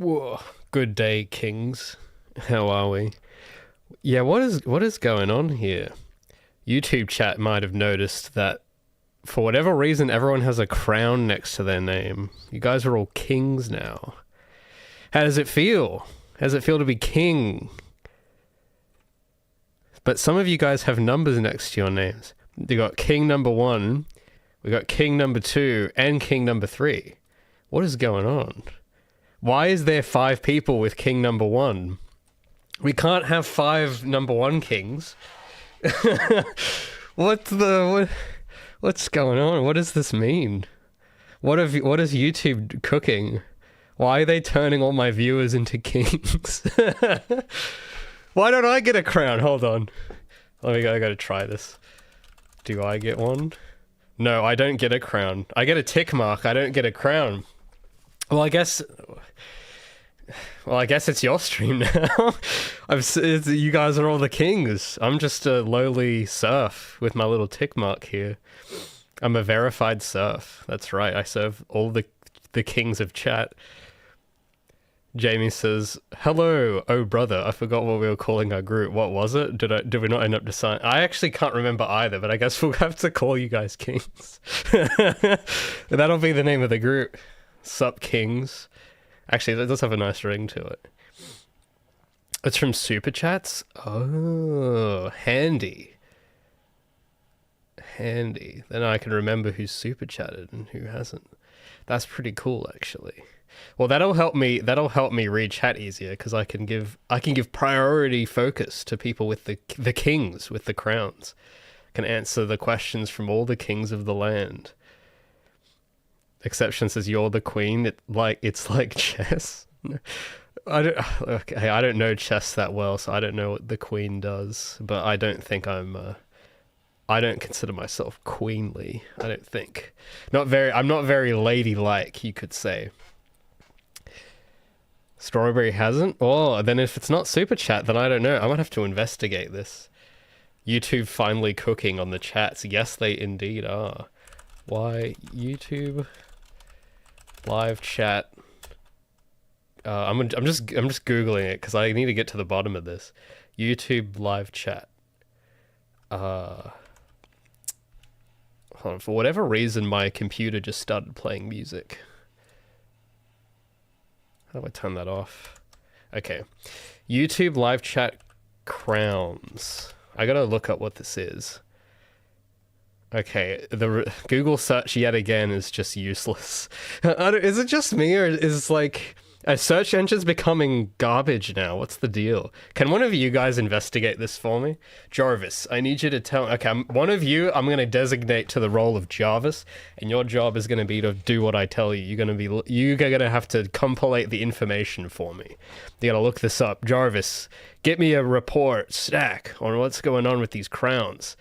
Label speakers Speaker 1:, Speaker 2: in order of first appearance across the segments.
Speaker 1: Whoa. Good day, kings. How are we? Yeah, what is going on here? YouTube chat might have noticed that for whatever reason, everyone has a crown next to their name. You guys are all kings now. How does it feel? How does it feel to be king? But some of you guys have numbers next to your names. You got king number 1, we got king number 2, and king number 3. What is going on? Why is there 5 people with king number 1? We can't have 5 number 1 kings. What's going on? What does this mean? What is YouTube cooking? Why are they turning all my viewers into kings? Why don't I get a crown? Hold on. I gotta try this. Do I get one? No, I don't get a crown. I get a tick mark. I don't get a crown. Well, I guess it's your stream now. You guys are all the kings. I'm just a lowly serf with my little tick mark here. I'm a verified serf. That's right. I serve all the kings of chat. Jamie says, "Hello, oh brother. I forgot what we were calling our group. What was it? Did we not end up deciding? I actually can't remember either, but I guess we'll have to call you guys kings. That'll be the name of the group. Sup, kings." Actually, that does have a nice ring to it. It's from Super Chats? Oh, handy. Handy. Then I can remember who's Super Chatted and who hasn't. That's pretty cool, actually. Well, that'll help me read chat easier, because I can give priority focus to people with the kings, with the crowns. Can answer the questions from all the kings of the land. Exception says you're the queen. It's like chess. I don't know chess that well, so I don't know what the queen does. But I don't think I don't consider myself queenly. I don't think. I'm not very ladylike, you could say. Strawberry hasn't? Oh, then if it's not Super Chat, then I don't know. I might have to investigate this. YouTube finally cooking on the chats. Yes, they indeed are. Why YouTube live chat? I'm just googling it because I need to get to the bottom of this. YouTube live chat. Hold on, for whatever reason, my computer just started playing music. How do I turn that off? Okay. YouTube live chat crowns. I gotta look up what this is. Okay, the Google search yet again is just useless. Is it just me, or is like a search engine's becoming garbage now? What's the deal? Can one of you guys investigate this for me? Jarvis, I need you to tell... Okay, one of you I'm going to designate to the role of Jarvis, and your job is going to be to do what I tell you. You're going to have to compilate the information for me. You got to look this up. Jarvis, get me a report, stack, on what's going on with these crowns.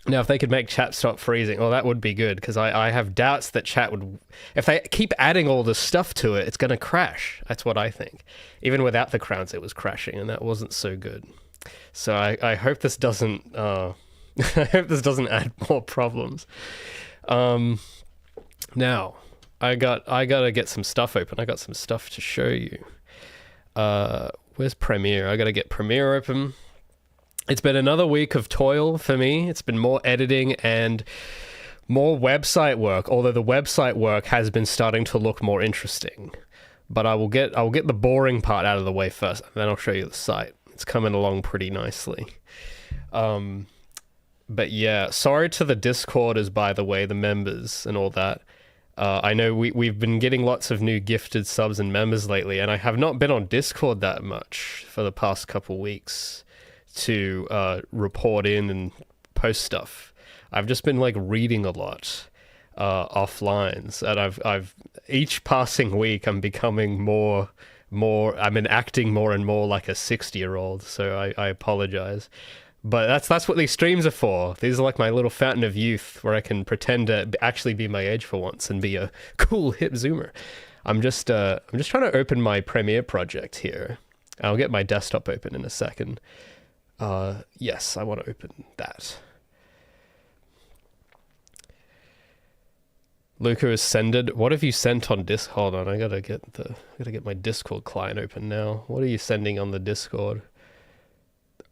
Speaker 1: Now, if they could make chat stop freezing, well, that would be good, because I have doubts that chat would... If they keep adding all this stuff to it, it's going to crash. That's what I think. Even without the crowns, it was crashing, and that wasn't so good. So I hope this doesn't... I hope this doesn't add more problems. Now, I gotta get some stuff open. I got some stuff to show you. Where's Premiere? I gotta get Premiere open. It's been another week of toil for me. It's been more editing and more website work, although the website work has been starting to look more interesting. But I will get the boring part out of the way first, and then I'll show you the site. It's coming along pretty nicely. But yeah, sorry to the Discorders, by the way, the members and all that. I know we've been getting lots of new gifted subs and members lately, and I have not been on Discord that much for the past couple weeks to report in and post stuff. I've just been like reading a lot offlines, and I've each passing week I'm becoming more I'm acting more and more like a 60-year-old, so I apologize. But that's what these streams are for. These are like my little fountain of youth where I can pretend to actually be my age for once and be a cool hip zoomer. I'm just trying to open my Premiere project here. I'll get my desktop open in a second. Yes, I want to open that. Luca has sended. What have you sent on Discord? Hold on, I gotta get my Discord client open now. What are you sending on the Discord?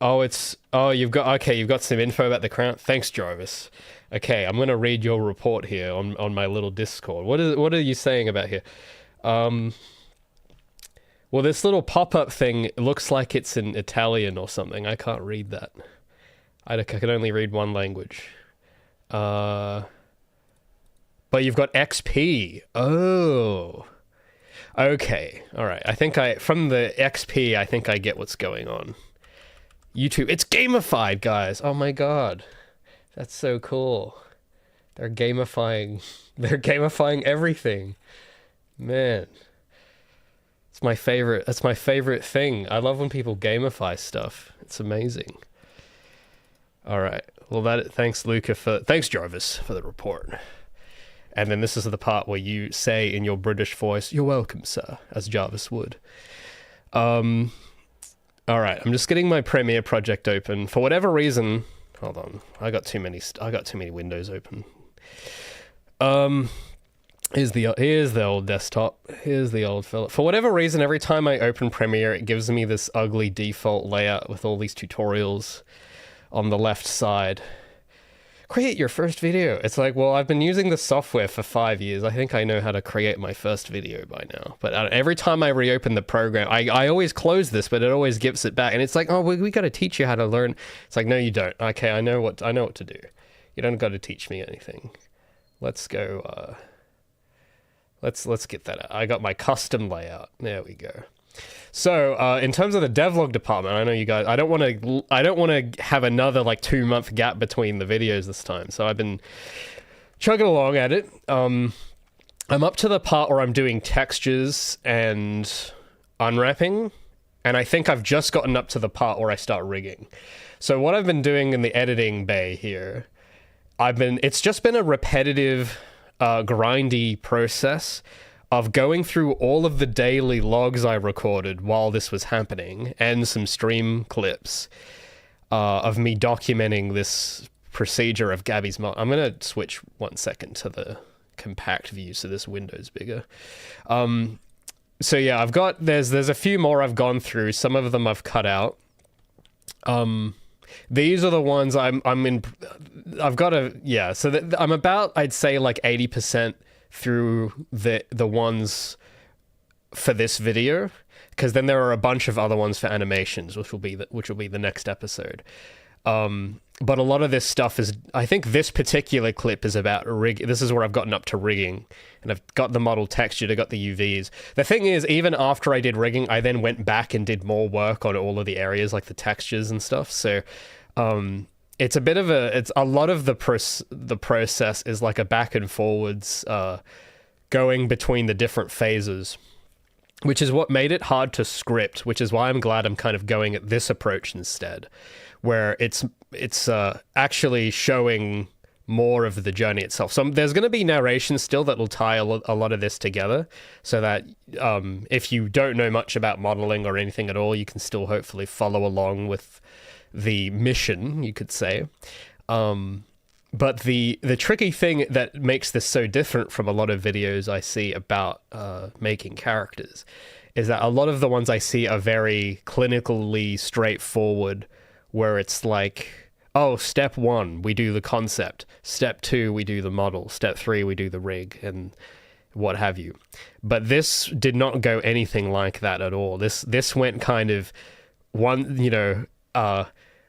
Speaker 1: You've got some info about the crown. Thanks, Jarvis. Okay, I'm gonna read your report here on my little Discord. What are you saying about here? Well, this little pop-up thing looks like it's in Italian or something. I can't read that. I can only read one language. But you've got XP. Oh. Okay. All right. From the XP, I think I get what's going on. YouTube. It's gamified, guys. Oh my god. That's so cool. They're gamifying everything. Man. It's my favorite. That's my favorite thing. I love when people gamify stuff. It's amazing. All right. Well, thanks Jarvis for the report. And then this is the part where you say in your British voice, "You're welcome, sir," as Jarvis would. All right, I'm just getting my Premiere project open. For whatever reason, hold on, I got too many windows open. Here's the old desktop. Here's the old fella. For whatever reason, every time I open Premiere, it gives me this ugly default layout with all these tutorials on the left side. Create your first video. It's like, well, I've been using the software for 5 years. I think I know how to create my first video by now. But every time I reopen the program, I always close this, but it always gives it back. And it's like, oh, we got to teach you how to learn. It's like, no, you don't. Okay, I know what to do. You don't got to teach me anything. Let's go. Let's get that out. I got my custom layout. There we go. So, in terms of the devlog department, I know you guys, I don't want to have another 2-month gap between the videos this time. So I've been chugging along at it. I'm up to the part where I'm doing textures and unwrapping, and I think I've just gotten up to the part where I start rigging. So what I've been doing in the editing bay here, it's just been a repetitive, grindy process of going through all of the daily logs I recorded while this was happening, and some stream clips of me documenting this procedure of Gabby's mod. I'm going to switch 1 second to the compact view so this window's bigger. So yeah, there's a few more I've gone through. Some of them I've cut out. These are the ones I'm in. I've got I'm about, I'd say 80% through the ones for this video, because then there are a bunch of other ones for animations, which will be the next episode. But a lot of this stuff is, I think this particular clip is about rig. This is where I've gotten up to rigging, and I've got the model textured, I got the UVs. The thing is, even after I did rigging, I then went back and did more work on all of the areas, like the textures and stuff. So it's a lot of the process is like a back and forwards, going between the different phases, which is what made it hard to script, which is why I'm glad I'm kind of going at this approach instead, where it's actually showing more of the journey itself. So there's going to be narration still that will tie a lot of this together, so that if you don't know much about modeling or anything at all, you can still hopefully follow along with the mission, you could say. But the tricky thing that makes this so different from a lot of videos I see about making characters is that a lot of the ones I see are very clinically straightforward, where it's like, oh, step 1, we do the concept. Step 2, we do the model. Step 3, we do the rig, and what have you. But this did not go anything like that at all. This went kind of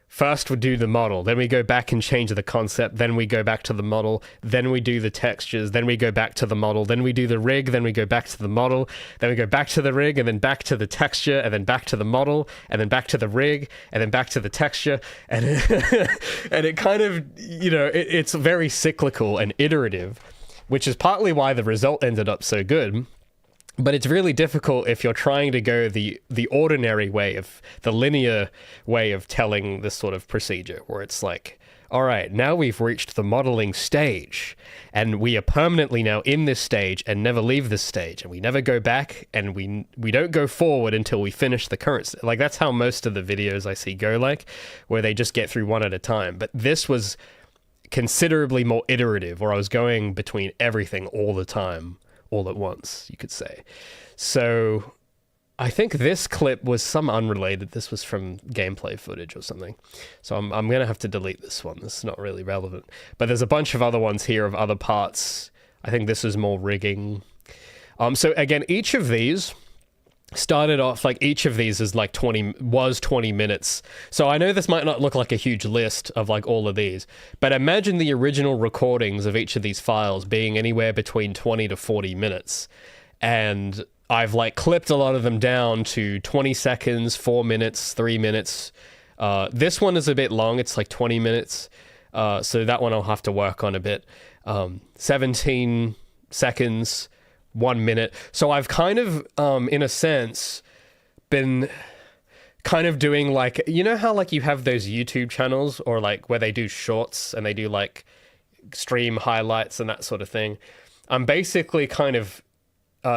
Speaker 1: first we do the model, then we go back and change the concept, then we go back to the model, then we do the textures, then we go back to the model, then we do the rig, then we go back to the model, then we go back to the rig, and then back to the texture, and then back to the model, and then back to the rig, and then back to the texture, and and it kind of, it's very cyclical and iterative, which is partly why the result ended up so good. But it's really difficult if you're trying to go the ordinary way, of the linear way of telling this sort of procedure, where it's like, all right, now we've reached the modeling stage, and we are permanently now in this stage and never leave this stage, and we never go back, and we don't go forward until we finish the current like, that's how most of the videos I see go, where they just get through one at a time. But this was considerably more iterative, or I was going between everything all the time, all at once, you could say. So I think this clip was some unrelated. This was from gameplay footage or something. So I'm going to have to delete this one. This is not really relevant. But there's a bunch of other ones here of other parts. I think this is more rigging. So again, each of these started off, like, each of these is like 20 minutes. So I know this might not look like a huge list of like all of these, but imagine the original recordings of each of these files being anywhere between 20 to 40 minutes. And I've like clipped a lot of them down to 20 seconds, 4 minutes, 3 minutes. This one is a bit long. It's like 20 minutes. So that one I'll have to work on a bit. 17 seconds, 1 minute. So I've kind of, in a sense, been kind of doing like, you know how like you have those YouTube channels or like where they do shorts and they do like stream highlights and that sort of thing. I'm basically kind of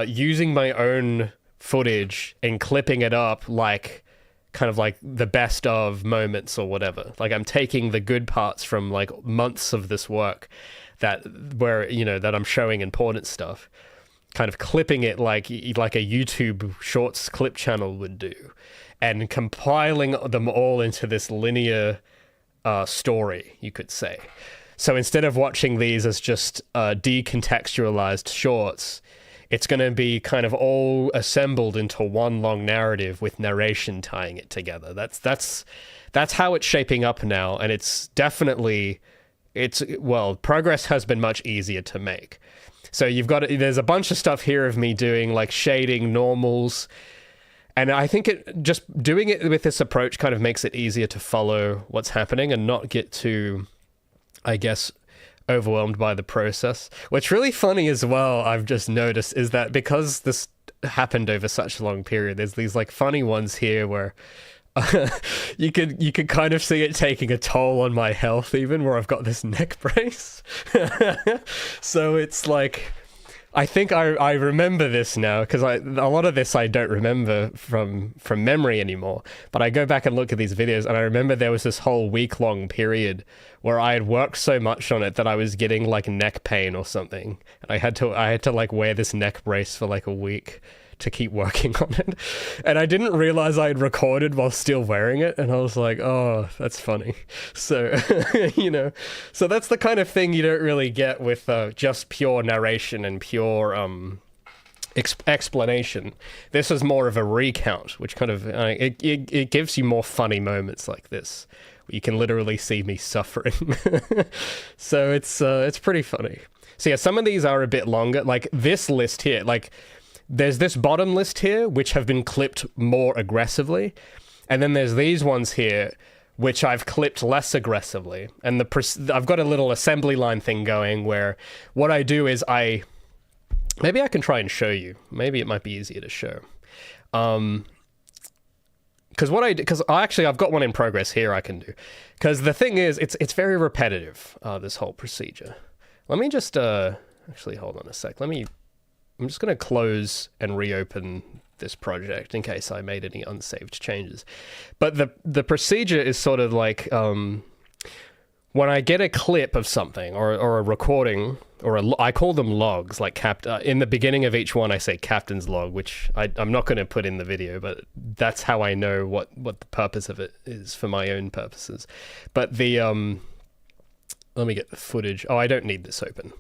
Speaker 1: using my own footage and clipping it up like kind of like the best of moments or whatever. Like I'm taking the good parts from like months of this work that I'm showing important stuff, kind of clipping it like a YouTube shorts clip channel would do, and compiling them all into this linear story, you could say. So instead of watching these as just decontextualized shorts, it's going to be kind of all assembled into one long narrative with narration tying it together. That's how it's shaping up now, and it's definitely, progress has been much easier to make. So there's a bunch of stuff here of me doing like shading, normals, and I think just doing it with this approach kind of makes it easier to follow what's happening and not get too, I guess, overwhelmed by the process. What's really funny as well, I've just noticed, is that because this happened over such a long period, there's these like funny ones here where you could kind of see it taking a toll on my health, even where I've got this neck brace. So it's like, I think I remember this now, because a lot of this I don't remember from memory anymore. But I go back and look at these videos, and I remember there was this whole week-long period where I had worked so much on it that I was getting like neck pain or something, and I had to like wear this neck brace for like a week to keep working on it. And I didn't realize I had recorded while still wearing it, and I was like, oh, that's funny. So so that's the kind of thing you don't really get with just pure narration and pure explanation. This is more of a recount, which kind of it gives you more funny moments like this. You can literally see me suffering. So it's pretty funny. So yeah, some of these are a bit longer, like this list here. Like there's this bottom list here, which have been clipped more aggressively. And then there's these ones here, which I've clipped less aggressively. And I've got a little assembly line thing going where what I do is maybe I can try and show you. Maybe it might be easier to show. Because I've got one in progress here I can do. Because the thing is, it's very repetitive, this whole procedure. Let me just, actually, hold on a sec. I'm just going to close and reopen this project in case I made any unsaved changes. But the procedure is sort of like, when I get a clip of something or a recording, I call them logs, like in the beginning of each one I say captain's log, which I'm not going to put in the video, but that's how I know what the purpose of it is for my own purposes. But let me get the footage. Oh, I don't need this open.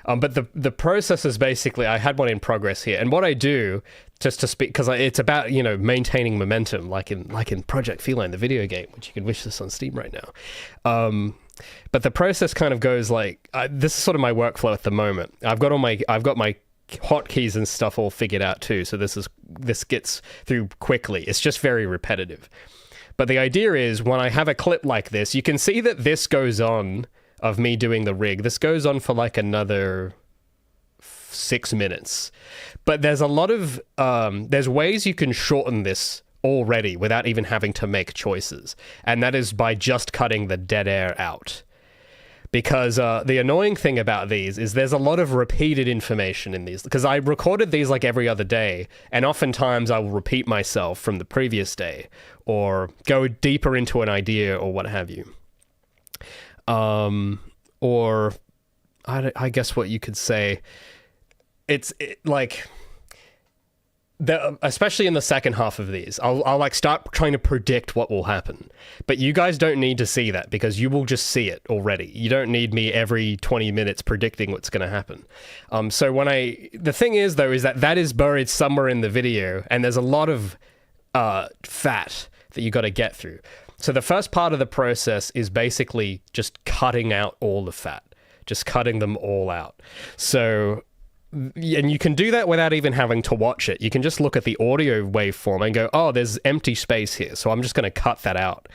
Speaker 1: But the process is basically, I had one in progress here. And what I do, just to speak, because it's about, maintaining momentum, like in Project Feline, the video game, which you can wish this on Steam right now. But the process kind of goes like, this is sort of my workflow at the moment. I've got my hotkeys and stuff all figured out too. So this gets through quickly. It's just very repetitive. But the idea is, when I have a clip like this, you can see that this goes on, of me doing the rig. This goes on for like another 6 minutes. But there's a lot of, there's ways you can shorten this already without even having to make choices. And that is by just cutting the dead air out. Because the annoying thing about these is there's a lot of repeated information in these. Because I recorded these like every other day, and oftentimes I will repeat myself from the previous day, or go deeper into an idea, or what have you. or I guess what you could say, like, especially in the second half of these, I'll like start trying to predict what will happen. But you guys don't need to see that, because you will just see it already. You don't need me every 20 minutes predicting what's going to happen. So the thing is though, is that is buried somewhere in the video, and there's a lot of fat that you got to get through. So the first part of the process is basically just cutting out all the fat, just cutting them all out. So, and you can do that without even having to watch it. You can just look at the audio waveform and go, oh, there's empty space here, so I'm just going to cut that out.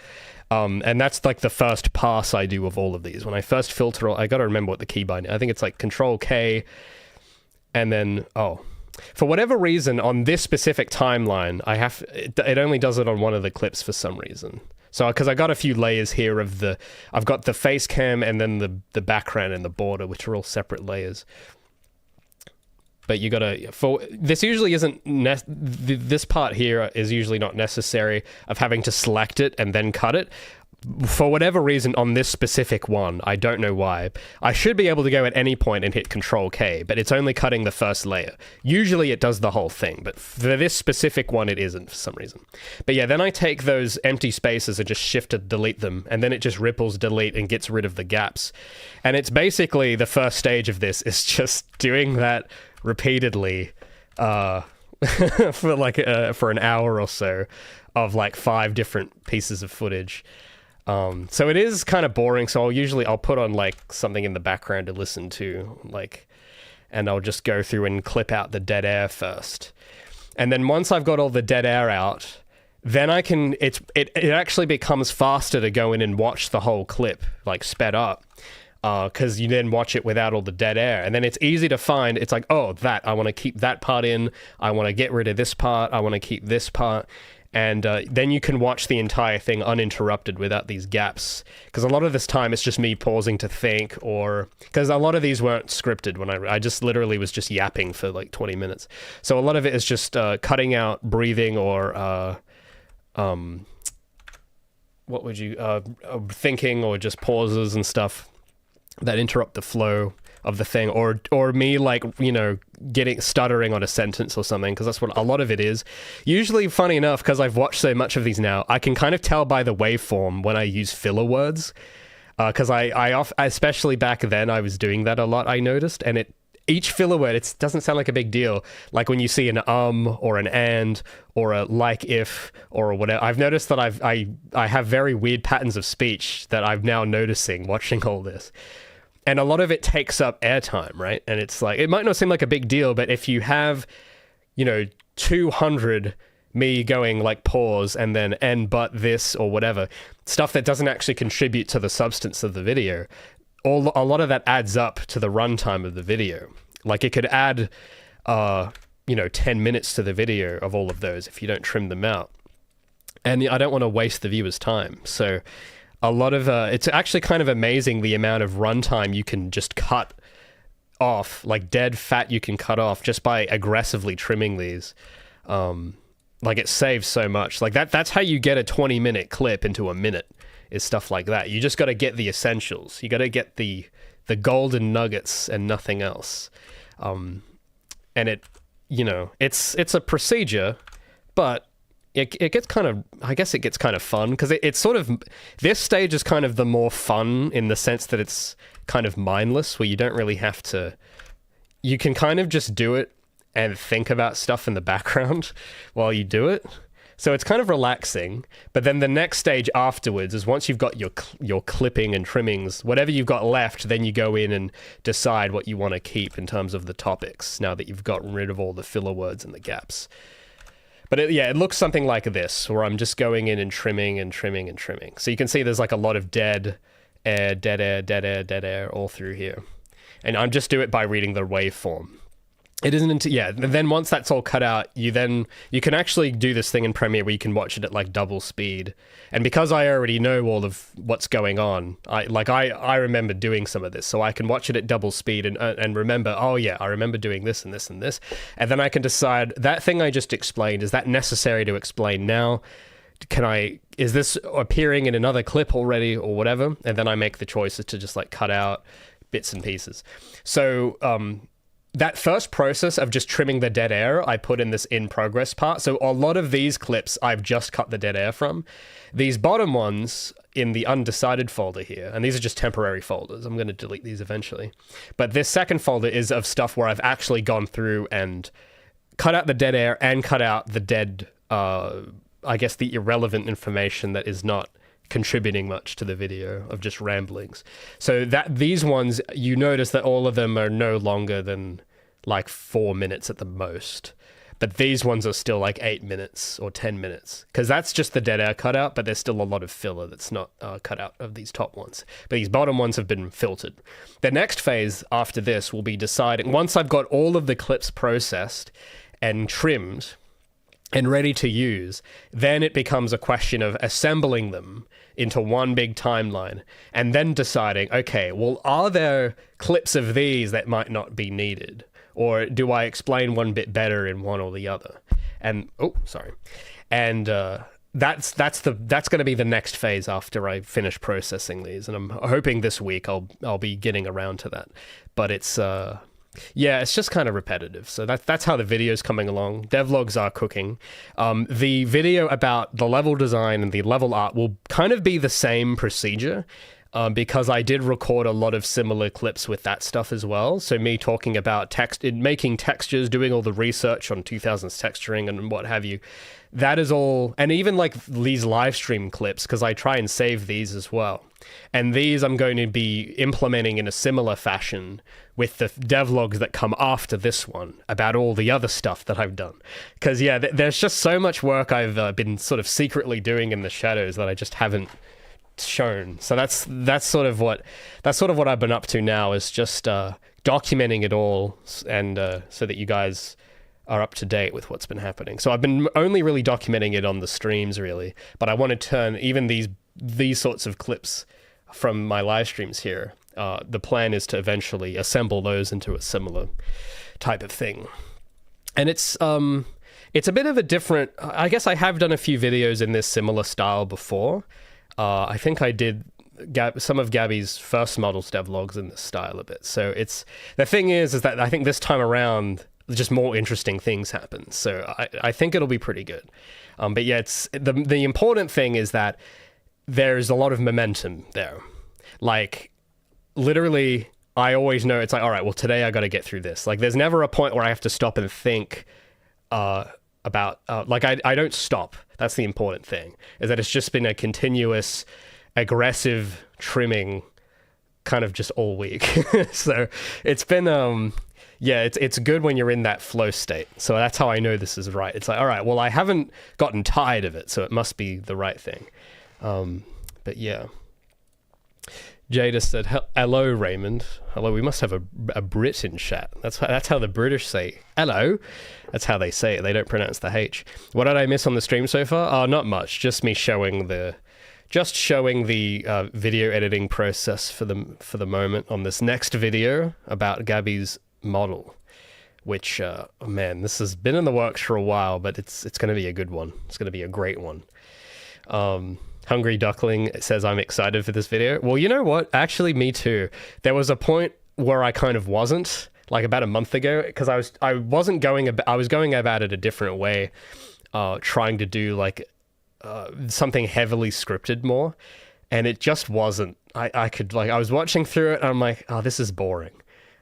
Speaker 1: And that's like the first pass I do of all of these. When I first filter, I got to remember what the keybind, I think it's like Control K, and then, for whatever reason, on this specific timeline, it only does it on one of the clips for some reason. So, because I got a few layers here I've got the face cam and then the background and the border, which are all separate layers. But you gotta, this usually isn't, this part here is usually not necessary of having to select it and then cut it. For whatever reason, on this specific one, I don't know why, I should be able to go at any point and hit Control K, but it's only cutting the first layer. Usually it does the whole thing, but for this specific one, it isn't for some reason. But yeah, then I take those empty spaces and just shift to delete them, and then it just ripples delete and gets rid of the gaps. And it's basically, the first stage of this is just doing that repeatedly for an hour or so of like 5 different pieces of footage. So it is kind of boring, so I'll put on like something in the background to listen to, like, and I'll just go through and clip out the dead air first. And then once I've got all the dead air out, then I can, it actually becomes faster to go in and watch the whole clip, like sped up, because you then watch it without all the dead air. And then it's easy to find, it's like, oh, I want to keep that part in, I want to get rid of this part, I want to keep this part. And then you can watch the entire thing uninterrupted without these gaps. Because a lot of this time it's just me pausing to think, or... Because a lot of these weren't scripted when I just literally was just yapping for like 20 minutes. So a lot of it is just cutting out breathing or... what would you... thinking, or just pauses and stuff that interrupt the flow of the thing, or me, like, you know, stuttering on a sentence or something, because that's what a lot of it is. Usually, funny enough, because I've watched so much of these now, I can kind of tell by the waveform when I use filler words, because especially back then, I was doing that a lot, I noticed, and each filler word, it doesn't sound like a big deal. Like when you see an or an and, or a like if, or whatever. I've noticed that I have very weird patterns of speech that I'm now noticing watching all this. And a lot of it takes up airtime, right? And it's like, it might not seem like a big deal, but if you have, 200 me going like pause and then and but this or whatever, stuff that doesn't actually contribute to the substance of the video, a lot of that adds up to the runtime of the video. Like it could add, 10 minutes to the video of all of those if you don't trim them out. And I don't want to waste the viewer's time. So a lot of it's actually kind of amazing the amount of runtime you can just cut off, like dead fat you can cut off just by aggressively trimming these. Like it saves so much. Like that's how you get a 20-minute clip into a minute, is stuff like that. You just got to get the essentials. You got to get the golden nuggets and nothing else. And it's a procedure, but it gets kind of, I guess it gets kind of fun, because it's sort of, this stage is kind of the more fun in the sense that it's kind of mindless, where you don't really have to, you can kind of just do it and think about stuff in the background while you do it. So it's kind of relaxing. But then the next stage afterwards is once you've got your clipping and trimmings, whatever you've got left, then you go in and decide what you want to keep in terms of the topics, now that you've gotten rid of all the filler words and the gaps. But it looks something like this, where I'm just going in and trimming and trimming and trimming. So you can see there's like a lot of dead air, dead air, dead air, dead air all through here. And I'm just do it by reading the waveform. It isn't until, then once that's all cut out, you can actually do this thing in Premiere where you can watch it at like double speed. And because I already know all of what's going on, I remember doing some of this, so I can watch it at double speed and remember, oh yeah, I remember doing this and this and this. And then I can decide, that thing I just explained, is that necessary to explain now? is this appearing in another clip already or whatever? And then I make the choices to just like cut out bits and pieces. So that first process of just trimming the dead air, I put in this in progress part. So a lot of these clips I've just cut the dead air from. These bottom ones in the undecided folder here, and these are just temporary folders. I'm going to delete these eventually. But this second folder is of stuff where I've actually gone through and cut out the dead air and cut out the dead, I guess the irrelevant information that is not contributing much to the video of just ramblings. So that these ones, you notice that all of them are no longer than like 4 minutes at the most. But these ones are still like 8 minutes or 10 minutes because that's just the dead air cutout, but there's still a lot of filler that's not cut out of these top ones. But these bottom ones have been filtered. The next phase after this will be deciding, once I've got all of the clips processed and trimmed and ready to use, then it becomes a question of assembling them into one big timeline and then deciding, okay, well, are there clips of these that might not be needed? Or do I explain one bit better in one or the other? And, And that's going to be the next phase after I finish processing these. And I'm hoping this week I'll be getting around to that. But it's... yeah, it's just kind of repetitive. So that's how the video's coming along. Devlogs are cooking. The video about the level design and the level art will kind of be the same procedure because I did record a lot of similar clips with that stuff as well. So me talking about making textures, doing all the research on 2000s texturing and what have you. That is all, and even like these live stream clips, because I try and save these as well. And these I'm going to be implementing in a similar fashion with the devlogs that come after this one about all the other stuff that I've done. Because yeah, there's just so much work I've been sort of secretly doing in the shadows that I just haven't shown. So that's sort of what I've been up to now, is just documenting it all, and so that you guys are up to date with what's been happening. So I've been only really documenting it on the streams, really, but I want to turn even these sorts of clips from my live streams here. The plan is to eventually assemble those into a similar type of thing. And it's a bit of a different, I guess I have done a few videos in this similar style before. I think I did some of Gabby's first models devlogs in this style a bit. So the thing is that I think this time around, just more interesting things happen. So I think it'll be pretty good. But yeah, it's the important thing is that there's a lot of momentum there. Like, literally, I always know it's like, all right, well, today I got to get through this. Like, there's never a point where I have to stop and think about, I don't stop. That's the important thing, is that it's just been a continuous, aggressive trimming kind of just all week. So it's been, yeah, it's good when you're in that flow state. So that's how I know this is right. It's like, all right, well, I haven't gotten tired of it, so it must be the right thing. But yeah. Jada said, hello, Raymond. Hello, we must have a Brit in chat. That's how the British say hello. That's how they say it. They don't pronounce the H. What did I miss on the stream so far? Not much. Just me showing the video editing process for the moment on this next video about Gabby's model, which, man, this has been in the works for a while, but it's going to be a good one. It's going to be a great one. Hungry Duckling says, I'm excited for this video. Well, you know what? Actually, me too. There was a point where I kind of wasn't, like about a month ago, because I was going about it a different way, trying to do like something heavily scripted more, and it just wasn't. I was watching through it, and I'm like, oh, this is boring.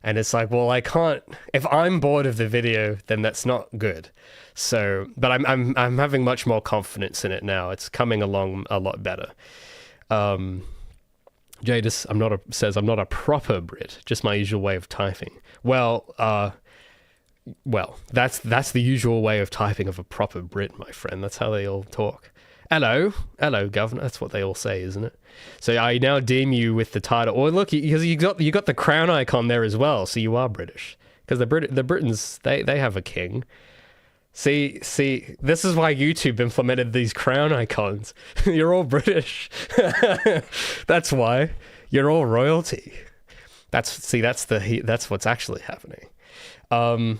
Speaker 1: And it's like, well, I can't, if I'm bored of the video, then that's not good. So, but I'm having much more confidence in it now. It's coming along a lot better. Jadis says I'm not a proper Brit, just my usual way of typing. Well, that's the usual way of typing of a proper Brit, my friend. That's how they all talk. Hello, governor. That's what they all say, isn't it? So I now deem you with the title. Or look, because you got the crown icon there as well, so you are British. Because the Britons, they have a king. See, this is why YouTube implemented these crown icons. You're all British. That's why. You're all royalty. That's what's actually happening. Oh,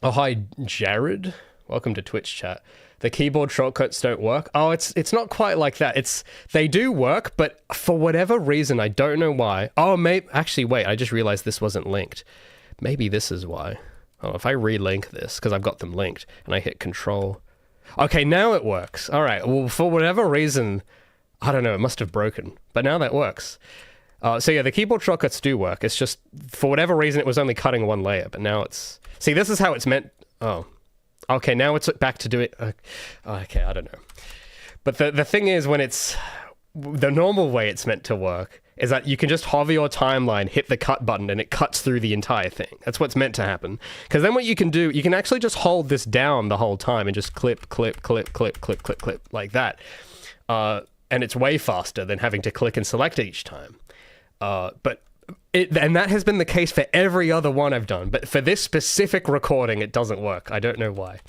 Speaker 1: hi, Jared. Welcome to Twitch chat. The keyboard shortcuts don't work. Oh, it's not quite like that. They do work, but for whatever reason, I don't know why. Oh, actually, wait, I just realized this wasn't linked. Maybe this is why. Oh, if I relink this, because I've got them linked, and I hit Control. Okay, now it works. All right, well, for whatever reason, I don't know, it must have broken, but now that works. So yeah, the keyboard shortcuts do work. It's just, for whatever reason, it was only cutting one layer, but now it's... See, this is how it's meant... Oh. Okay, now it's back to do it... okay, I don't know. But the thing is, when it's... The normal way it's meant to work is that you can just hover your timeline, hit the cut button, and it cuts through the entire thing. That's what's meant to happen. Because then what you can do, you can actually just hold this down the whole time and just clip, clip, clip, clip, clip, clip, clip, like that. And it's way faster than having to click and select each time. And that has been the case for every other one I've done, but for this specific recording, it doesn't work. I don't know why.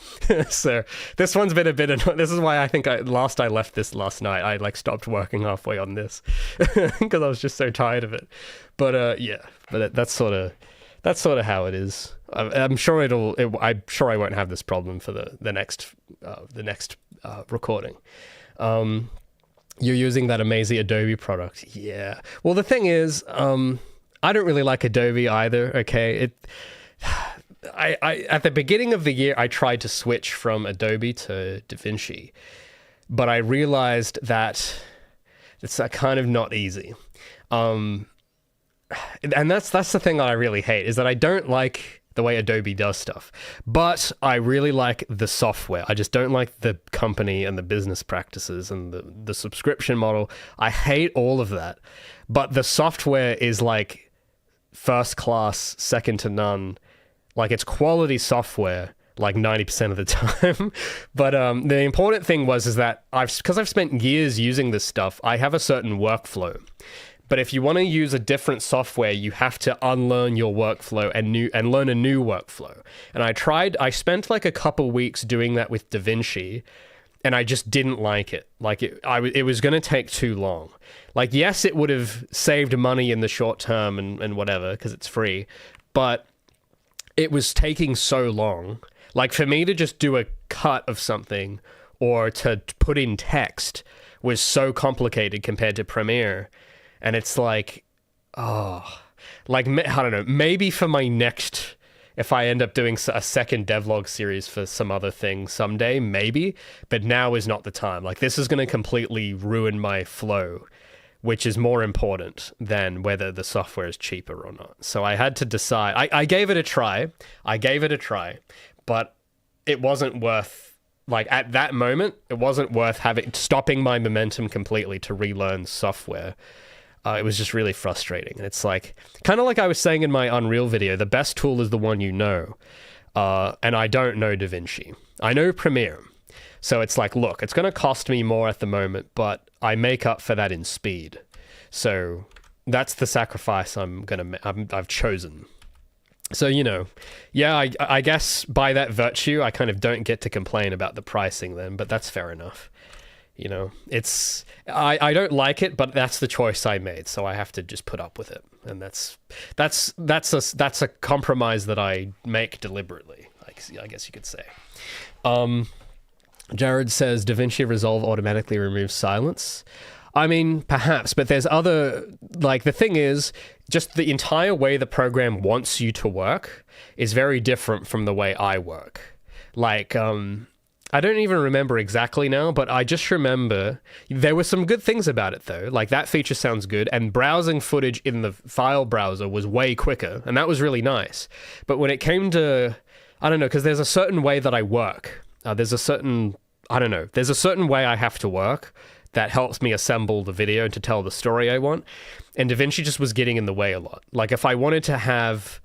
Speaker 1: So this one's been a bit annoying. This is why I think I left this last night. I like stopped working halfway on this because I was just so tired of it. But yeah, but that's sort of how it is. I'm sure I'm sure I won't have this problem for the next recording. You're using that amazing Adobe product. Yeah. Well, the thing is, I don't really like Adobe either, okay? I at the beginning of the year, I tried to switch from Adobe to DaVinci, but I realized that it's kind of not easy. And that's the thing that I really hate, is that I don't like the way Adobe does stuff, but I really like the software. I just don't like the company and the business practices and the subscription model. I hate all of that, but the software is like first class, second to none. Like, it's quality software like 90% of the time. But the important thing is that because I've spent years using this stuff, I have a certain workflow. But if you want to use a different software, you have to unlearn your workflow and learn a new workflow. And I spent like a couple weeks doing that with DaVinci, and I just didn't like it. Like, it was going to take too long. Like, yes, it would have saved money in the short term and whatever, because it's free, but it was taking so long. Like, for me to just do a cut of something or to put in text was so complicated compared to Premiere. And it's like, I don't know, maybe for my next, if I end up doing a second devlog series for some other thing someday, maybe, but now is not the time. Like, this is going to completely ruin my flow, which is more important than whether the software is cheaper or not. So I had to decide. I gave it a try. But it wasn't worth, like, at that moment, it wasn't worth stopping my momentum completely to relearn software. It was just really frustrating. And it's like, kind of like I was saying in my Unreal video, the best tool is the one you know. And I don't know DaVinci. I know Premiere. So it's like, look, it's going to cost me more at the moment, but I make up for that in speed. So that's the sacrifice I've chosen. So, yeah, I guess by that virtue, I kind of don't get to complain about the pricing then, but that's fair enough. I don't like it, but that's the choice I made, so I have to just put up with it, and that's a compromise that I make deliberately, I guess you could say. Jared says DaVinci Resolve automatically removes silence. I mean, perhaps, but there's other, like, the thing is, just the entire way the program wants you to work is very different from the way I work. Like, I don't even remember exactly now, but I just remember there were some good things about it, though. Like, that feature sounds good, and browsing footage in the file browser was way quicker, and that was really nice. But when it came to, I don't know, because there's a certain way that I work. There's a certain way I have to work that helps me assemble the video to tell the story I want. And DaVinci just was getting in the way a lot. Like, if I wanted to have,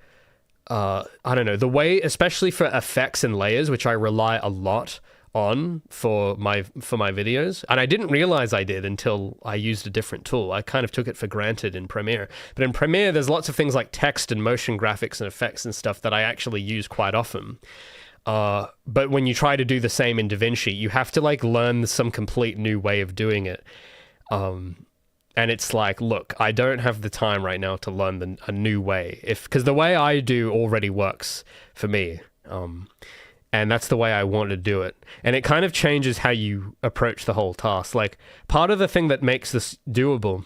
Speaker 1: I don't know, the way, especially for effects and layers, which I rely a lot on for my videos, and I didn't realize I did until I used a different tool. I kind of took it for granted in Premiere. But in Premiere, there's lots of things like text and motion graphics and effects and stuff that I actually use quite often. But when you try to do the same in DaVinci, you have to like learn some complete new way of doing it. And it's like, look, I don't have the time right now to learn a new way, because the way I do already works for me. and that's the way I want to do it. And it kind of changes how you approach the whole task. Like, part of the thing that makes this doable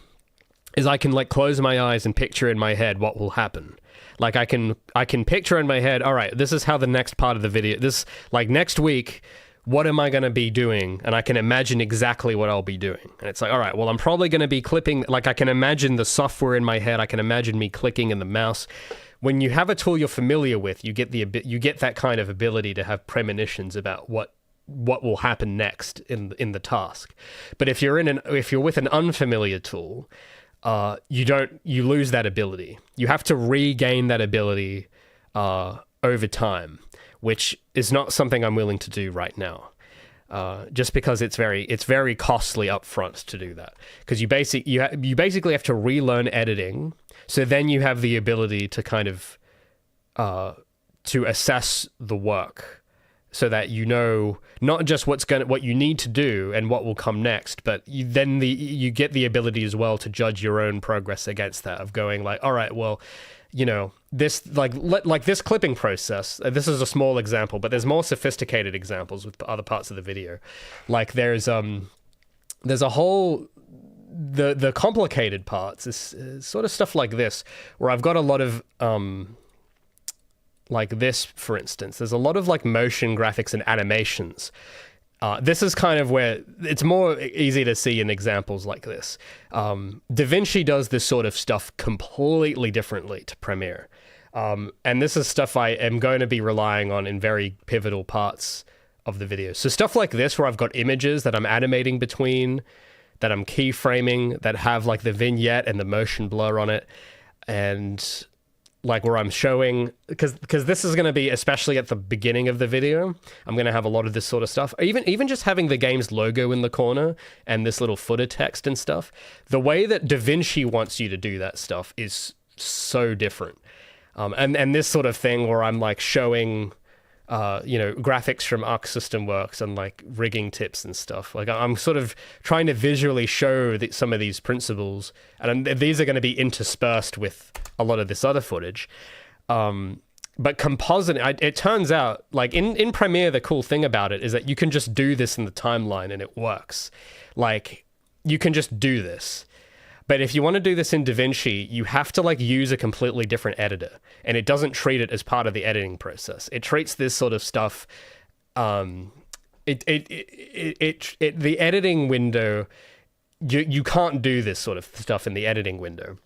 Speaker 1: is I can like close my eyes and picture in my head what will happen. Like I can picture in my head, all right, this is how the next part of the video, this like next week, what am I going to be doing? And I can imagine exactly what I'll be doing. And it's like, all right, well, I'm probably going to be clipping, like I can imagine the software in my head. I can imagine me clicking in the mouse. When you have a tool you're familiar with, you get that kind of ability to have premonitions about what will happen next in the task. But if you're with an unfamiliar tool, you lose that ability. You have to regain that ability over time, which is not something I'm willing to do right now. Just because it's very costly up front to do that, because you basically have to relearn editing. So then you have the ability to kind of to assess the work, so that you know not just what you need to do and what will come next, but you get the ability as well to judge your own progress against that, of going like, all right, well, you know, this like this clipping process, this is a small example, but there's more sophisticated examples with other parts of the video. Like there's a whole the complicated parts is sort of stuff like this, where I've got a lot of like this, for instance. There's a lot of like motion graphics and animations. This is kind of where it's more easy to see in examples like this. DaVinci does this sort of stuff completely differently to Premiere. And this is stuff I am going to be relying on in very pivotal parts of the video. So stuff like this, where I've got images that I'm animating between, that I'm keyframing, that have like the vignette and the motion blur on it, and like where I'm showing, because this is going to be, especially at the beginning of the video, I'm going to have a lot of this sort of stuff. Even just having the game's logo in the corner and this little footer text and stuff, the way that DaVinci wants you to do that stuff is so different. And this sort of thing where I'm like showing, graphics from Arc System Works and like rigging tips and stuff. Like I'm sort of trying to visually show some of these principles, and these are going to be interspersed with a lot of this other footage. But composite, it turns out, like in Premiere, the cool thing about it is that you can just do this in the timeline and it works. Like you can just do this. But if you want to do this in DaVinci, you have to like use a completely different editor, and it doesn't treat it as part of the editing process. It treats this sort of stuff. The editing window, you can't do this sort of stuff in the editing window.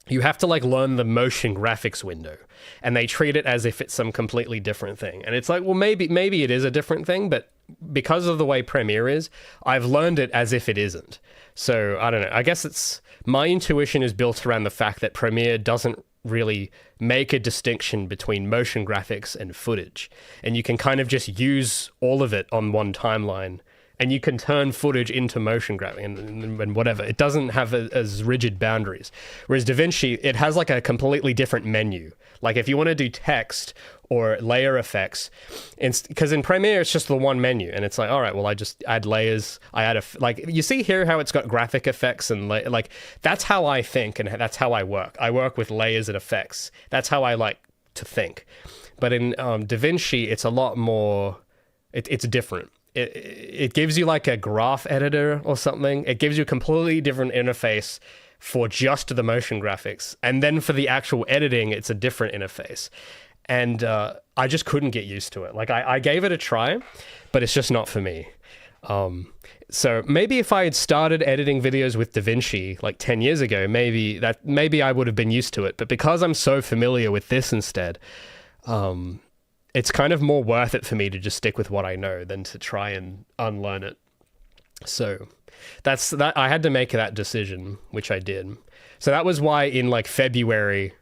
Speaker 1: You have to like learn the motion graphics window, and they treat it as if it's some completely different thing. And it's like, well, maybe it is a different thing, but because of the way Premiere is, I've learned it as if it isn't. So I don't know. I guess my intuition is built around the fact that Premiere doesn't really make a distinction between motion graphics and footage, and you can kind of just use all of it on one timeline. And you can turn footage into motion graphics and whatever. It doesn't have as rigid boundaries. Whereas DaVinci, it has like a completely different menu. Like if you want to do text or layer effects, because in Premiere, it's just the one menu. And it's like, all right, well, I just add layers. I add like, you see here how it's got graphic effects and like, that's how I think and that's how I work. I work with layers and effects. That's how I like to think. But in DaVinci, it's a lot more, it's different. It gives you like a graph editor or something. It gives you a completely different interface for just the motion graphics. And then for the actual editing, it's a different interface. And I just couldn't get used to it. Like I gave it a try, but it's just not for me. So maybe if I had started editing videos with DaVinci like 10 years ago, maybe I would have been used to it. But because I'm so familiar with this instead, it's kind of more worth it for me to just stick with what I know than to try and unlearn it. So that's that. I had to make that decision, which I did. So that was why in like February,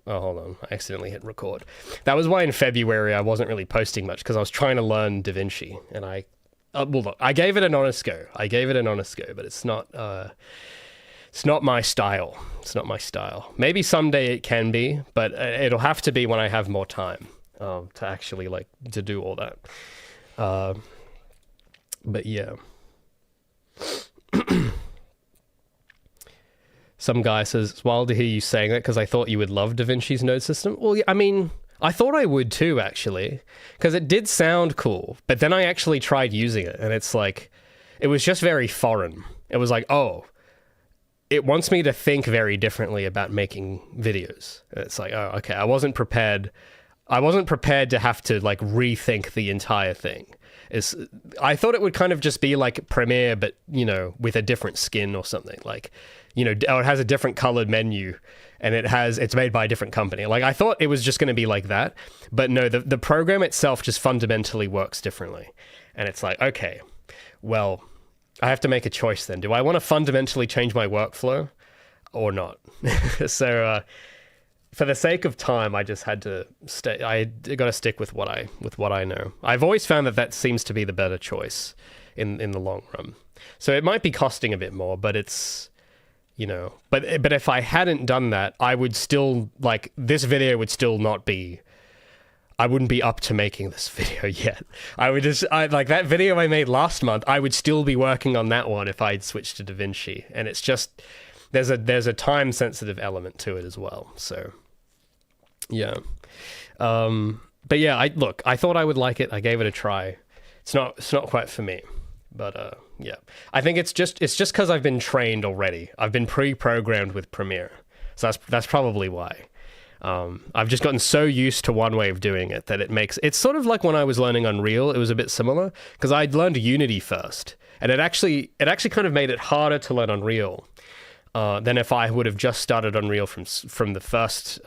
Speaker 1: oh, hold on, I accidentally hit record. That was why in February I wasn't really posting much, because I was trying to learn DaVinci, and look, I gave it an honest go. But it's not my style. It's not my style. Maybe someday it can be, but it'll have to be when I have more time. To actually like to do all that. But yeah. Some guy says, it's wild to hear you saying that because I thought you would love DaVinci's node system. Well, I mean, I thought I would too, actually, because it did sound cool. But then I actually tried using it, and it's like, it was just very foreign. It was like, oh, it wants me to think very differently about making videos. It's like, oh, okay, I wasn't prepared to have to like rethink the entire thing. I thought it would kind of just be like Premiere, but, you know, with a different skin or something. Like, you know, it has a different colored menu, and it's made by a different company. Like, I thought it was just going to be like that, but no, the program itself just fundamentally works differently. And it's like, okay, well, I have to make a choice then. Do I want to fundamentally change my workflow or not? So, for the sake of time, I just had to stay. I got to stick with what I know. I've always found that seems to be the better choice in the long run. So it might be costing a bit more, but it's, you know, but if I hadn't done that, I would still, like, this video would still not be, I wouldn't be up to making this video yet. Like that video I made last month, I would still be working on that one if I'd switched to DaVinci. And it's just, there's a time sensitive element to it as well. So yeah. But yeah, I thought I would like it. I gave it a try. It's not quite for me, but yeah, I think it's just because I've been trained already. I've been pre-programmed with Premiere. So that's probably why. I've just gotten so used to one way of doing it that it's sort of like when I was learning Unreal, it was a bit similar because I'd learned Unity first, and it actually kind of made it harder to learn Unreal than if I would have just started Unreal from the first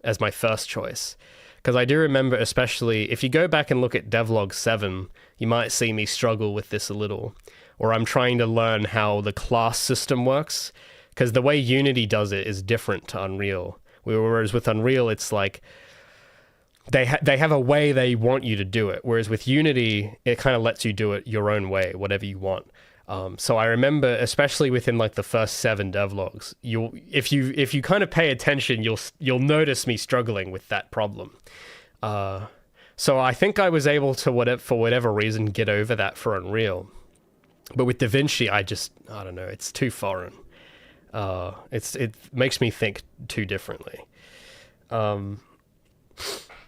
Speaker 1: as my first choice. Because I do remember, especially if you go back and look at devlog 7, you might see me struggle with this a little, or I'm trying to learn how the class system works, because the way Unity does it is different to Unreal. Whereas with Unreal, it's like they have a way they want you to do it. Whereas with Unity, it kind of lets you do it your own way, whatever you want. So I remember, especially within like the first 7 devlogs, if you kind of pay attention, you'll notice me struggling with that problem. So I think I was able to, for whatever reason, get over that for Unreal. But with DaVinci, I don't know, it's too foreign. It makes me think too differently.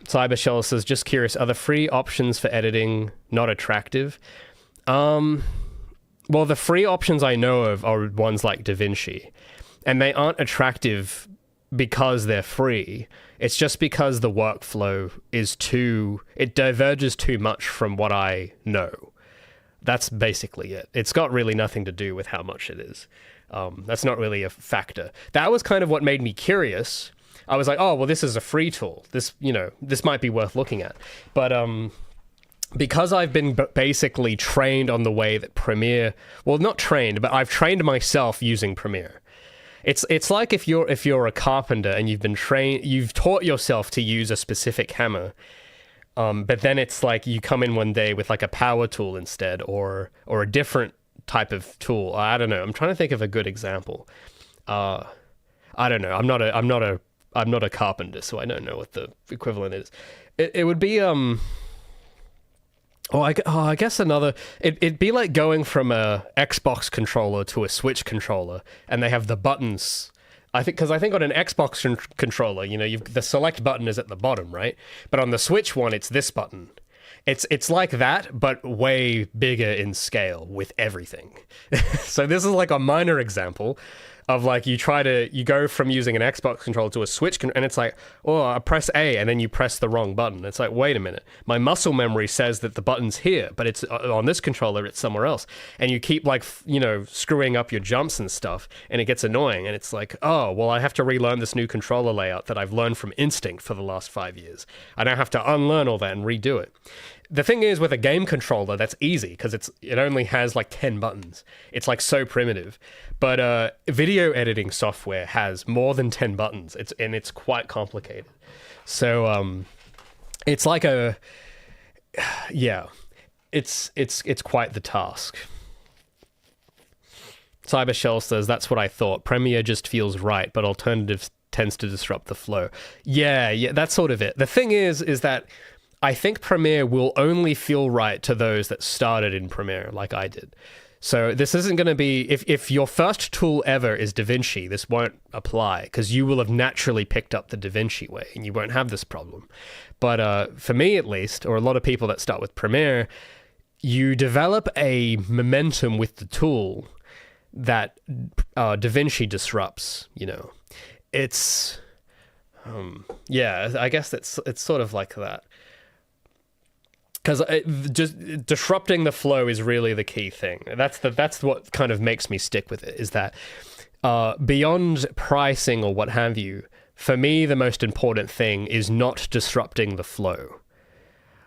Speaker 1: Cybershell says, just curious, are the free options for editing not attractive? Well, the free options I know of are ones like DaVinci, and they aren't attractive because they're free. It's just because the workflow it diverges too much from what I know. That's basically it. It's got really nothing to do with how much it is. That's not really a factor. That was kind of what made me curious. I was like, oh, well, this is a free tool. This might be worth looking at. But because I've been basically trained on the way that Premiere, well, not trained, but I've trained myself using Premiere. It's like if you're a carpenter and you've taught yourself to use a specific hammer, but then it's like you come in one day with like a power tool instead, or a different type of tool. I don't know. I'm trying to think of a good example. I don't know. I'm not a carpenter, so I don't know what the equivalent is. It would be I guess it'd be like going from a Xbox controller to a Switch controller, and they have the buttons. I think on an Xbox controller, the select button is at the bottom, right? But on the Switch one, it's this button. It's like that, but way bigger in scale with everything. So this is like a minor example of like you go from using an Xbox controller to a Switch and it's like, oh, I press A and then you press the wrong button. It's like, wait a minute, my muscle memory says that the button's here, but it's on this controller, it's somewhere else. And you keep like, screwing up your jumps and stuff, and it gets annoying. And it's like, oh, well, I have to relearn this new controller layout that I've learned from Instinct for the last 5 years. I now have to unlearn all that and redo it. The thing is, with a game controller, that's easy because it only has like 10 buttons. It's like so primitive. But video editing software has more than 10 buttons. It's quite complicated. So it's like it's quite the task. Cybershell says, that's what I thought. Premiere just feels right, but Alternative tends to disrupt the flow. Yeah, that's sort of it. The thing is that I think Premiere will only feel right to those that started in Premiere like I did. So this isn't going to be, if your first tool ever is DaVinci, this won't apply because you will have naturally picked up the DaVinci way and you won't have this problem. But for me at least, or a lot of people that start with Premiere, you develop a momentum with the tool that DaVinci disrupts, you know. It's, yeah, I guess it's sort of like that. Because just disrupting the flow is really the key thing. That's what kind of makes me stick with it, is that beyond pricing or what have you, for me, the most important thing is not disrupting the flow.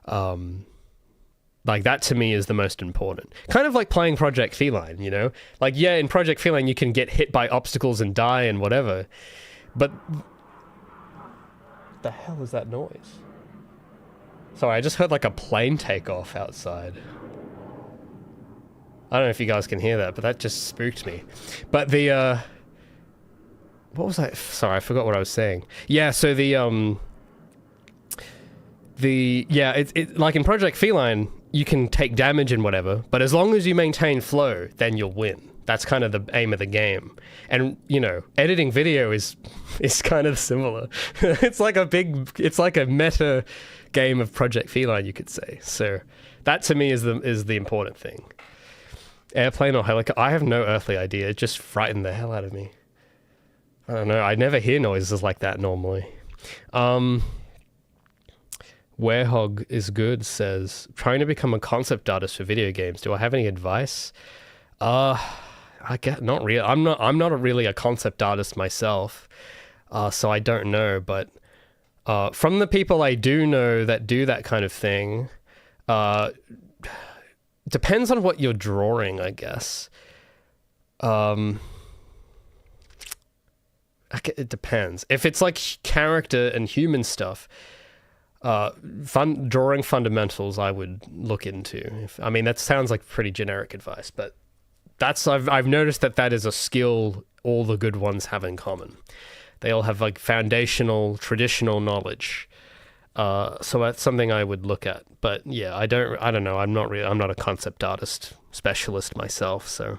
Speaker 1: Like, that to me is the most important. Kind of like playing Project Feline, you know? Like, yeah, in Project Feline, you can get hit by obstacles and die and whatever. But what the hell is that noise? Sorry, I just heard like a plane take off outside. I don't know if you guys can hear that, but that just spooked me. But the, what was I? Sorry, I forgot what I was saying. Yeah, so yeah, it like in Project Feline, you can take damage and whatever, but as long as you maintain flow, then you'll win. That's kind of the aim of the game. And, you know, editing video is kind of similar. It's like a meta game of Project Feline, you could say. So that to me is the important thing. Airplane or helicopter, I have no earthly idea. It just frightened the hell out of me. I don't know. I never hear noises like that normally. Werehog is good says, trying to become a concept artist for video games. Do I have any advice? I get not really. I'm not really a concept artist myself, so I don't know. But from the people I do know that do that kind of thing, depends on what you're drawing, I guess. It depends. If it's like character and human stuff, drawing fundamentals I would look into. I mean, that sounds like pretty generic advice, but I've noticed that is a skill all the good ones have in common. They all have like foundational, traditional knowledge. So that's something I would look at. But yeah, I don't know. I'm not a concept artist specialist myself, so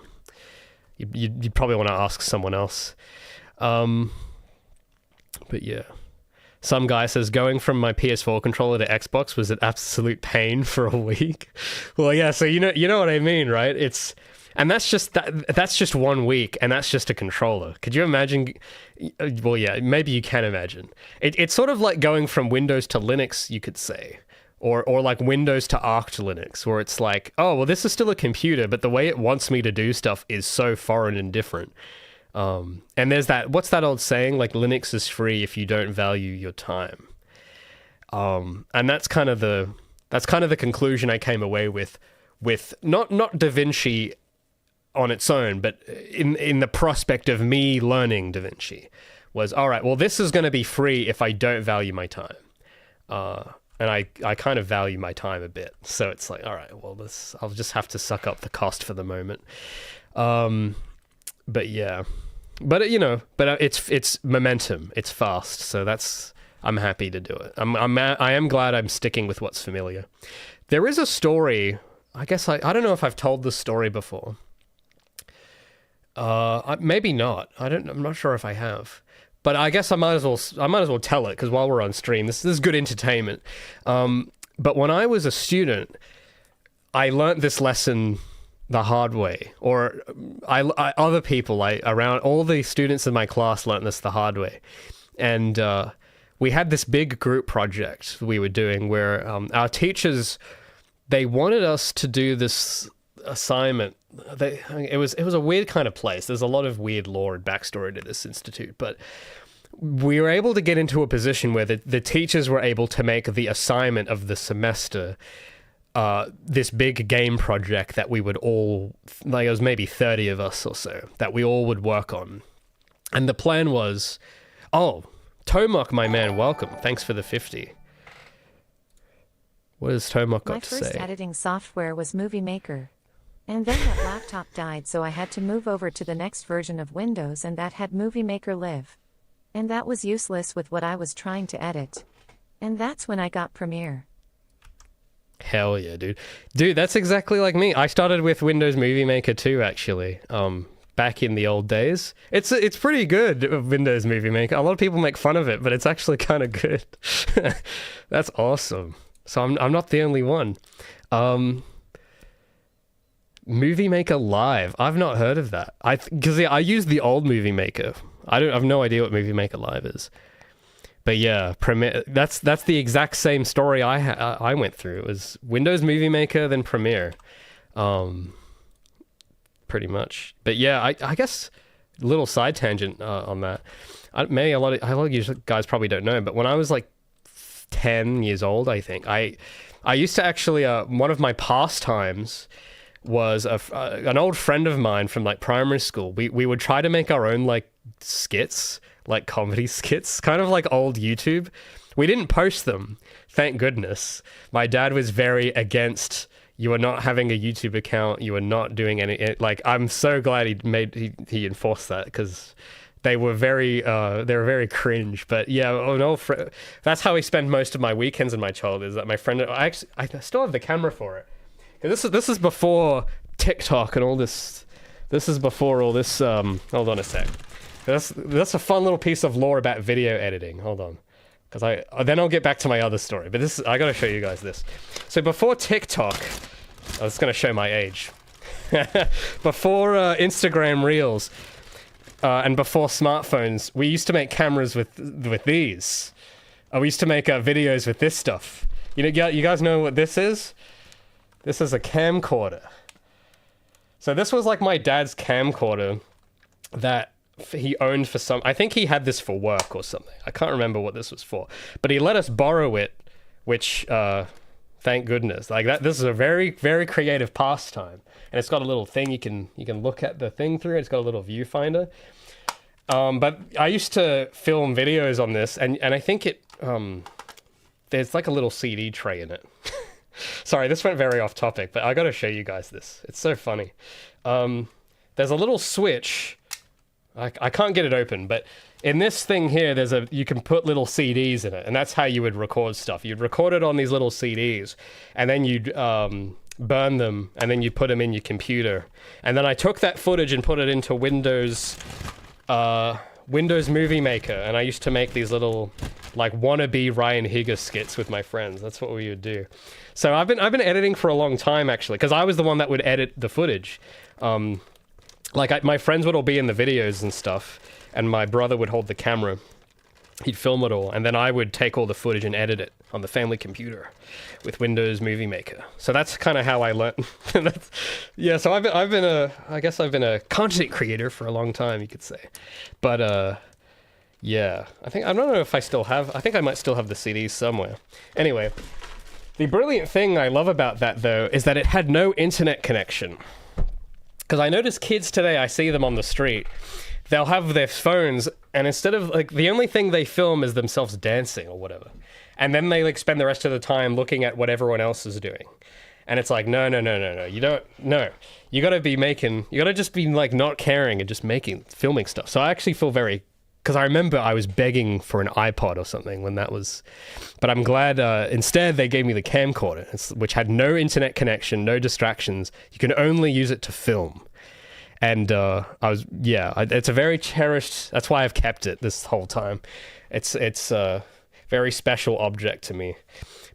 Speaker 1: you'd probably want to ask someone else. But yeah. Some guy says, going from my PS4 controller to Xbox was an absolute pain for a week. Well, yeah, so you know what I mean, right? And that's just 1 week, and that's just a controller. Could you imagine? Well, yeah, maybe you can imagine. It's sort of like going from Windows to Linux, you could say, or like Windows to Arch Linux, where it's like, oh, well, this is still a computer, but the way it wants me to do stuff is so foreign and different. And there's what's that old saying? Like, Linux is free if you don't value your time. And that's kind of the conclusion I came away with not DaVinci on its own, but in the prospect of me learning DaVinci, was, all right, well, this is going to be free if I don't value my time. And I kind of value my time a bit. So it's like, all right, well, I'll just have to suck up the cost for the moment. But yeah, but it's momentum. It's fast. So I'm happy to do it. I am glad I'm sticking with what's familiar. There is a story. I guess I don't know if I've told this story before. Maybe not. I'm not sure if I have. But I guess I might as well tell it, because while we're on stream, this is good entertainment. But when I was a student, I learnt this lesson the hard way, or other people around, all the students in my class learnt this the hard way. And we had this big group project we were doing where our teachers, they wanted us to do this assignment. It was a weird kind of place. There's a lot of weird lore and backstory to this institute, but we were able to get into a position where the teachers were able to make the assignment of the semester this big game project that we would all, like, it was maybe 30 of us or so, that we all would work on. And the plan was, oh, Tomok, my man, welcome. Thanks for the 50. What has Tomok got to say?
Speaker 2: My first editing software was Movie Maker. And then that laptop died, so I had to move over to the next version of Windows, and that had Movie Maker Live. And that was useless with what I was trying to edit. And that's when I got Premiere.
Speaker 1: Hell yeah, dude. Dude, that's exactly like me. I started with Windows Movie Maker too, actually. Back in the old days. It's pretty good, Windows Movie Maker. A lot of people make fun of it, but it's actually kind of good. That's awesome. So I'm not the only one. Movie Maker Live. I've not heard of that. Because I use the old Movie Maker. I have no idea what Movie Maker Live is. But yeah, Premiere. That's the exact same story I went through. It was Windows Movie Maker, then Premiere, pretty much. But yeah, I guess little side tangent on that. Maybe a lot of you guys probably don't know, but when I was like 10 years old, I think I used to actually one of my pastimes was an old friend of mine from like primary school. We would try to make our own like skits, like comedy skits, kind of like old YouTube. We didn't post them, thank goodness. My dad was very against, you are not having a YouTube account, you are not doing any, like, I'm so glad he enforced that, because they were very cringe. But yeah, an old friend, that's how we spent most of my weekends in my childhood, is that my friend, I still have the camera for it. This is before TikTok and all this. This is before all this. Hold on a sec. That's a fun little piece of lore about video editing. Hold on, because then I'll get back to my other story. But I gotta show you guys this. So before TikTok, I was gonna show my age. Before Instagram Reels, and before smartphones, we used to make cameras with these. We used to make videos with this stuff. You guys know what this is? This is a camcorder. So this was like my dad's camcorder that he owned for I think he had this for work or something. I can't remember what this was for, but he let us borrow it, which, thank goodness. Like that, this is a very, very creative pastime. And it's got a little thing you can look at the thing through. It's got a little viewfinder. But I used to film videos on this, and I think there's like a little CD tray in it. Sorry, this went very off topic, but I gotta show you guys this. It's so funny. There's a little switch. I can't get it open, but in this thing here, you can put little CDs in it, and that's how you would record stuff. You'd record it on these little CDs, and then you'd burn them, and then you put them in your computer. And then I took that footage and put it into Windows Movie Maker, and I used to make these little, like, wannabe Ryan Higgins skits with my friends. That's what we would do. So I've been editing for a long time, actually, because I was the one that would edit the footage. My friends would all be in the videos and stuff, and my brother would hold the camera. He'd film it all, and then I would take all the footage and edit it on the family computer with Windows Movie Maker. So that's kind of how I learned. Yeah, so I've been a content creator for a long time, you could say. But yeah, I don't know if I think I might still have the CDs somewhere. Anyway, the brilliant thing I love about that, though, is that it had no internet connection. Because I notice kids today, I see them on the street, they'll have their phones, and instead of, like, the only thing they film is themselves dancing or whatever. And then they, like, spend the rest of the time looking at what everyone else is doing. And it's like, no. You don't, no. You gotta just be, like, not caring and just filming stuff. So I actually feel because I remember I was begging for an iPod or something when that was, but I'm glad instead they gave me the camcorder, which had no internet connection, no distractions. You can only use it to film. And it's a very cherished, that's why I've kept it this whole time. It's a very special object to me.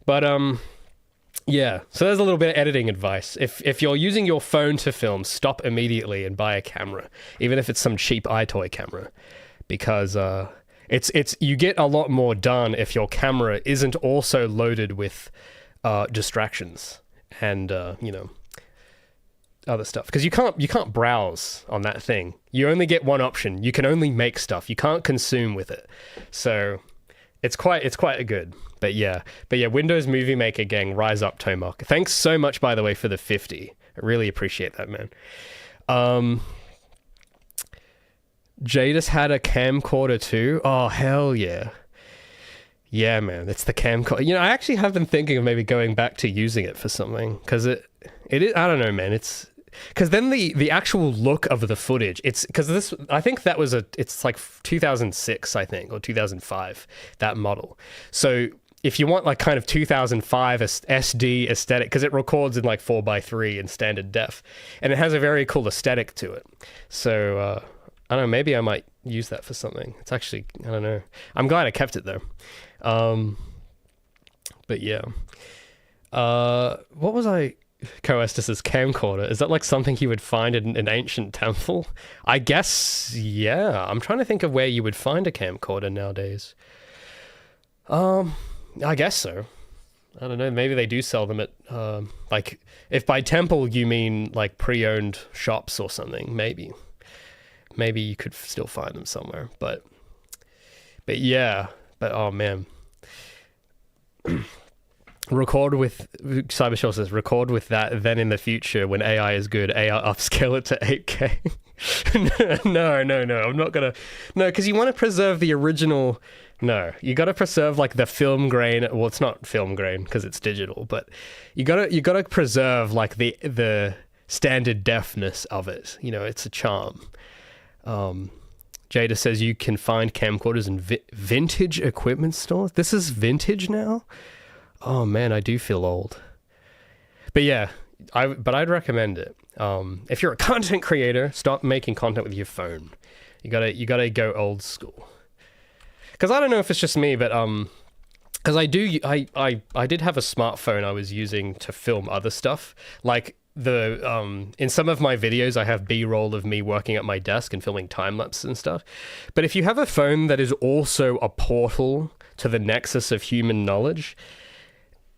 Speaker 1: But yeah, so there's a little bit of editing advice. If you're using your phone to film, stop immediately and buy a camera, even if it's some cheap iToy camera. Because you get a lot more done if your camera isn't also loaded with distractions and other stuff. Because you can't browse on that thing. You only get one option. You can only make stuff. You can't consume with it. So it's quite good. But yeah, Windows Movie Maker gang, rise up, Tomok. Thanks so much, by the way, for the 50. I really appreciate that, man. Jadis had a camcorder too. Oh, hell yeah. Yeah, man, it's the camcorder. I actually have been thinking of maybe going back to using it for something, because it is, I don't know, man, it's, because then the actual look of the footage, it's, because this, I think it's like 2006, I think, or 2005, that model. So if you want like kind of 2005 SD aesthetic, because it records in like 4:3 in standard def, and it has a very cool aesthetic to it. So I don't know, maybe I might use that for something. It's actually, I don't know. I'm glad I kept it though. But yeah. What was I? Coestus's camcorder. Is that like something you would find in an ancient temple? I guess, yeah. I'm trying to think of where you would find a camcorder nowadays. I guess so. I don't know. Maybe they do sell them at, like, if by temple you mean like pre-owned shops or something, maybe you could still find them somewhere. But yeah. But oh man. Cybershell says, record with that, then in the future, when AI is good, AI upscale it to 8K. No, I'm not gonna... No, because you want to preserve the original... No, you got to preserve, like, the film grain... Well, it's not film grain, because it's digital, but you gotta preserve, like, the standard deafness of it. You know, it's a charm. Jada says you can find camcorders in vintage equipment stores. This is vintage now? Oh man, I do feel old. But yeah, I'd recommend it. If you're a content creator, stop making content with your phone. You gotta go old school. Because I don't know if it's just me, but because I did have a smartphone I was using to film other stuff. Like in some of my videos, I have B-roll of me working at my desk and filming time lapses and stuff. But if you have a phone that is also a portal to the nexus of human knowledge,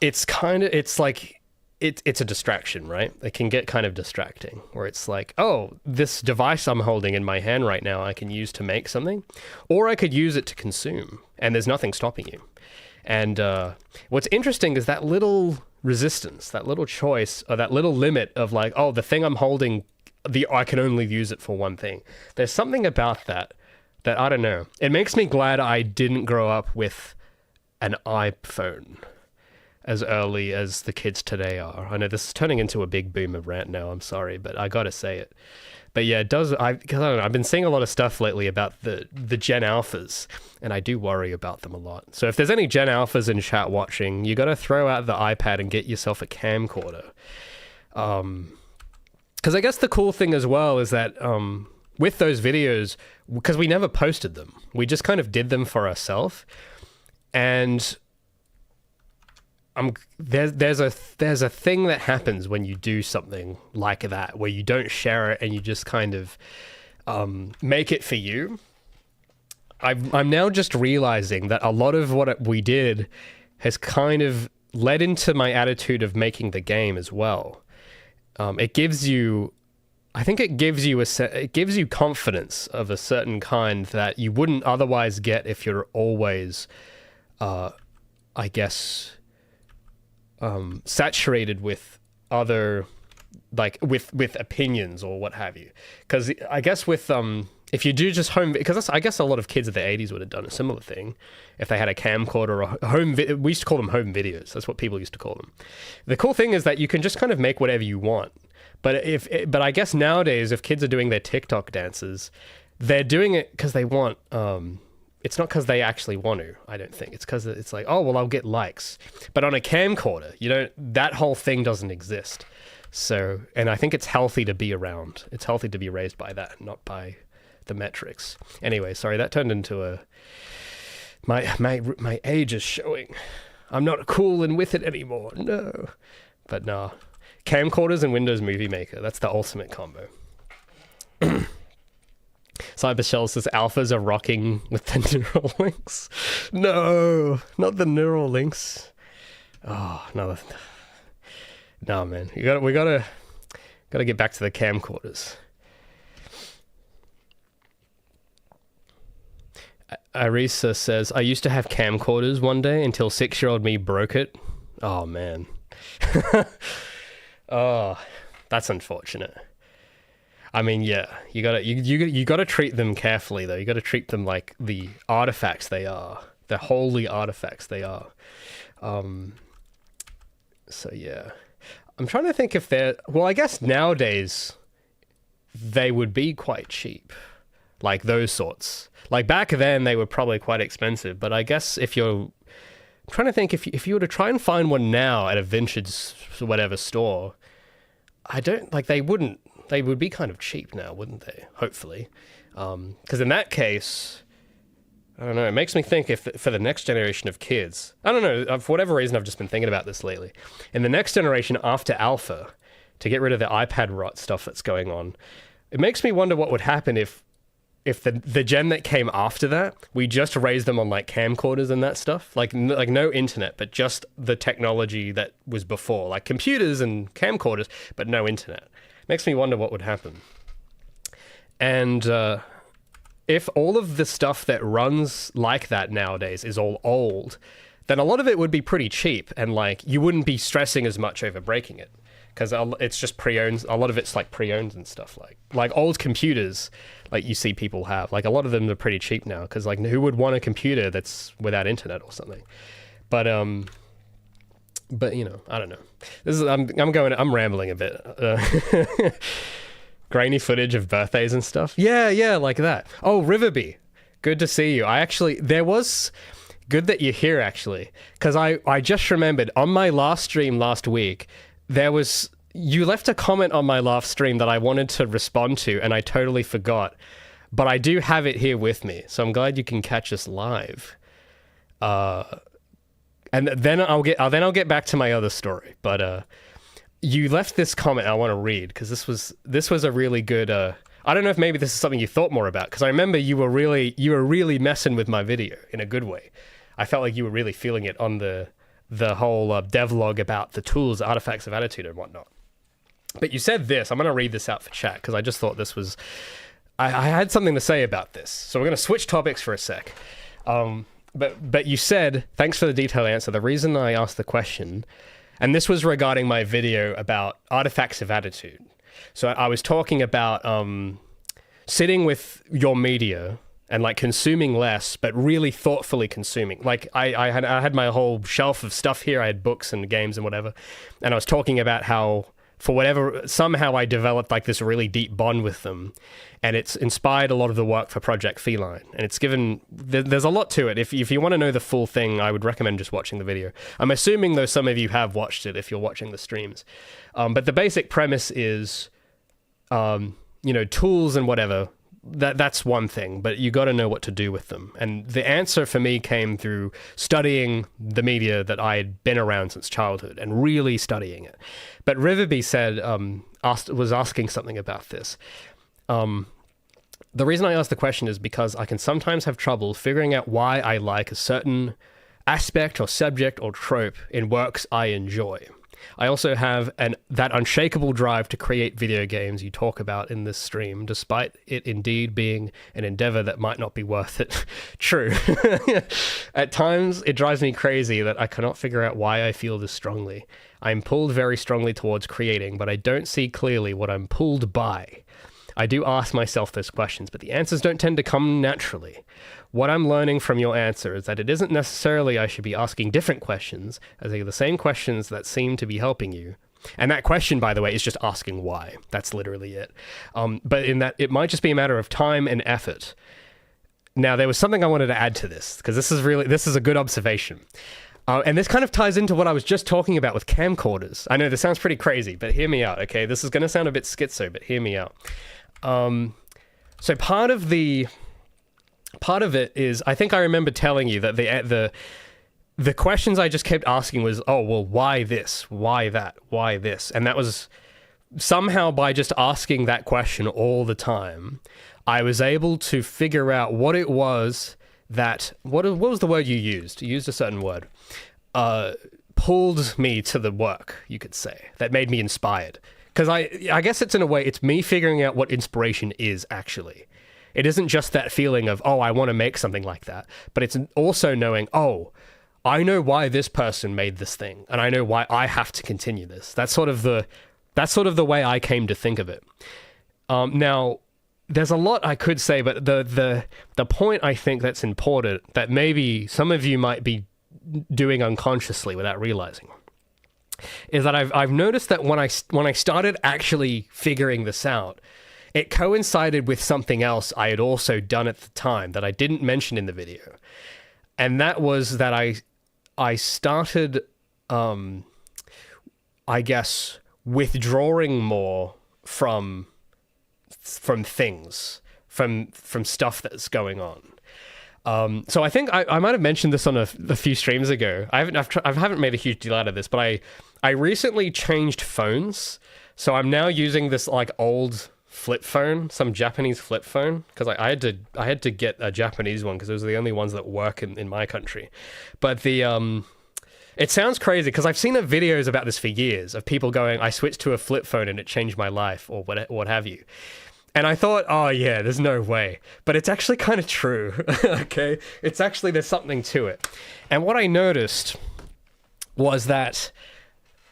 Speaker 1: it's a distraction, right? It can get kind of distracting, where it's like, oh, this device I'm holding in my hand right now I can use to make something, or I could use it to consume, and there's nothing stopping you. And what's interesting is that little resistance, that little choice, or that little limit of like, oh, the thing I'm holding, I can only use it for one thing. There's something about that I don't know. It makes me glad I didn't grow up with an iPhone as early as the kids today are. I know this is turning into a big boomer rant now, I'm sorry, but I gotta say it. But yeah, it does, because I don't know, I've been seeing a lot of stuff lately about the Gen Alphas, and I do worry about them a lot. So if there's any Gen Alphas in chat watching, you gotta throw out the iPad and get yourself a camcorder. Because I guess the cool thing as well is that with those videos, because we never posted them, we just kind of did them for ourselves, and there's a thing that happens when you do something like that, where you don't share it and you just kind of make it for you. I'm now just realizing that a lot of what we did has kind of led into my attitude of making the game as well. It gives you confidence of a certain kind that you wouldn't otherwise get if you're always, I guess, saturated with other, like with opinions or what have you. Because I guess with if you do just home, because I guess a lot of kids of the 80s would have done a similar thing if they had a camcorder or we used to call them home videos. That's what people used to call them. The cool thing is that you can just kind of make whatever you want. But I guess nowadays, if kids are doing their TikTok dances, they're doing it because they want. It's not because they actually want to, I don't think. It's because it's like, oh, well, I'll get likes. But on a camcorder, that whole thing doesn't exist. So, and I think it's healthy to be around. It's healthy to be raised by that, not by the metrics. Anyway, sorry, that turned into my age is showing. I'm not cool and with it anymore. No. But nah. Camcorders and Windows Movie Maker. That's the ultimate combo. Cybershell says alphas are rocking with the neural links. No, not the neural links. Oh, no. No, man. We gotta get back to the camcorders. Arisa says, I used to have camcorders one day until 6-year-old me broke it. Oh, man. Oh, that's unfortunate. I mean, yeah, you gotta treat them carefully, though. You gotta treat them like the artifacts they are, the holy artifacts they are. So yeah, I'm trying to think if they're, well, I guess nowadays they would be quite cheap, like those sorts. Like back then they were probably quite expensive, but I guess if you're I'm trying to think if you were to try and find one now at a vintage whatever store, I don't like they would be kind of cheap now, wouldn't they? Hopefully, because in that case, I don't know. It makes me think if for the next generation of kids, I don't know. For whatever reason, I've just been thinking about this lately. In the next generation after Alpha, to get rid of the iPad rot stuff that's going on, it makes me wonder what would happen if the gen that came after that, we just raised them on like camcorders and that stuff, like no internet, but just the technology that was before, like computers and camcorders, but no internet. Makes me wonder what would happen. And if all of the stuff that runs like that nowadays is all old, then a lot of it would be pretty cheap, and like you wouldn't be stressing as much over breaking it, because it's just pre-owned. A lot of it's like pre-owned and stuff, like old computers, like you see people have. Like a lot of them are pretty cheap now, because like who would want a computer that's without internet or something? But you know, I don't know. This is I'm rambling a bit. Grainy footage of birthdays and stuff. Yeah, like that. Oh, Riverby, good to see you. There was good that you're here actually, because I just remembered on my last stream last week, you left a comment on my last stream that I wanted to respond to, and I totally forgot. But I do have it here with me, so I'm glad you can catch us live. And then I'll get back to my other story. But you left this comment I want to read, because this was a really good. I don't know if maybe this is something you thought more about, because I remember you were really messing with my video in a good way. I felt like you were really feeling it on the whole devlog about the tools, artifacts of attitude and whatnot. But you said this. I'm going to read this out for chat, because I just thought this was. I had something to say about this, so we're going to switch topics for a sec. But you said, thanks for the detailed answer. The reason I asked the question, and this was regarding my video about artifacts of attitude. So I was talking about sitting with your media and like consuming less, but really thoughtfully consuming. Like I had my whole shelf of stuff here. I had books and games and whatever. And I was talking about how, for whatever, somehow I developed like this really deep bond with them. And it's inspired a lot of the work for Project Feline. And it's given, there's a lot to it. If you want to know the full thing, I would recommend just watching the video. I'm assuming, though, some of you have watched it if you're watching the streams. But the basic premise is, tools and whatever, that's one thing, but you got to know what to do with them. And the answer for me came through studying the media that I had been around since childhood and really studying it. But Riverby said, was asking something about this. The reason I asked the question is because I can sometimes have trouble figuring out why I like a certain aspect or subject or trope in works I enjoy. I also have that unshakable drive to create video games you talk about in this stream, despite it indeed being an endeavor that might not be worth it. True. At times, it drives me crazy that I cannot figure out why I feel this strongly. I'm pulled very strongly towards creating, but I don't see clearly what I'm pulled by. I do ask myself those questions, but the answers don't tend to come naturally. What I'm learning from your answer is that it isn't necessarily I should be asking different questions, as they are the same questions that seem to be helping you. And that question, by the way, is just asking why. That's literally it. But in that, it might just be a matter of time and effort. Now, there was something I wanted to add to this, because this is a good observation. And this kind of ties into what I was just talking about with camcorders. I know this sounds pretty crazy, but hear me out, okay? This is going to sound a bit schizo, but hear me out. So part of it is, I think I remember telling you that the questions I just kept asking was, oh, well, why this? Why that? Why this? And that was somehow, by just asking that question all the time, I was able to figure out what it was that, what was the word you used? You used a certain word. Pulled me to the work, you could say, that made me inspired. Because I guess it's in a way, it's me figuring out what inspiration is actually. It isn't just that feeling of, oh, I want to make something like that, but it's also knowing, oh, I know why this person made this thing, and I know why I have to continue this. That's sort of the way I came to think of it. Now, there's a lot I could say, but the point I think that's important, that maybe some of you might be doing unconsciously without realizing, is that I've noticed that when I started actually figuring this out, it coincided with something else I had also done at the time that I didn't mention in the video. And that was that I started, I guess, withdrawing more from things, from stuff that's going on. So I think I might have mentioned this on a few streams ago. I haven't made a huge deal out of this, but I recently changed phones. So I'm now using this like old flip phone, some Japanese flip phone, because I had to get a Japanese one because those are the only ones that work in my country. But it sounds crazy because I've seen videos about this for years of people going, I switched to a flip phone and it changed my life, or what have you. And I thought, oh yeah, there's no way. But it's actually kind of true, okay? It's actually, there's something to it. And what I noticed was that,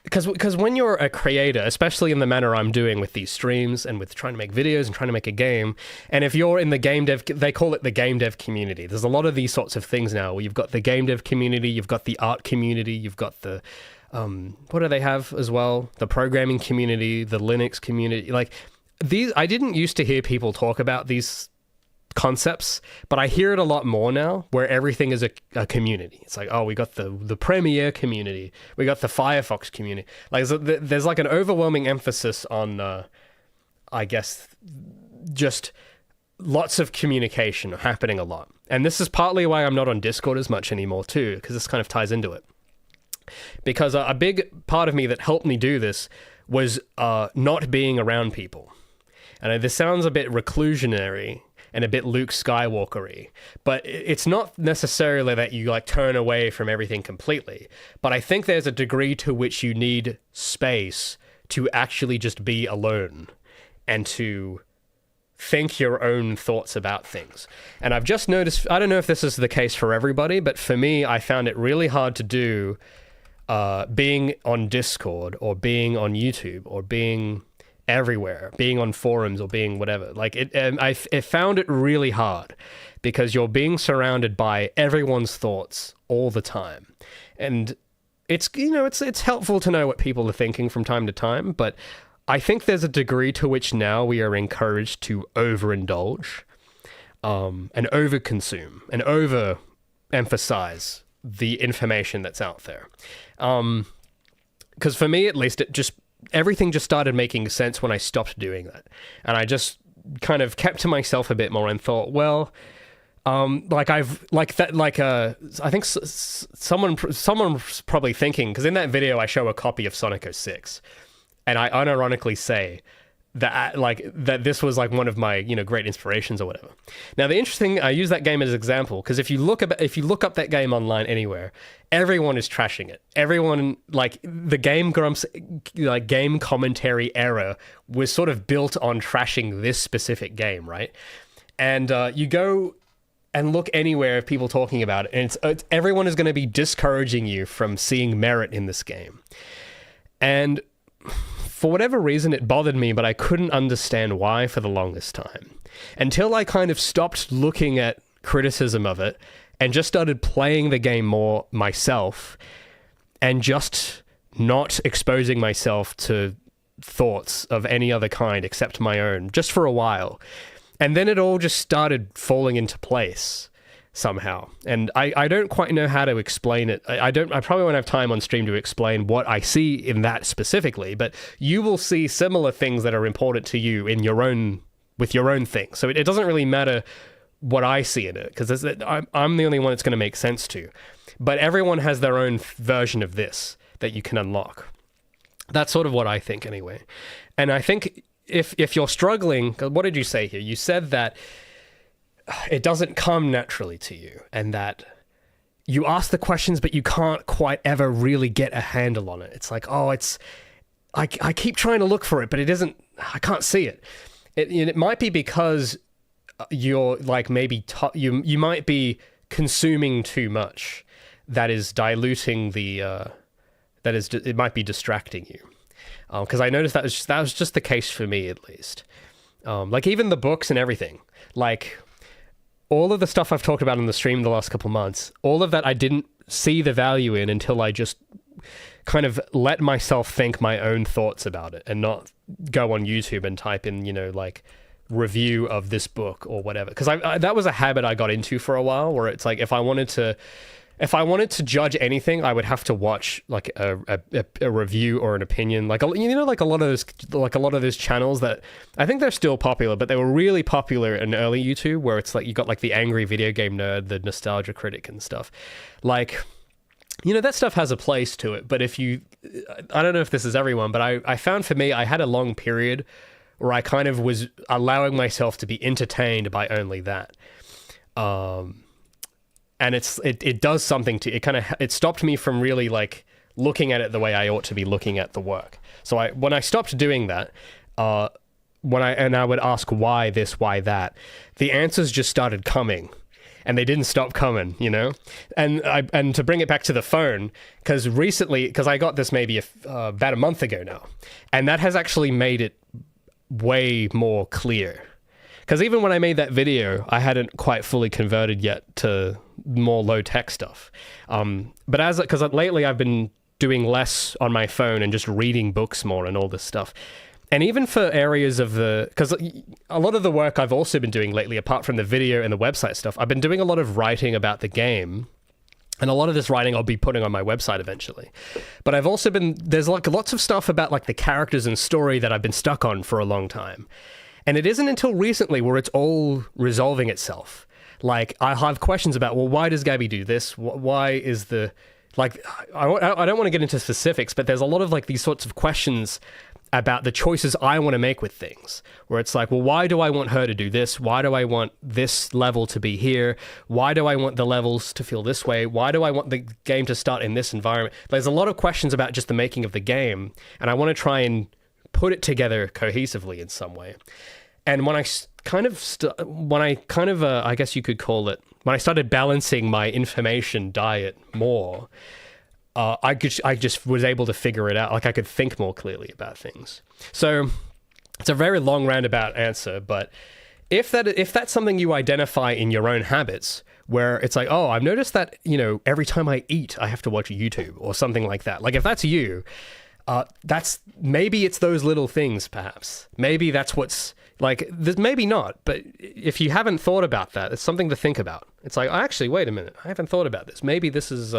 Speaker 1: because when you're a creator, especially in the manner I'm doing with these streams and with trying to make videos and trying to make a game, and if you're in the game dev, they call it the game dev community. There's a lot of these sorts of things now where you've got the game dev community, you've got the art community, you've got the, what do they have as well? The programming community, the Linux community, like, I didn't used to hear people talk about these concepts, but I hear it a lot more now, where everything is a community. It's like, oh, we got the Premiere community, we got the Firefox community. Like, there's like an overwhelming emphasis on, I guess, just lots of communication happening a lot. And this is partly why I'm not on Discord as much anymore too, because this kind of ties into it. Because a big part of me that helped me do this was not being around people. And this sounds a bit reclusionary and a bit Luke Skywalker-y, but it's not necessarily that you like turn away from everything completely. But I think there's a degree to which you need space to actually just be alone and to think your own thoughts about things. And I've just noticed, I don't know if this is the case for everybody, but for me, I found it really hard to do being on Discord or being on YouTube or being everywhere, being on forums or being whatever. Like I found it really hard because you're being surrounded by everyone's thoughts all the time. And it's, you know, it's helpful to know what people are thinking from time to time, but I think there's a degree to which now we are encouraged to overindulge and overconsume and overemphasize the information that's out there. Because for me, at least, everything just started making sense when I stopped doing that. And I just kind of kept to myself a bit more and thought, well, I think someone's probably thinking, because in that video I show a copy of Sonic 06, and I unironically say that this was like one of my, you know, great inspirations or whatever. Now the interesting, I use that game as an example because if you look up that game online anywhere, everyone is trashing it. Everyone, like, the Game Grumps, like, game commentary era was sort of built on trashing this specific game, right? And you go and look anywhere of people talking about it, and it's everyone is going to be discouraging you from seeing merit in this game. And for whatever reason, it bothered me, but I couldn't understand why for the longest time. Until I kind of stopped looking at criticism of it and just started playing the game more myself and just not exposing myself to thoughts of any other kind except my own, just for a while. And then it all just started falling into place somehow. And I don't quite know how to explain it. I probably won't have time on stream to explain what I see in that specifically, but you will see similar things that are important to you in your own, with your own thing. So it doesn't really matter what I see in it, because I'm the only one it's going to make sense to. But everyone has their own version of this that you can unlock. That's sort of what I think anyway. And I think if you're struggling, what did you say here? You said that it doesn't come naturally to you, and that you ask the questions, but you can't quite ever really get a handle on it. It's like, oh, I keep trying to look for it, but it isn't, I can't see it. It might be because you're like, maybe you might be consuming too much that is diluting it might be distracting you. Because I noticed that was just the case for me, at least. Like, even the books and everything, like all of the stuff I've talked about in the stream the last couple months, all of that I didn't see the value in until I just kind of let myself think my own thoughts about it and not go on YouTube and type in, you know, like, review of this book or whatever. Because that was a habit I got into for a while, where it's like, if I wanted to, if I wanted to judge anything, I would have to watch like a review or an opinion. Like like a lot of those channels that I think they're still popular, but they were really popular in early YouTube, where it's like you got like the angry video game nerd, the nostalgia critic and stuff. Like, that stuff has a place to it. But I don't know if this is everyone, but I found for me, I had a long period where I kind of was allowing myself to be entertained by only that. And it does something to it. It stopped me from really like looking at it the way I ought to be looking at the work. So when I stopped doing that, I would ask why this, why that, the answers just started coming, and they didn't stop coming, And to bring it back to the phone, because I got this maybe about a month ago now, and that has actually made it way more clear. Because even when I made that video, I hadn't quite fully converted yet to more low-tech stuff. But because lately I've been doing less on my phone and just reading books more and all this stuff. And even for areas because a lot of the work I've also been doing lately, apart from the video and the website stuff, I've been doing a lot of writing about the game. And a lot of this writing I'll be putting on my website eventually. But I've also there's like lots of stuff about like the characters and story that I've been stuck on for a long time. And it isn't until recently where it's all resolving itself. Like, I have questions about, well, why does Gabby do this? Why is I don't want to get into specifics, but there's a lot of like these sorts of questions about the choices I want to make with things, where it's like, well, why do I want her to do this? Why do I want this level to be here? Why do I want the levels to feel this way? Why do I want the game to start in this environment? There's a lot of questions about just the making of the game, and I want to try and put it together cohesively in some way. And when I I guess you could call it, when I started balancing my information diet more, I just was able to figure it out. Like, I could think more clearly about things. So it's a very long roundabout answer, but if that's something you identify in your own habits, where it's like, oh, I've noticed that, every time I eat, I have to watch YouTube or something like that. Like, if that's you, maybe it's those little things, perhaps. Maybe that's what's like, maybe not, but if you haven't thought about that, it's something to think about. It's like, actually, wait a minute, I haven't thought about this. Maybe this is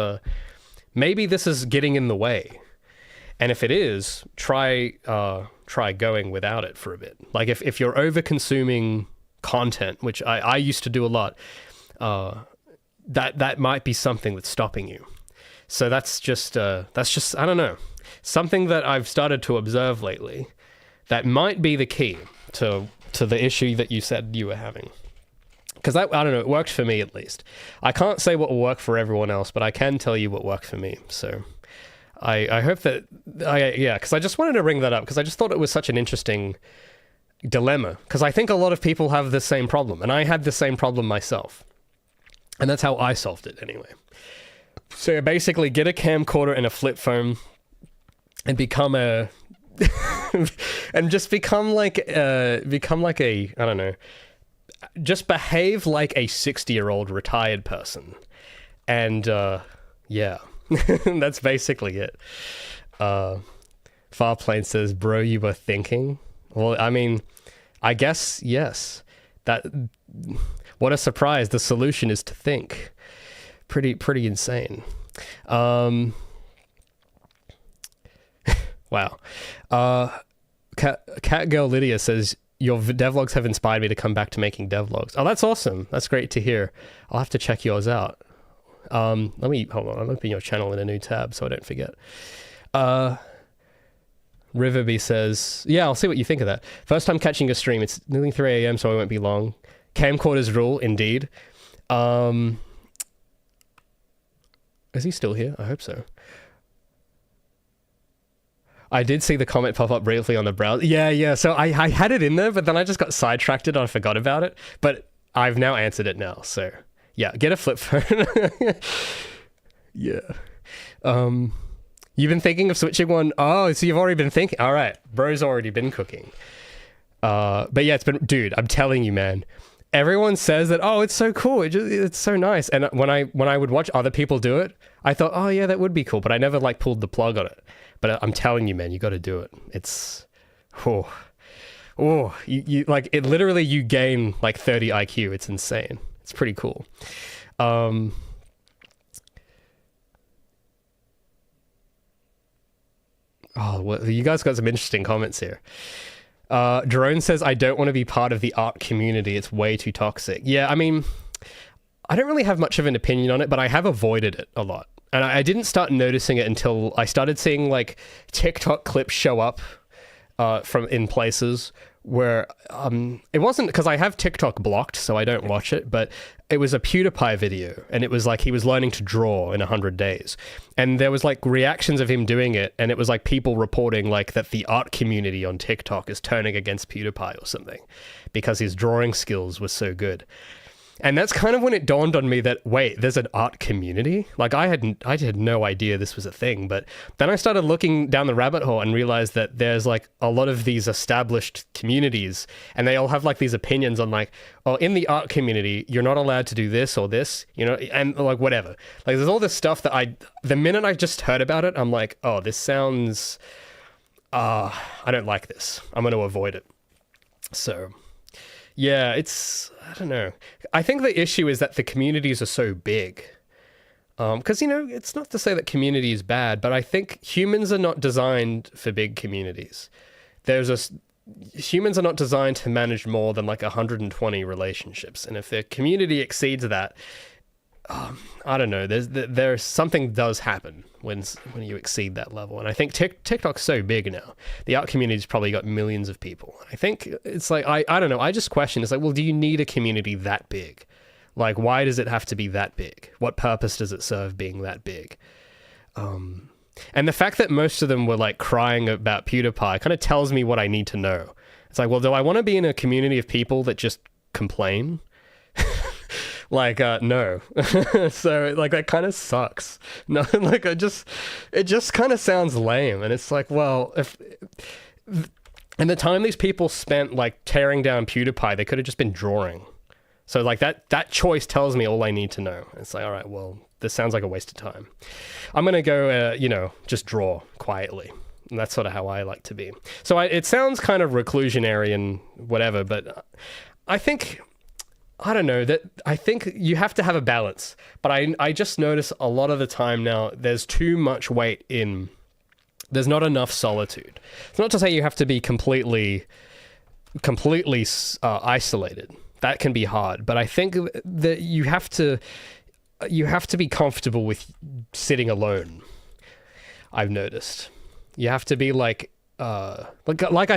Speaker 1: getting in the way. And if it is, try going without it for a bit. Like, if you're over consuming content, which I used to do a lot, that might be something that's stopping you. So that's just I don't know, something that I've started to observe lately that might be the key to the issue that you said you were having. Because I don't know, it worked for me at least. I can't say what will work for everyone else, but I can tell you what worked for me. So I hope that, because I just wanted to bring that up, because I just thought it was such an interesting dilemma. Because I think a lot of people have the same problem, and I had the same problem myself. And that's how I solved it anyway. So basically, get a camcorder and a flip phone and become a... and just become like a, I don't know, just behave like a 60-year-old retired person. And, yeah, that's basically it. Farplane says, bro, you were thinking? Well, I mean, I guess, yes. What a surprise. The solution is to think. Pretty insane. Wow. Cat Girl Lydia says, your devlogs have inspired me to come back to making devlogs. Oh, that's awesome. That's great to hear. I'll have to check yours out. Hold on. I'm opening your channel in a new tab so I don't forget. Riverby says, yeah, I'll see what you think of that. First time catching a stream. It's nearly 3 a.m. so I won't be long. Camcorders rule, indeed. Is he still here? I hope so. I did see the comment pop up briefly on the browser. Yeah. So I had it in there, but then I just got sidetracked and I forgot about it. But I've now answered it now. So yeah, get a flip phone. Yeah. You've been thinking of switching one. Oh, so you've already been thinking. All right. Bro's already been cooking. But yeah, dude, I'm telling you, man. Everyone says that, oh, it's so cool. It's so nice. And when I would watch other people do it, I thought, oh yeah, that would be cool. But I never pulled the plug on it. But I'm telling you, man, you got to do it. It's, you it literally, you gain 30 IQ. It's insane. It's pretty cool. Oh, well, you guys got some interesting comments here. Drone says, I don't want to be part of the art community. It's way too toxic. Yeah, I mean, I don't really have much of an opinion on it, but I have avoided it a lot. And I didn't start noticing it until I started seeing like TikTok clips show up from in places where it wasn't because I have TikTok blocked, so I don't watch it, but it was a PewDiePie video, and it was like he was learning to draw in 100 days. And there was like reactions of him doing it, and it was like people reporting like that the art community on TikTok is turning against PewDiePie or something because his drawing skills were so good. And that's kind of when it dawned on me that, wait, there's an art community? Like, I had no idea this was a thing. But then I started looking down the rabbit hole and realized that there's, like, a lot of these established communities, and they all have, like, these opinions on, like, oh, in the art community, you're not allowed to do this or this, you know, and, like, whatever. Like, there's all this stuff that the minute I just heard about it, I'm like, oh, this sounds, I don't like this. I'm going to avoid it. So... yeah, I don't know. I think the issue is that the communities are so big. Because, you know, it's not to say that community is bad, but I think humans are not designed for big communities. Humans are not designed to manage more than like 120 relationships. And if their community exceeds that, I don't know, there's something does happen when you exceed that level. And I think TikTok's so big now. The art community's probably got millions of people. I think it's like, I don't know, I just question, it's like, well, do you need a community that big? Like, why does it have to be that big? What purpose does it serve being that big? And the fact that most of them were like crying about PewDiePie kind of tells me what I need to know. It's like, well, do I want to be in a community of people that just complain? Like, no. So, like, that kind of sucks. No, like, it just kind of sounds lame. And it's like, well, and the time these people spent, like, tearing down PewDiePie, they could have just been drawing. So, like, that choice tells me all I need to know. It's like, all right, well, this sounds like a waste of time. I'm going to go, you know, just draw quietly. And that's sort of how I like to be. So, it sounds kind of reclusionary and whatever, but I think... I don't know, that I think you have to have a balance, but I just notice a lot of the time now there's too much weight in, there's not enough solitude. It's not to say you have to be completely isolated. That can be hard, but I think that you have to be comfortable with sitting alone. I've noticed. You have to be like I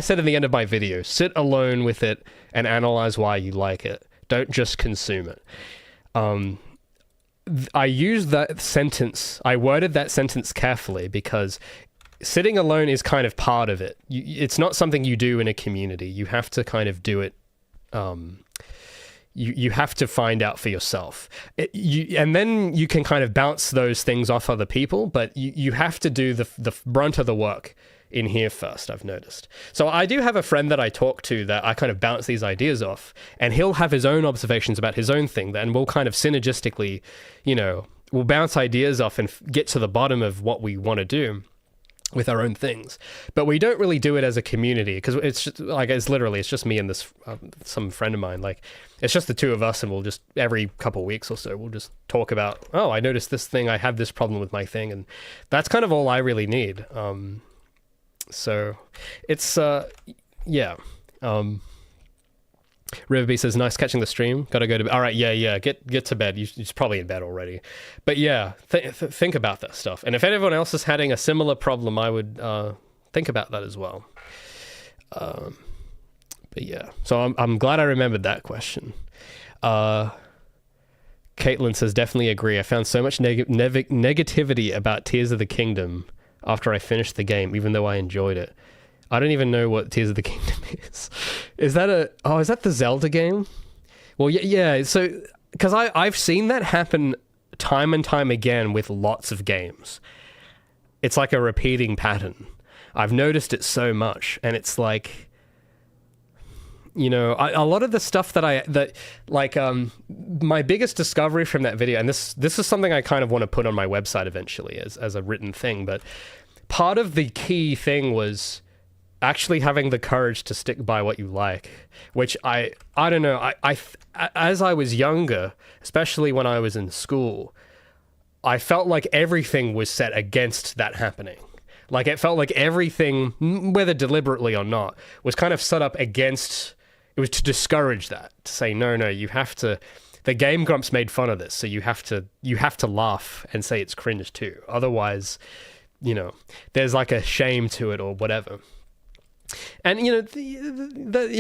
Speaker 1: said in the end of my video, sit alone with it and analyze why you like it. Don't just consume it. I used that sentence, I worded that sentence carefully because sitting alone is kind of part of it. It's not something you do in a community. You have to kind of do it. You have to find out for yourself. And then you can kind of bounce those things off other people, but you have to do the brunt of the work in here first, I've noticed. So I do have a friend that I talk to that I kind of bounce these ideas off, and he'll have his own observations about his own thing, and we'll kind of synergistically, you know, we'll bounce ideas off and get to the bottom of what we want to do with our own things. But we don't really do it as a community because it's just, like, it's just me and this some friend of mine. Like, it's just the two of us, and we'll just every couple of weeks or so we'll just talk about, oh, I noticed this thing, I have this problem with my thing, and that's kind of all I really need. So it's, yeah. Riverby says, nice catching the stream. Gotta go to bed. All right, yeah. Get to bed. You're probably in bed already. But yeah, think about that stuff. And if anyone else is having a similar problem, I would think about that as well. But yeah, so I'm glad I remembered that question. Caitlin says, definitely agree. I found so much negativity about Tears of the Kingdom after I finished the game, even though I enjoyed it. I don't even know what Tears of the Kingdom is. Is that the Zelda game? Well, yeah. So, because I've seen that happen time and time again with lots of games. It's like a repeating pattern. I've noticed it so much, and it's like, you know, a lot of the stuff my biggest discovery from that video, and this is something I kind of want to put on my website eventually as a written thing, but part of the key thing was actually having the courage to stick by what you like, which I don't know, I as I was younger, especially when I was in school, I felt like everything was set against that happening. Like, it felt like everything, whether deliberately or not, was kind of set up against... It was to discourage that, to say, no, you have to... The Game Grumps made fun of this, so you have to laugh and say it's cringe too. Otherwise, you know, there's like a shame to it or whatever. And, you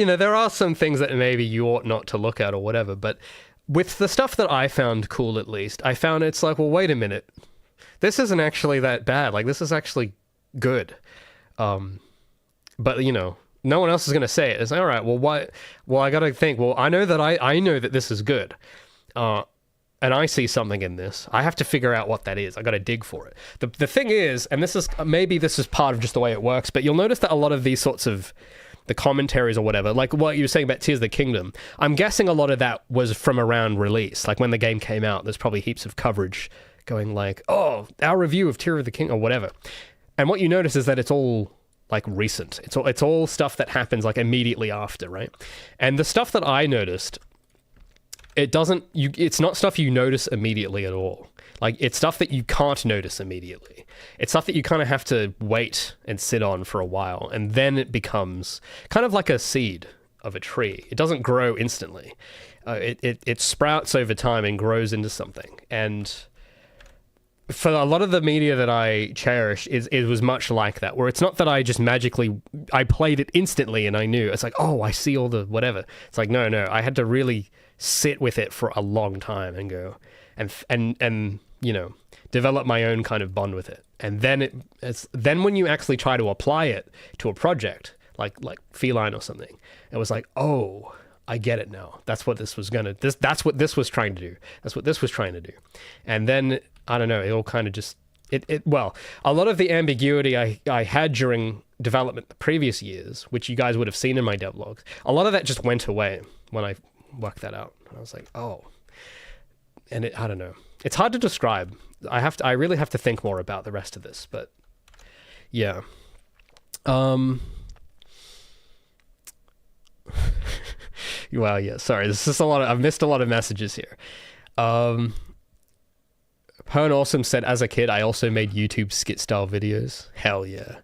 Speaker 1: know, there are some things that maybe you ought not to look at or whatever, but with the stuff that I found cool, at least, I found it's like, well, wait a minute. This isn't actually that bad. Like, this is actually good. But, you know, no one else is going to say it. It's like, all right, well, why? Well, I got to think, well, I know that this is good. And I see something in this. I have to figure out what that is. I got to dig for it. The thing is, and this is part of just the way it works, but you'll notice that a lot of these sorts of the commentaries or whatever, like what you were saying about Tears of the Kingdom, I'm guessing a lot of that was from around release. Like when the game came out, there's probably heaps of coverage going like, oh, our review of Tears of the Kingdom or whatever. And what you notice is that it's all like recent. It's all stuff that happens like immediately after, right? And the stuff that I noticed, it's not stuff you notice immediately at all. Like, it's stuff that you can't notice immediately. It's stuff that you kind of have to wait and sit on for a while, and then it becomes kind of like a seed of a tree. It doesn't grow instantly. It sprouts over time and grows into something. And for a lot of the media that I cherish, it was much like that, where it's not that I just I played it instantly and I knew. It's like, oh, I see all the whatever. It's like, no, I had to really sit with it for a long time and go and you know, develop my own kind of bond with it. And then then when you actually try to apply it to a project like Feline or something, it was like, oh, I get it now. That's what this was that's what this was trying to do. That's what this was trying to do. And then I don't know, it all kind of just well, a lot of the ambiguity I had during development the previous years, which you guys would have seen in my devlogs, a lot of that just went away when I worked that out. I was like, oh, and I don't know. It's hard to describe. I really have to think more about the rest of this, but yeah. Well, yeah, sorry. This is I've missed a lot of messages here. Pern Awesome said, as a kid, I also made YouTube skit-style videos. Hell yeah.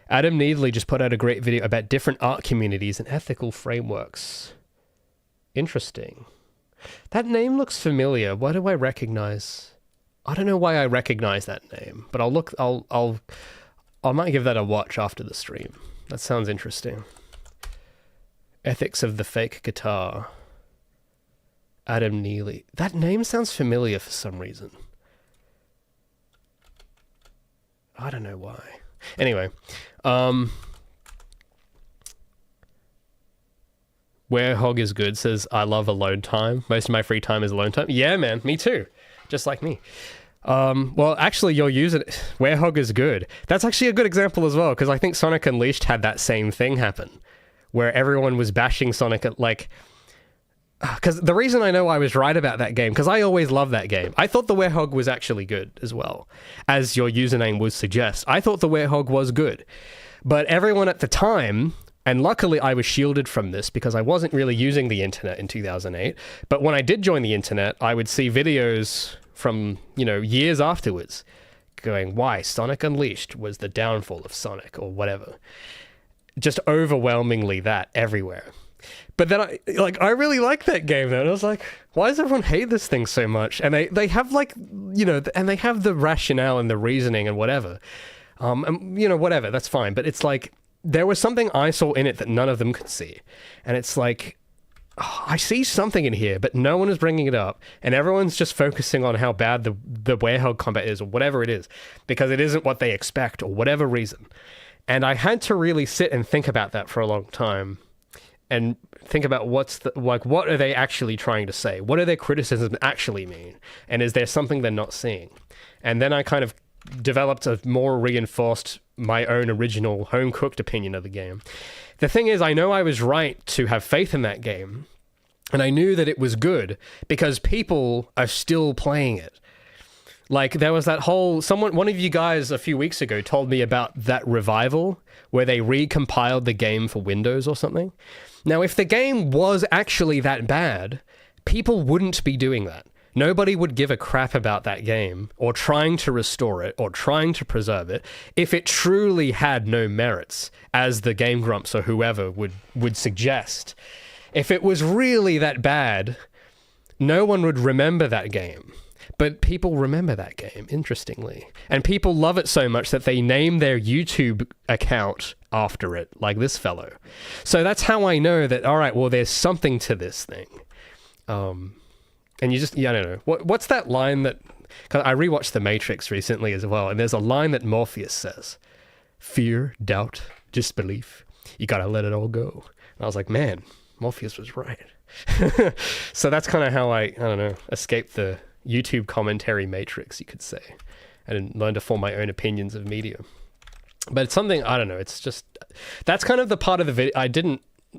Speaker 1: Adam Needley just put out a great video about different art communities and ethical frameworks. Interesting. That name looks familiar. Why do I recognize? I don't know why I recognize that name, but I might give that a watch after the stream. That sounds interesting. Ethics of the Fake Guitar. Adam Neely. That name sounds familiar for some reason. I don't know why. Anyway, Where Hog is Good says, I love alone time. Most of my free time is alone time. Yeah, man, me too. Just like me. Well, actually, you're using it. Where Hog is Good. That's actually a good example as well, because I think Sonic Unleashed had that same thing happen, where everyone was bashing Sonic at, like... Because the reason I know I was right about that game, because I always loved that game. I thought the Werehog was actually good as well, as your username would suggest. I thought the Werehog was good. But everyone at the time... And luckily, I was shielded from this because I wasn't really using the internet in 2008. But when I did join the internet, I would see videos from, you know, years afterwards going, why Sonic Unleashed was the downfall of Sonic or whatever. Just overwhelmingly that everywhere. But then I really like that game though. And I was like, why does everyone hate this thing so much? And they have like, you know, and they have the rationale and the reasoning and whatever. And, you know, whatever, that's fine. But it's like, there was something I saw in it that none of them could see. And it's like, oh, I see something in here, but no one is bringing it up. And everyone's just focusing on how bad the Werehog combat is or whatever it is, because it isn't what they expect or whatever reason. And I had to really sit and think about that for a long time and think about what are they actually trying to say? What do their criticisms actually mean? And is there something they're not seeing? And then I kind of developed a more reinforced my own original home-cooked opinion of the game. The thing is, I know I was right to have faith in that game, and I knew that it was good because people are still playing it. Like, there was that whole... one of you guys a few weeks ago told me about that revival where they recompiled the game for Windows or something. Now, if the game was actually that bad, people wouldn't be doing that. Nobody would give a crap about that game or trying to restore it or trying to preserve it if it truly had no merits, as the Game Grumps or whoever would suggest. If it was really that bad, no one would remember that game. But people remember that game, interestingly. And people love it so much that they name their YouTube account after it, like this fellow. So that's how I know that, all right, well, there's something to this thing. And you just, I don't know. What's that line that... Cause I rewatched The Matrix recently as well, and there's a line that Morpheus says. Fear, doubt, disbelief. You gotta let it all go. And I was like, man, Morpheus was right. So that's kind of how I don't know, escaped the YouTube commentary matrix, you could say, and learn to form my own opinions of media. But it's something, I don't know, it's just, that's kind of the part of the video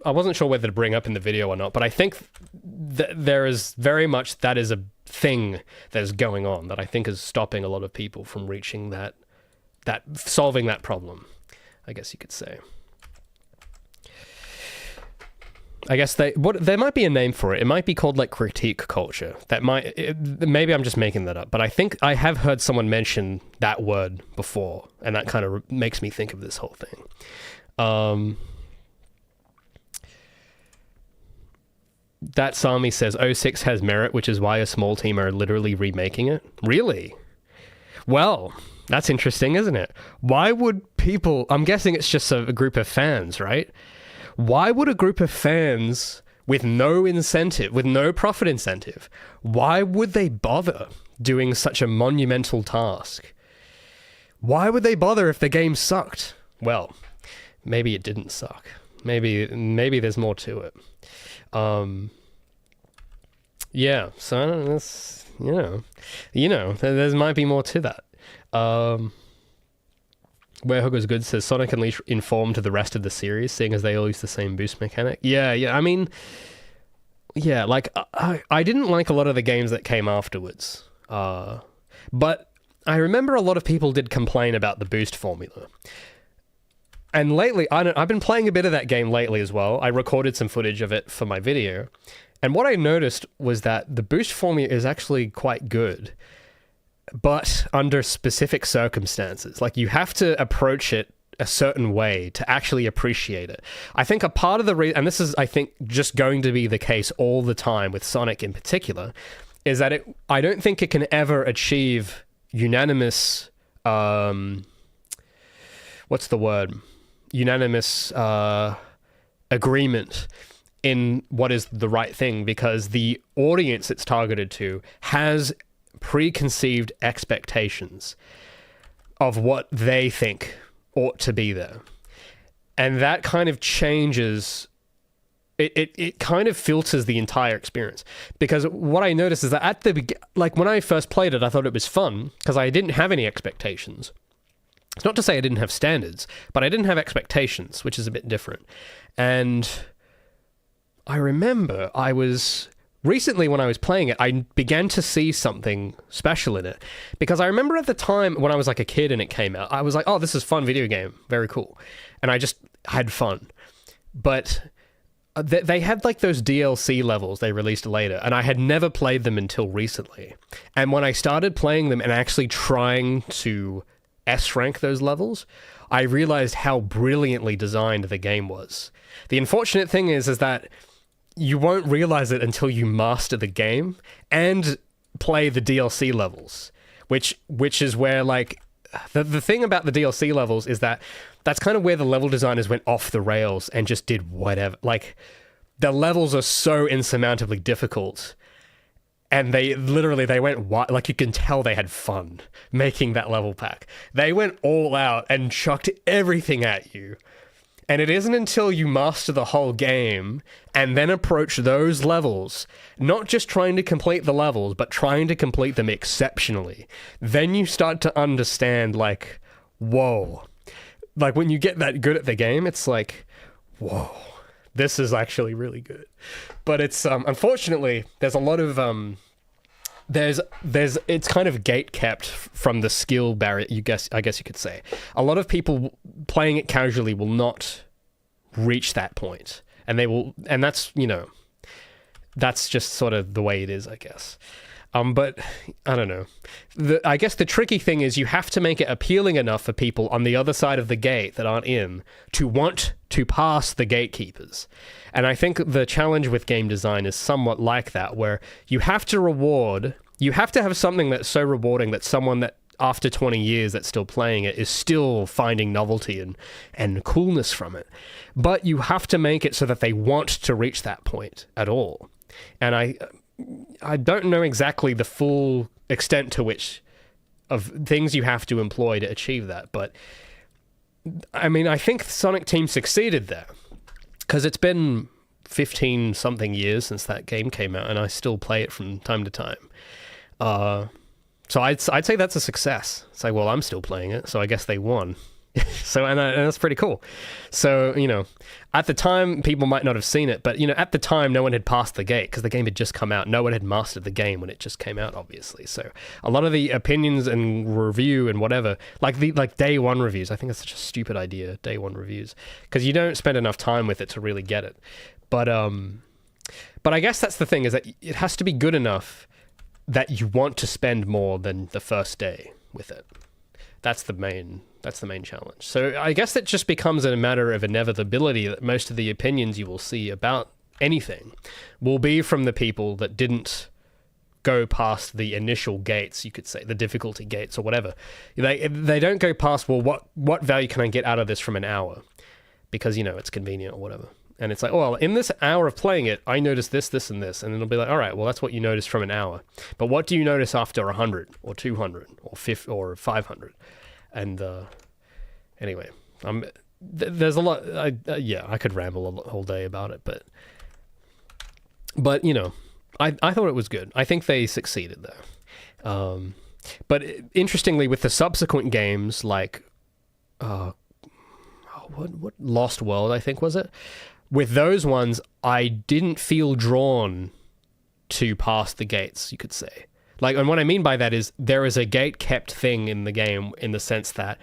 Speaker 1: I wasn't sure whether to bring up in the video or not, but I think there is very much, that is a thing that is going on that I think is stopping a lot of people from reaching that solving that problem, I guess you could say. I guess there might be a name for it. It might be called like critique culture. Maybe I'm just making that up, but I think I have heard someone mention that word before, and that kind of makes me think of this whole thing. That Sami says 06 has merit, which is why a small team are literally remaking it. Really? Well, that's interesting, isn't it? Why would people... I'm guessing it's just a group of fans, right? Why would a group of fans with no incentive, with no profit incentive, why would they bother doing such a monumental task? Why would they bother if the game sucked? Well, maybe it didn't suck. Maybe there's more to it. Yeah, so I don't know, that's, there might be more to that. Where Hooker's Good says Sonic can inform to the rest of the series, seeing as they all use the same boost mechanic. Yeah, I mean, yeah, like, I didn't like a lot of the games that came afterwards. But I remember a lot of people did complain about the boost formula. And lately, I've been playing a bit of that game lately as well. I recorded some footage of it for my video. And what I noticed was that the boost formula is actually quite good, but under specific circumstances. Like, you have to approach it a certain way to actually appreciate it. I think a part of the reason, and this is, I think, just going to be the case all the time with Sonic in particular, is that I don't think it can ever achieve unanimous, what's the word? Unanimous agreement in what is the right thing, because the audience it's targeted to has preconceived expectations of what they think ought to be there. And that kind of changes, it kind of filters the entire experience. Because what I noticed is that when I first played it, I thought it was fun because I didn't have any expectations. It's not to say I didn't have standards, but I didn't have expectations, which is a bit different. And I remember recently when I was playing it, I began to see something special in it. Because I remember at the time when I was like a kid and it came out, I was like, oh, this is a fun video game. Very cool. And I just had fun. But they had like those DLC levels they released later, and I had never played them until recently. And when I started playing them and actually trying to S-rank those levels, I realized how brilliantly designed the game was. The unfortunate thing is that you won't realize it until you master the game and play the DLC levels, which is where, like, the thing about the DLC levels is that that's kind of where the level designers went off the rails and just did whatever. Like, the levels are so insurmountably difficult, and they went wild. Like, you can tell they had fun making that level pack. They went all out and chucked everything at you. And it isn't until you master the whole game and then approach those levels, not just trying to complete the levels, but trying to complete them exceptionally, then you start to understand, like, whoa. Like, when you get that good at the game, it's like, whoa, this is actually really good. But it's, unfortunately, there's a lot of, it's kind of gate-kept from the skill barrier, I guess you could say. A lot of people playing it casually will not reach that point, and that's, that's just sort of the way it is, I guess. But I don't know. I guess the tricky thing is you have to make it appealing enough for people on the other side of the gate that aren't in to want to pass the gatekeepers. And I think the challenge with game design is somewhat like that, where you have to have something that's so rewarding that someone that after 20 years that's still playing it is still finding novelty and coolness from it. But you have to make it so that they want to reach that point at all. And I don't know exactly the full extent to which of things you have to employ to achieve that, but I mean, I think Sonic Team succeeded there, because it's been 15 something years since that game came out, and I still play it from time to time. So I'd say that's a success. It's like, well, I'm still playing it, so I guess they won. So, and that's pretty cool. So, at the time, people might not have seen it, but, at the time, no one had passed the gate because the game had just come out. No one had mastered the game when it just came out, obviously. So a lot of the opinions and review and whatever, like day one reviews, I think that's such a stupid idea, day one reviews, because you don't spend enough time with it to really get it. But I guess that's the thing, is that it has to be good enough that you want to spend more than the first day with it. That's the main challenge. So I guess it just becomes a matter of inevitability that most of the opinions you will see about anything will be from the people that didn't go past the initial gates, you could say, the difficulty gates or whatever. They don't go past, well, what value can I get out of this from an hour? Because, it's convenient or whatever. And it's like, oh, well, in this hour of playing it, I noticed this, this, and this. And it'll be like, all right, well, that's what you noticed from an hour. But what do you notice after 100 or 200 or 50 or 500? And anyway, there's a lot. I could ramble a whole day about it, but I thought it was good. I think they succeeded there. But interestingly, with the subsequent games, like what Lost World, I think was it. With those ones, I didn't feel drawn to pass the gates, you could say. Like, and what I mean by that is there is a gate-kept thing in the game in the sense that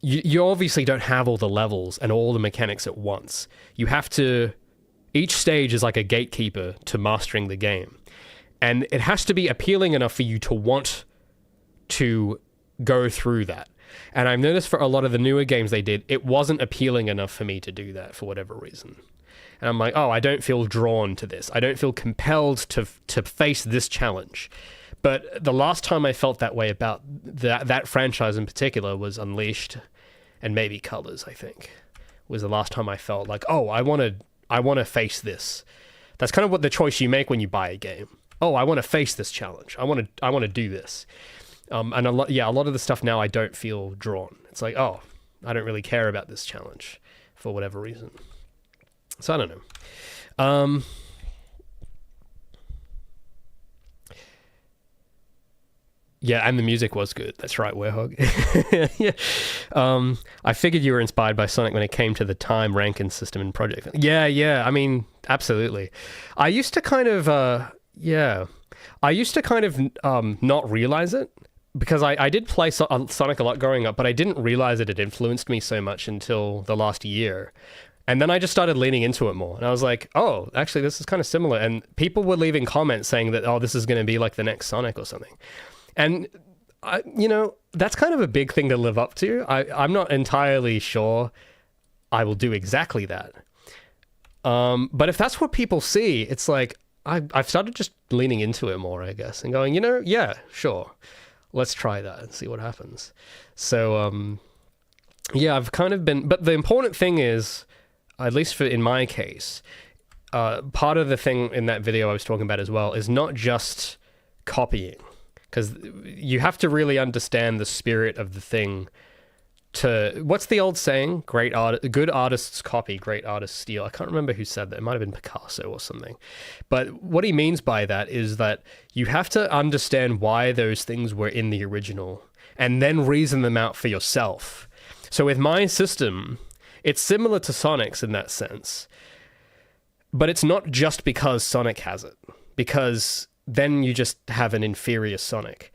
Speaker 1: you obviously don't have all the levels and all the mechanics at once. You have to... Each stage is like a gatekeeper to mastering the game. And it has to be appealing enough for you to want to go through that. And I've noticed for a lot of the newer games they did, it wasn't appealing enough for me to do that for whatever reason. And I'm like, oh, I don't feel drawn to this. I don't feel compelled to face this challenge. But the last time I felt that way about that franchise in particular was Unleashed and maybe Colors, I think, was the last time I felt like, oh, I want to face this. That's kind of what the choice you make when you buy a game. Oh, I want to face this challenge. I want to do this. And a lot of the stuff now I don't feel drawn. It's like, oh, I don't really care about this challenge for whatever reason. So I don't know. Yeah, and the music was good. That's right, Werehog. Yeah. I figured you were inspired by Sonic when it came to the time ranking system in Project. Yeah. I mean, absolutely. I used to kind of not realize it. Because I did play Sonic a lot growing up, but I didn't realize it had influenced me so much until the last year. And then I just started leaning into it more. And I was like, oh, actually, this is kind of similar. And people were leaving comments saying that, oh, this is going to be like the next Sonic or something. And, that's kind of a big thing to live up to. I'm not entirely sure I will do exactly that. But if that's what people see, it's like, I've started just leaning into it more, I guess, and going, yeah, sure. Let's try that and see what happens. So, I've kind of been... But the important thing is, at least in my case, part of the thing in that video I was talking about as well is not just copying. Because you have to really understand the spirit of the thing to... What's the old saying? Good artists copy, great artists steal. I can't remember who said that. It might have been Picasso or something. But what he means by that is that you have to understand why those things were in the original and then reason them out for yourself. So with my system, it's similar to Sonic's in that sense. But it's not just because Sonic has it. Because then you just have an inferior Sonic.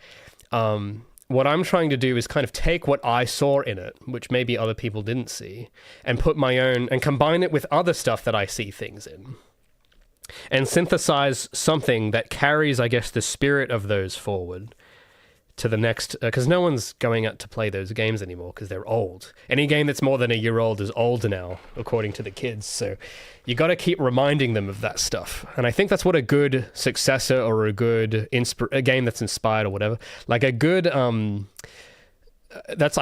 Speaker 1: What I'm trying to do is kind of take what I saw in it, which maybe other people didn't see, and put my own, and combine it with other stuff that I see things in. and synthesize something that carries, I guess, the spirit of those forward to the next, because no one's going out to play those games anymore because they're old. Any game that's more than a year old is old now, according to the kids. So you got to keep reminding them of that stuff. And I think that's what a good successor or a good a game that's inspired or whatever, like a good, I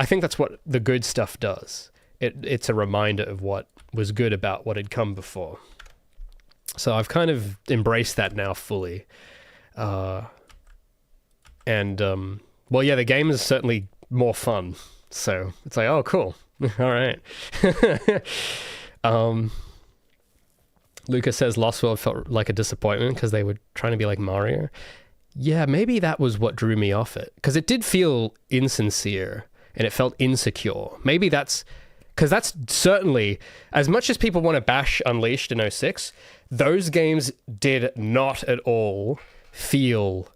Speaker 1: think that's what the good stuff does. It's a reminder of what was good about what had come before. So I've kind of embraced that now fully. Well, yeah, the game is certainly more fun. So it's like, oh, cool. All right. Lucas says Lost World felt like a disappointment because they were trying to be like Mario. Yeah, maybe that was what drew me off it. Because it did feel insincere and it felt insecure. Maybe that's... Because that's certainly... As much as people want to bash Unleashed in 06, those games did not at all feel...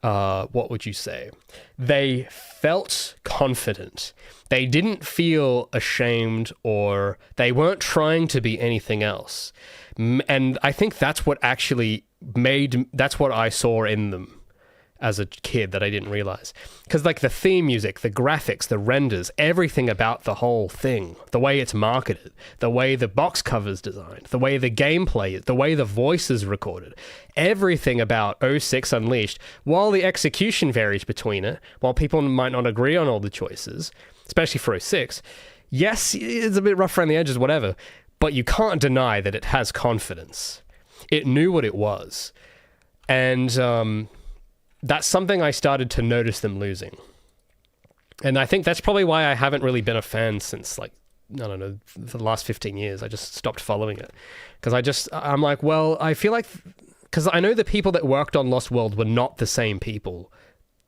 Speaker 1: what would you say? They felt confident. They didn't feel ashamed, or they weren't trying to be anything else. And I think that's what actually that's what I saw in them as a kid that I didn't realize. Because like the theme music, the graphics, the renders, everything about the whole thing, the way it's marketed, the way the box cover's designed, the way the gameplay, the way the voice is recorded, everything about 06 Unleashed, while the execution varies between it, while people might not agree on all the choices, especially for 06, yes, it's a bit rough around the edges, whatever, but you can't deny that it has confidence. It knew what it was. And, that's something I started to notice them losing. And I think that's probably why I haven't really been a fan since, like, I don't know, for the last 15 years. I just stopped following it. Because I'm like, well, I feel like... Because I know the people that worked on Lost World were not the same people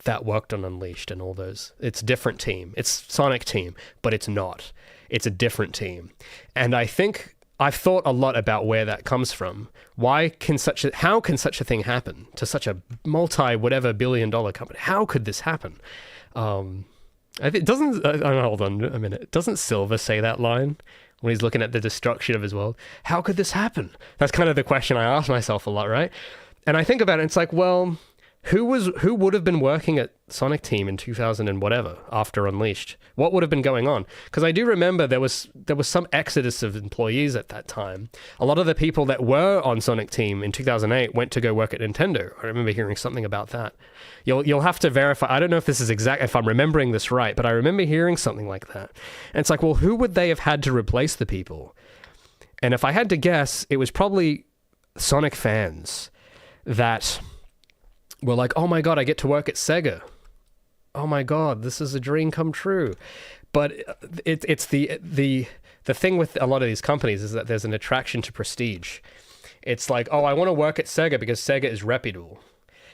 Speaker 1: that worked on Unleashed and all those. It's a different team. It's Sonic team, but it's not. It's a different team. And I think... I've thought a lot about where that comes from. How can such a thing happen to such a multi-whatever billion-dollar company? How could this happen? Hold on a minute. Doesn't Silver say that line when he's looking at the destruction of his world? How could this happen? That's kind of the question I ask myself a lot, right? And I think about it, it's like, well, who would have been working at Sonic Team in 2000 and whatever after Unleashed? What would have been going on? Because I do remember there was some exodus of employees at that time. A lot of the people that were on Sonic Team in 2008 went to go work at Nintendo. I remember hearing something about that. You'll have to verify. I don't know if this is if I'm remembering this right, but I remember hearing something like that. And it's like, well, who would they have had to replace the people? And if I had to guess, it was probably Sonic fans that were like, oh my God, I get to work at Sega. Oh my God, this is a dream come true. But it's the thing with a lot of these companies is that there's an attraction to prestige. It's like, oh, I want to work at Sega because Sega is reputable.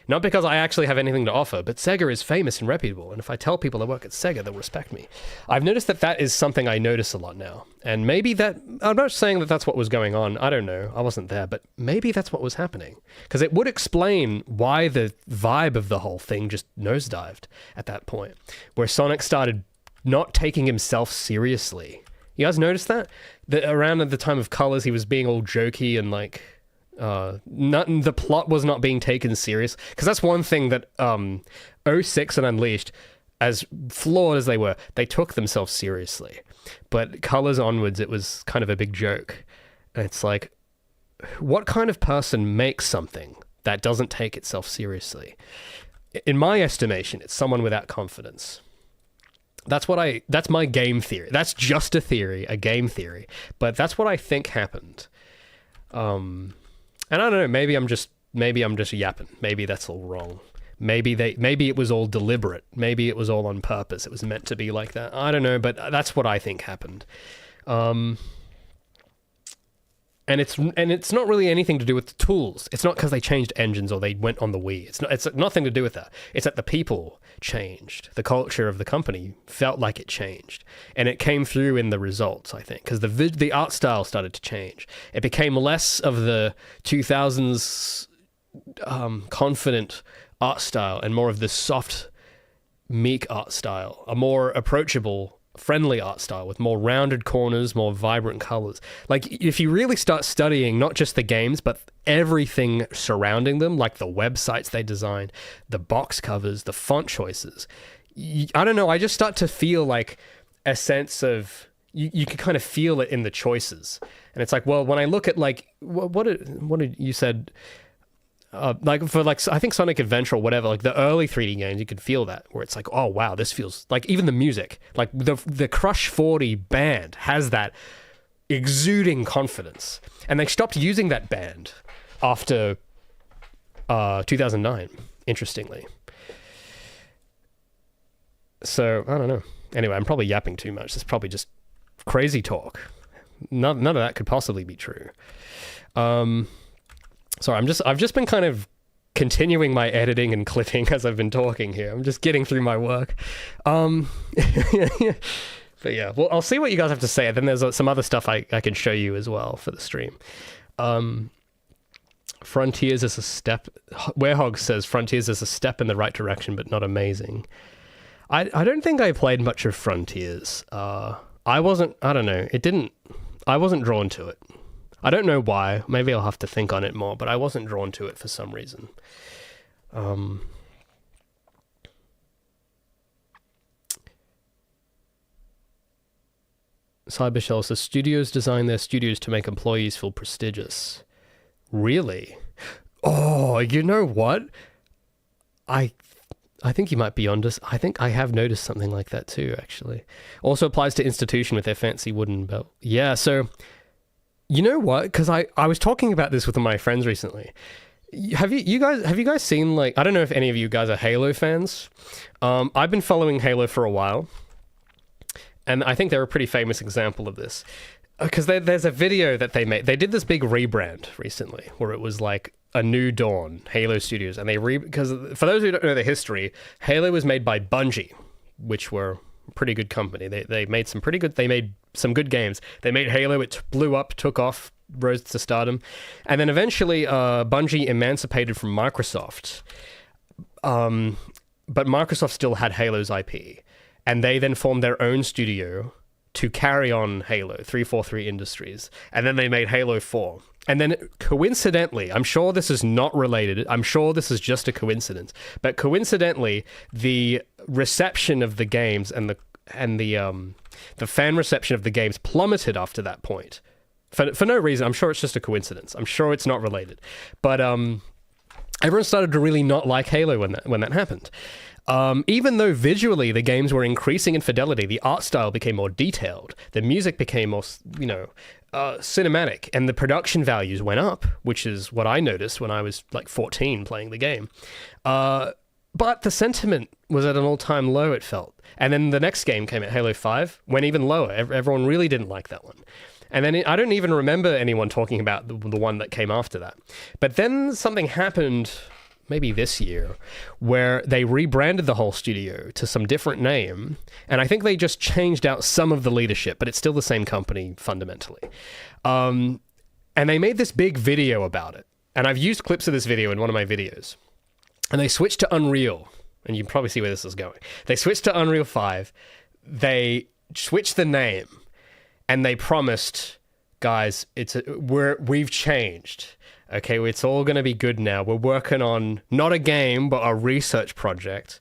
Speaker 1: Not because I actually have anything to offer, but Sega is famous and reputable. And if I tell people I work at Sega, they'll respect me. I've noticed that is something I notice a lot now. And maybe I'm not saying that that's what was going on. I don't know. I wasn't there, but maybe that's what was happening. Because it would explain why the vibe of the whole thing just nosedived at that point, where Sonic started not taking himself seriously. You guys notice that? Around at the time of Colors, he was being all jokey and like... the plot was not being taken serious, because that's one thing that 06 and Unleashed, as flawed as they were, they took themselves seriously. But Colors onwards, it was kind of a big joke. And it's like, what kind of person makes something that doesn't take itself seriously? In my estimation, it's someone without confidence. That's my game theory. That's just a theory, a game theory. But that's what I think happened. And I don't know, maybe I'm just yapping. Maybe that's all wrong. Maybe it was all deliberate. Maybe it was all on purpose. It was meant to be like that. I don't know, but that's what I think happened. And it's not really anything to do with the tools. It's not because they changed engines or they went on the Wii. It's nothing to do with that. It's that the people changed. The culture of the company felt like it changed, and it came through in the results, I think, because the art style started to change. It became less of the 2000s confident art style and more of the soft, meek art style, a more approachable friendly art style with more rounded corners, more vibrant colors. Like, if you really start studying not just the games, but everything surrounding them, like the websites they designed, the box covers, the font choices, I don't know, I just start to feel like a sense of, you can kind of feel it in the choices. And it's like, well, when I look at like, what did you said, like for like, I think Sonic Adventure or whatever, like the early 3D games, you could feel that, where it's like, oh wow, this feels like, even the music, like the Crush 40 band has that exuding confidence, and they stopped using that band after 2009, interestingly. So I don't know. Anyway, I'm probably yapping too much. It's probably just crazy talk. None of that could possibly be true. Sorry, I've just been kind of continuing my editing and clipping as I've been talking here. I'm just getting through my work. But yeah, well, I'll see what you guys have to say. Then there's some other stuff I can show you as well for the stream. Frontiers is a step. Werehog says Frontiers is a step in the right direction, but not amazing. I don't think I played much of Frontiers. I wasn't drawn to it. I don't know why. Maybe I'll have to think on it more, but I wasn't drawn to it for some reason. Cybershell says, studios design their studios to make employees feel prestigious. Really? Oh, you know what? I think you might be onto. I think I have noticed something like that too, actually. Also applies to institution with their fancy wooden belt. Yeah, so... You know what? Because I was talking about this with my friends recently. Have you guys seen, like, I don't know if any of you guys are Halo fans. I've been following Halo for a while, and I think they're a pretty famous example of this. Because there's a video that they made. They did this big rebrand recently, where it was like a new dawn, Halo Studios, and because for those who don't know the history, Halo was made by Bungie, which were a pretty good company. They made some good games. They made Halo, it blew up, took off, rose to stardom. And then eventually Bungie emancipated from Microsoft. But Microsoft still had Halo's IP. And they then formed their own studio to carry on Halo, 343 Industries. And then they made Halo 4. And then coincidentally, I'm sure this is not related, I'm sure this is just a coincidence, but coincidentally, the reception of the games and the fan reception of the games plummeted after that point. For no reason. I'm sure it's just a coincidence. I'm sure it's not related. But everyone started to really not like Halo when that happened. Even though visually the games were increasing in fidelity, the art style became more detailed, the music became more, cinematic, and the production values went up, which is what I noticed when I was like 14 playing the game. But the sentiment was at an all-time low, it felt. And then the next game came at Halo 5, went even lower. Everyone really didn't like that one. And then I don't even remember anyone talking about the one that came after that. But then something happened, maybe this year, where they rebranded the whole studio to some different name. And I think they just changed out some of the leadership, but it's still the same company fundamentally. And they made this big video about it. And I've used clips of this video in one of my videos. And they switched to Unreal. And you can probably see where this is going. They switched to Unreal 5. They switched the name. And they promised, guys, we've changed. Okay, it's all going to be good now. We're working on not a game, but a research project.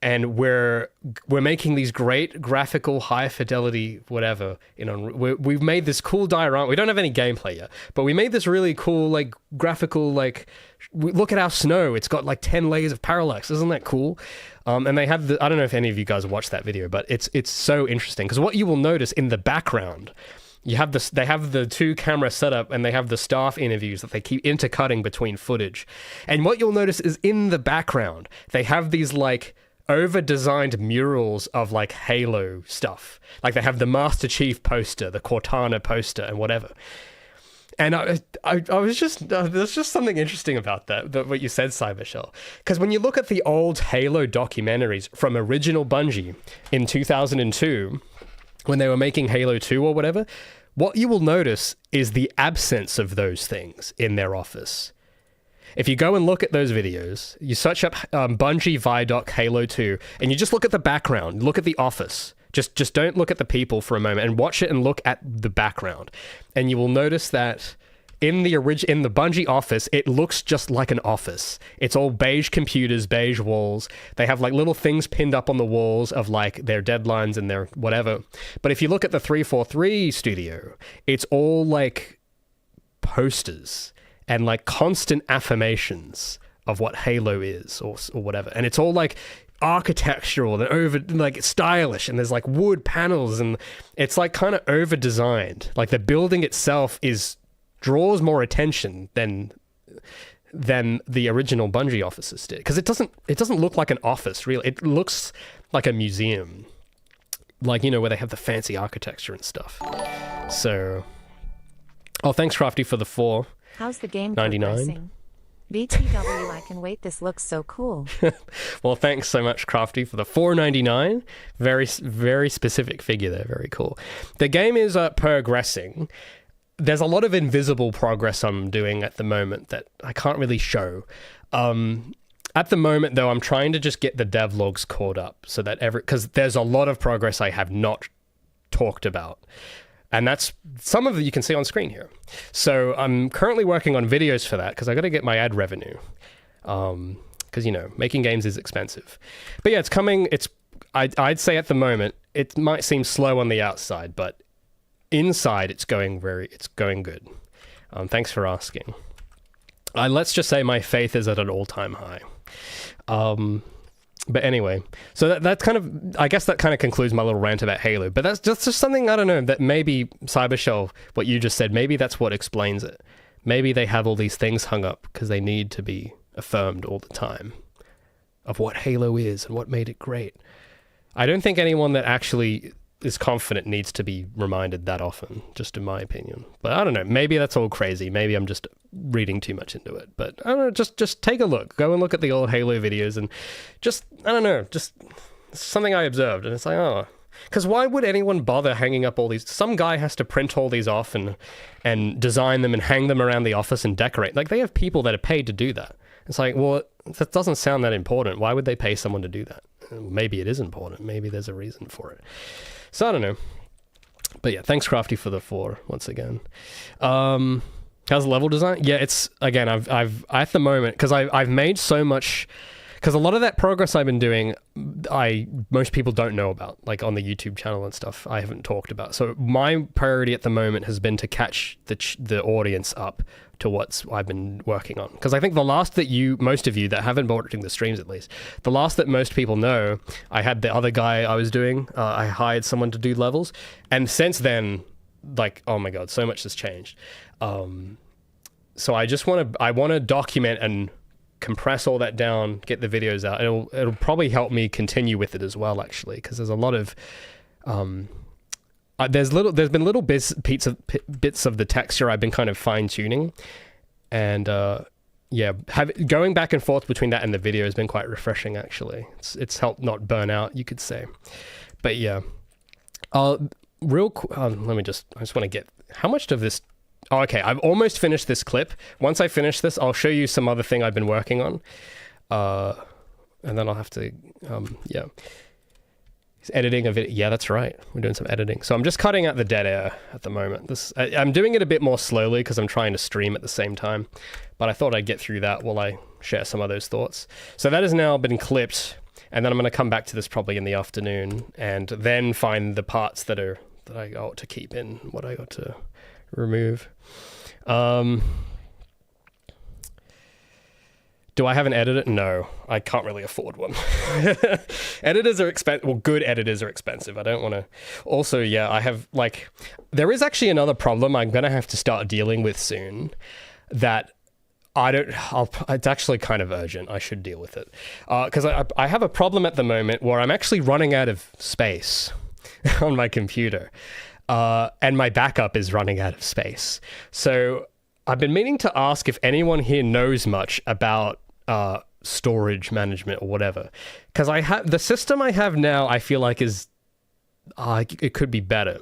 Speaker 1: And we're making these great graphical, high fidelity, whatever. We've made this cool diorama. We don't have any gameplay yet, but we made this really cool, like, graphical, like, look at our snow. It's got like 10 layers of parallax. Isn't that cool? And they have I don't know if any of you guys watched that video, but it's so interesting because what you will notice in the background, they have the two camera setup and they have the staff interviews that they keep intercutting between footage. And what you'll notice is in the background, they have these like over-designed murals of like Halo stuff. Like they have the Master Chief poster, the Cortana poster and whatever. And I was just, there's just something interesting about that what you said, Cybershell. Because when you look at the old Halo documentaries from original Bungie in 2002, when they were making Halo 2 or whatever, what you will notice is the absence of those things in their office. If you go and look at those videos, you search up Bungie Vidoc Halo 2, and you just look at the background, look at the office, Just don't look at the people for a moment and watch it and look at the background. And you will notice that in the Bungie office, it looks just like an office. It's all beige computers, beige walls. They have like little things pinned up on the walls of like their deadlines and their whatever. But if you look at the 343 studio, it's all like posters and like constant affirmations of what Halo is or whatever. And it's all like architectural and over like stylish, and there's like wood panels, and it's like kind of over designed. Like the building itself draws more attention than the original Bungie offices did, because it doesn't look like an office really. It looks like a museum, like, you know, where they have the fancy architecture and stuff. So, oh, thanks Crafty for the 4.
Speaker 2: How's the game
Speaker 1: 99?
Speaker 2: progressing? BTW, I can wait. This looks so cool.
Speaker 1: Well, thanks so much, Crafty, for the 4.99. Very, very specific figure there. Very cool. The game is progressing. There's a lot of invisible progress I'm doing at the moment that I can't really show. At the moment, though, I'm trying to just get the devlogs caught up so that because there's a lot of progress I have not talked about. And that's some of it you can see on screen here. So I'm currently working on videos for that because I got to get my ad revenue. Because, you know, making games is expensive. But yeah, it's coming. I'd say at the moment, it might seem slow on the outside, but inside it's going good. Thanks for asking. Let's just say my faith is at an all-time high. But anyway, so that kind of, I guess that kind of concludes my little rant about Halo. But that's just something, I don't know, that maybe Cybershell, what you just said, maybe that's what explains it. Maybe they have all these things hung up because they need to be affirmed all the time of what Halo is and what made it great. I don't think anyone that actually is confident needs to be reminded that often, just in my opinion. But I don't know, maybe that's all crazy. Maybe I'm just reading too much into it. But I don't know, just take a look. Go and look at the old Halo videos and just, I don't know, just something I observed. And it's like, oh, because why would anyone bother hanging up all these? Some guy has to print all these off and design them and hang them around the office and decorate. Like, they have people that are paid to do that. It's like, well, that doesn't sound that important. Why would they pay someone to do that? Maybe it is important. Maybe there's a reason for it. So I don't know. But yeah, thanks Crafty for the 4 once again. How's the level design? Yeah, it's, again, I've at the moment, because I've made so much, because a lot of that progress I've been doing, most people don't know about, like on the YouTube channel and stuff. I haven't talked about. So my priority at the moment has been to catch the audience up to what I've been working on. Because I think the last that most of you that haven't been watching the streams at least, the last that most people know, I had the other guy I was doing, I hired someone to do levels. And since then, like, oh my God, so much has changed. So I just want to document and compress all that down, get the videos out. It'll probably help me continue with it as well, actually, because there's a lot of there's been little bits of the texture I've been kind of fine tuning, and yeah, going back and forth between that and the video has been quite refreshing, actually. It's helped not burn out, you could say. But yeah, real quick, I just want to get how much of this. Oh, okay, I've almost finished this clip. Once I finish this, I'll show you some other thing I've been working on, and then I'll have to yeah. Editing a video. Yeah, that's right. We're doing some editing. So I'm just cutting out the dead air at the moment. I'm doing it a bit more slowly because I'm trying to stream at the same time. But I thought I'd get through that while I share some of those thoughts. So that has now been clipped, and then I'm going to come back to this probably in the afternoon, and then find the parts that I got to keep in, what I got to remove. Do I have an editor? No, I can't really afford one. Editors are expensive. Well, good editors are expensive. I don't want to. Also, yeah, I have, like, there is actually another problem I'm going to have to start dealing with soon that it's actually kind of urgent. I should deal with it. Because I have a problem at the moment where I'm actually running out of space on my computer. And my backup is running out of space. So I've been meaning to ask if anyone here knows much about storage management or whatever, because the system I have now, I feel like is it could be better,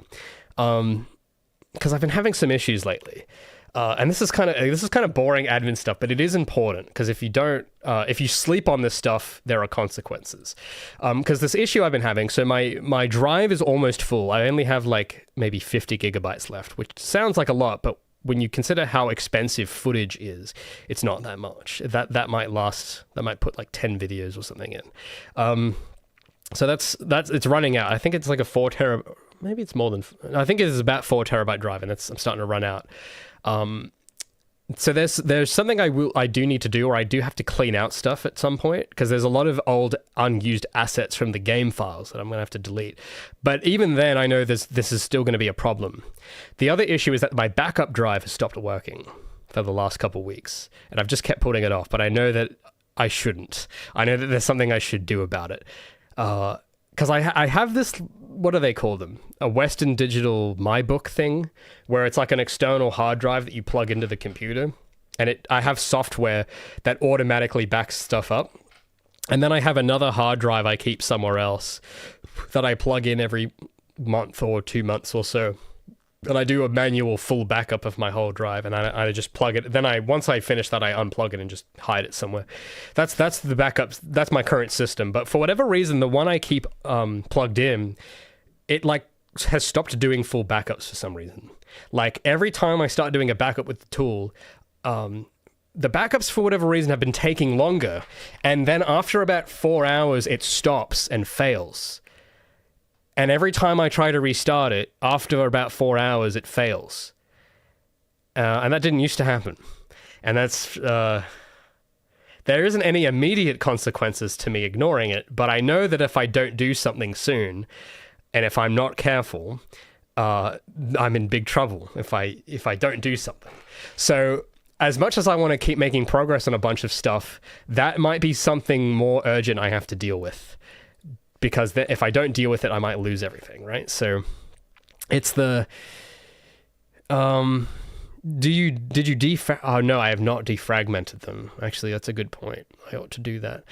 Speaker 1: because I've been having some issues lately. And this is kind of boring admin stuff, but it is important because if you sleep on this stuff, there are consequences. Because this issue I've been having, so my drive is almost full. I only have like maybe 50 gigabytes left, which sounds like a lot, but when you consider how expensive footage is, it's not that much. That might put like 10 videos or something in. So that's it's running out. I think it's like a 4 terabyte. Maybe it's more than. I think it is about 4 terabyte drive, and I'm starting to run out. So there's something I do need to do, or I do have to clean out stuff at some point, because there's a lot of old unused assets from the game files that I'm going to have to delete. But even then, I know this is still going to be a problem. The other issue is that my backup drive has stopped working for the last couple of weeks, and I've just kept putting it off, but I know that I shouldn't. I know that there's something I should do about it. Because I have this, what do they call them? A Western Digital MyBook thing, where it's like an external hard drive that you plug into the computer. And I have software that automatically backs stuff up. And then I have another hard drive I keep somewhere else that I plug in every month or 2 months or so. And I do a manual full backup of my whole drive, and I just plug it. Then once I finish that, I unplug it and just hide it somewhere. That's the backups. That's my current system. But for whatever reason, the one I keep plugged in, it like has stopped doing full backups for some reason. Like every time I start doing a backup with the tool, the backups for whatever reason have been taking longer, and then after about 4 hours, it stops and fails. And every time I try to restart it, after about 4 hours, it fails. And that didn't used to happen. And that's... there isn't any immediate consequences to me ignoring it, but I know that if I don't do something soon, and if I'm not careful, I'm in big trouble if I don't do something. So as much as I want to keep making progress on a bunch of stuff, that might be something more urgent I have to deal with. Because if I don't deal with it, I might lose everything, right? So it's the... did you oh no, I have not defragmented them. Actually, that's a good point. I ought to do that.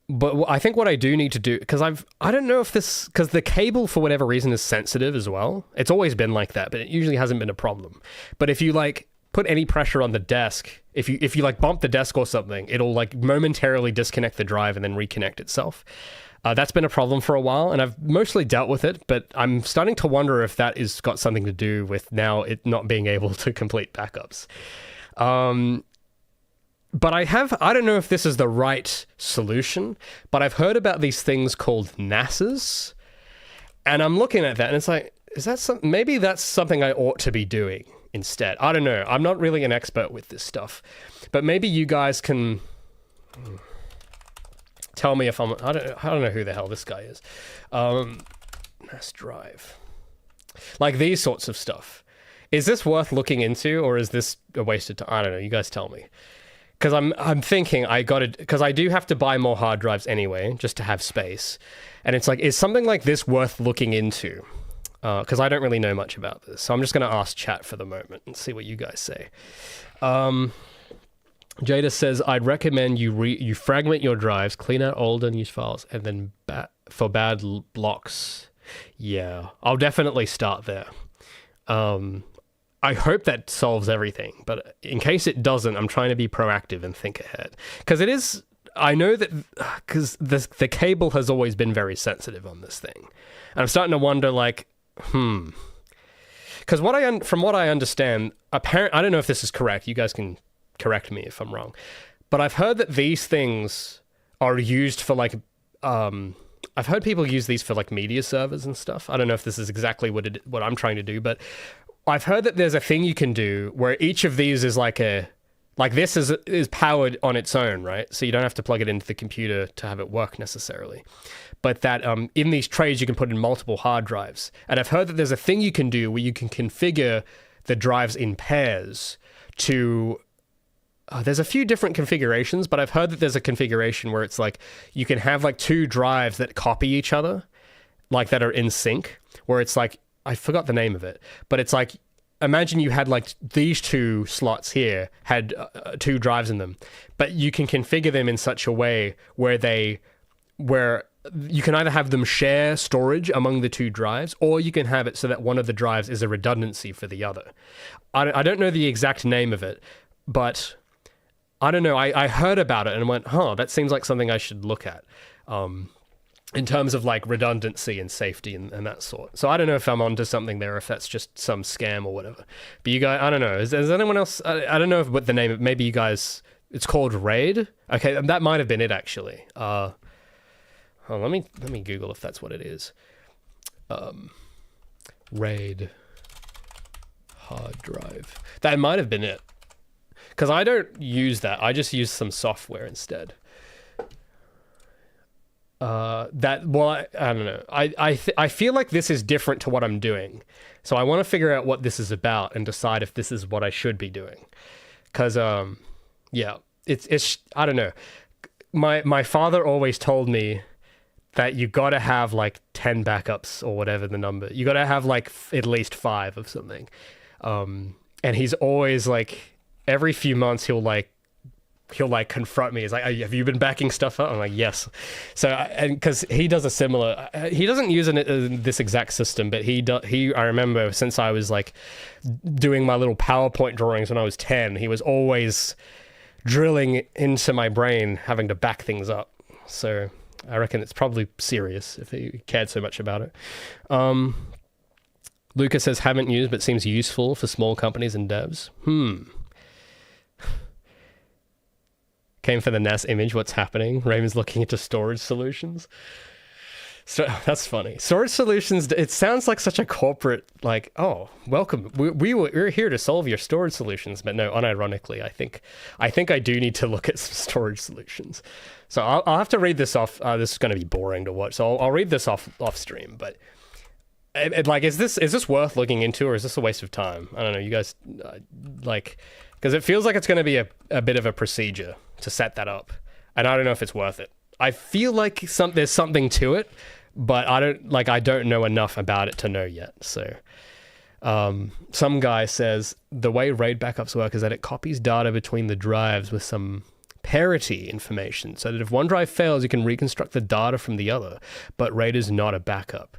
Speaker 1: But I think what I do need to do, because I don't know if this, because the cable for whatever reason is sensitive as well. It's always been like that, but it usually hasn't been a problem. But if you like put any pressure on the desk, if you like bump the desk or something, it'll like momentarily disconnect the drive and then reconnect itself. That's been a problem for a while, and I've mostly dealt with it, but I'm starting to wonder if that is got something to do with now it not being able to complete backups. But I don't know if this is the right solution, but I've heard about these things called NASs, and I'm looking at that, and it's like, maybe that's something I ought to be doing instead. I don't know. I'm not really an expert with this stuff, but maybe you guys can tell me if I don't know who the hell this guy is. NAS drive. Like these sorts of stuff. Is this worth looking into, or is this a waste of time? I don't know. You guys tell me. Because I'm thinking because I do have to buy more hard drives anyway, just to have space. And it's like, is something like this worth looking into? Because I don't really know much about this. So I'm just going to ask chat for the moment and see what you guys say. Jada says, I'd recommend you fragment your drives, clean out old unused files, and then for bad blocks. Yeah, I'll definitely start there. I hope that solves everything, but in case it doesn't, I'm trying to be proactive and think ahead. Because it is... I know that because the cable has always been very sensitive on this thing. And I'm starting to wonder, like, because from what I understand, I don't know if this is correct. You guys can correct me if I'm wrong. But I've heard that these things are used for, like, I've heard people use these for, like, media servers and stuff. I don't know if this is exactly what I'm trying to do, but I've heard that there's a thing you can do where each of these is like this is powered on its own, right? So you don't have to plug it into the computer to have it work necessarily. But that in these trays, you can put in multiple hard drives. And I've heard that there's a thing you can do where you can configure the drives in pairs to... there's a few different configurations, but I've heard that there's a configuration where it's like you can have like two drives that copy each other, like that are in sync, where it's like, I forgot the name of it, but it's like, imagine you had like these two slots here had two drives in them, but you can configure them in such a way where you can either have them share storage among the two drives, or you can have it so that one of the drives is a redundancy for the other. I don't know the exact name of it, but I don't know. I heard about it and went, that seems like something I should look at. In terms of like redundancy and safety and that sort. So I don't know if I'm onto something there, or if that's just some scam or whatever. But you guys, I don't know. Is anyone else? I don't know what the name. Maybe you guys. It's called RAID. Okay, that might have been it actually. Let me Google if that's what it is. RAID hard drive. That might have been it. Because I don't use that. I just use some software instead. I don't know. I feel like this is different to what I'm doing, so I want to figure out what this is about and decide if this is what I should be doing. Cause it's I don't know. My father always told me that you gotta have like 10 backups or whatever the number. You gotta have like at least 5 of something. And he's always like every few months he'll confront me. He's like, have you been backing stuff up? I'm like, yes. So, and because he does a similar, he doesn't use this exact system, but I remember since I was like doing my little PowerPoint drawings when I was 10, he was always drilling into my brain, having to back things up. So I reckon it's probably serious if he cared so much about it. Lucas says, haven't used, but seems useful for small companies and devs. Came for the NAS image. What's happening? Raymond's looking into storage solutions. So that's funny. Storage solutions. It sounds like such a corporate, like, oh, welcome. We're here to solve your storage solutions. But no, unironically, I think I do need to look at some storage solutions. So I'll have to read this off. This is going to be boring to watch. So I'll read this off stream. But is this worth looking into, or is this a waste of time? I don't know. You guys because it feels like it's going to be a bit of a procedure to set that up, and I don't know if it's worth it. I feel like there's something to it, but I don't know enough about it to know yet. So some guy says the way RAID backups work is that it copies data between the drives with some parity information, so that if one drive fails, you can reconstruct the data from the other, but RAID is not a backup.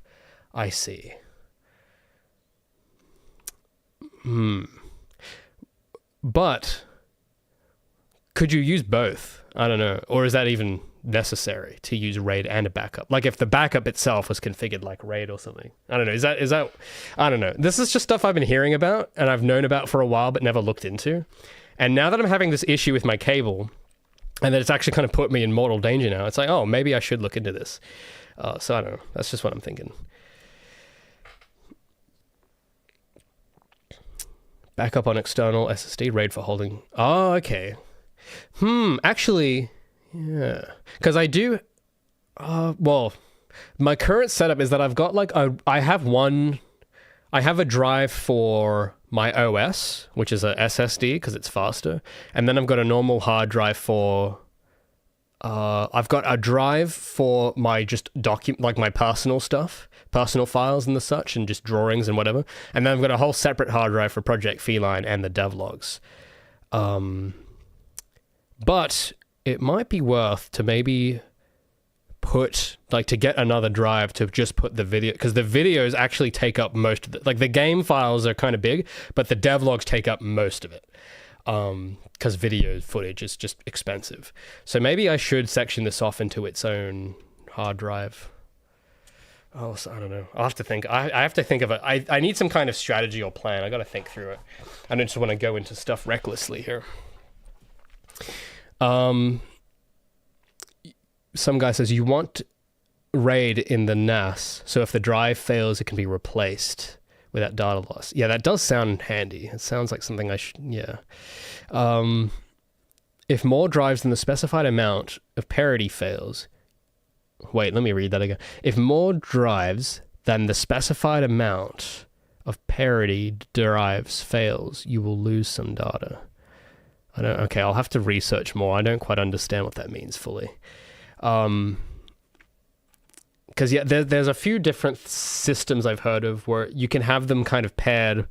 Speaker 1: I see. But could you use both? I don't know. Or is that even necessary to use RAID and a backup? Like if the backup itself was configured like RAID or something. I don't know. Is that I don't know. This is just stuff I've been hearing about and I've known about for a while but never looked into. And now that I'm having this issue with my cable and that it's actually kind of put me in mortal danger now, it's like, oh, maybe I should look into this. So I don't know. That's just what I'm thinking. Backup on external SSD, RAID for holding. Oh, okay. Actually, yeah. Because I do... well, my current setup is that I've got like I have a drive for my OS, which is a SSD because it's faster. And then I've got a normal hard drive for... I've got a drive for my just like my personal stuff, personal files and the such, and just drawings and whatever. And then I've got a whole separate hard drive for Project Feline and the devlogs. But it might be worth to maybe to get another drive to just put the video, because the videos actually take up most of the game files are kind of big, but the devlogs take up most of it. Because video footage is just expensive. So maybe I should section this off into its own hard drive. Oh, so I don't know. I'll have to think. I have to think of it. I need some kind of strategy or plan. I got to think through it. I don't just want to go into stuff recklessly here. Some guy says you want RAID in the NAS, so if the drive fails, it can be replaced without data loss. Yeah, that does sound handy. It sounds like something I should... Yeah. If more drives than the specified amount of parity fails... Wait, let me read that again. If more drives than the specified amount of parity drives fails, you will lose some data. Okay, I'll have to research more. I don't quite understand what that means fully. Because yeah, there's a few different systems I've heard of where you can have them kind of paired.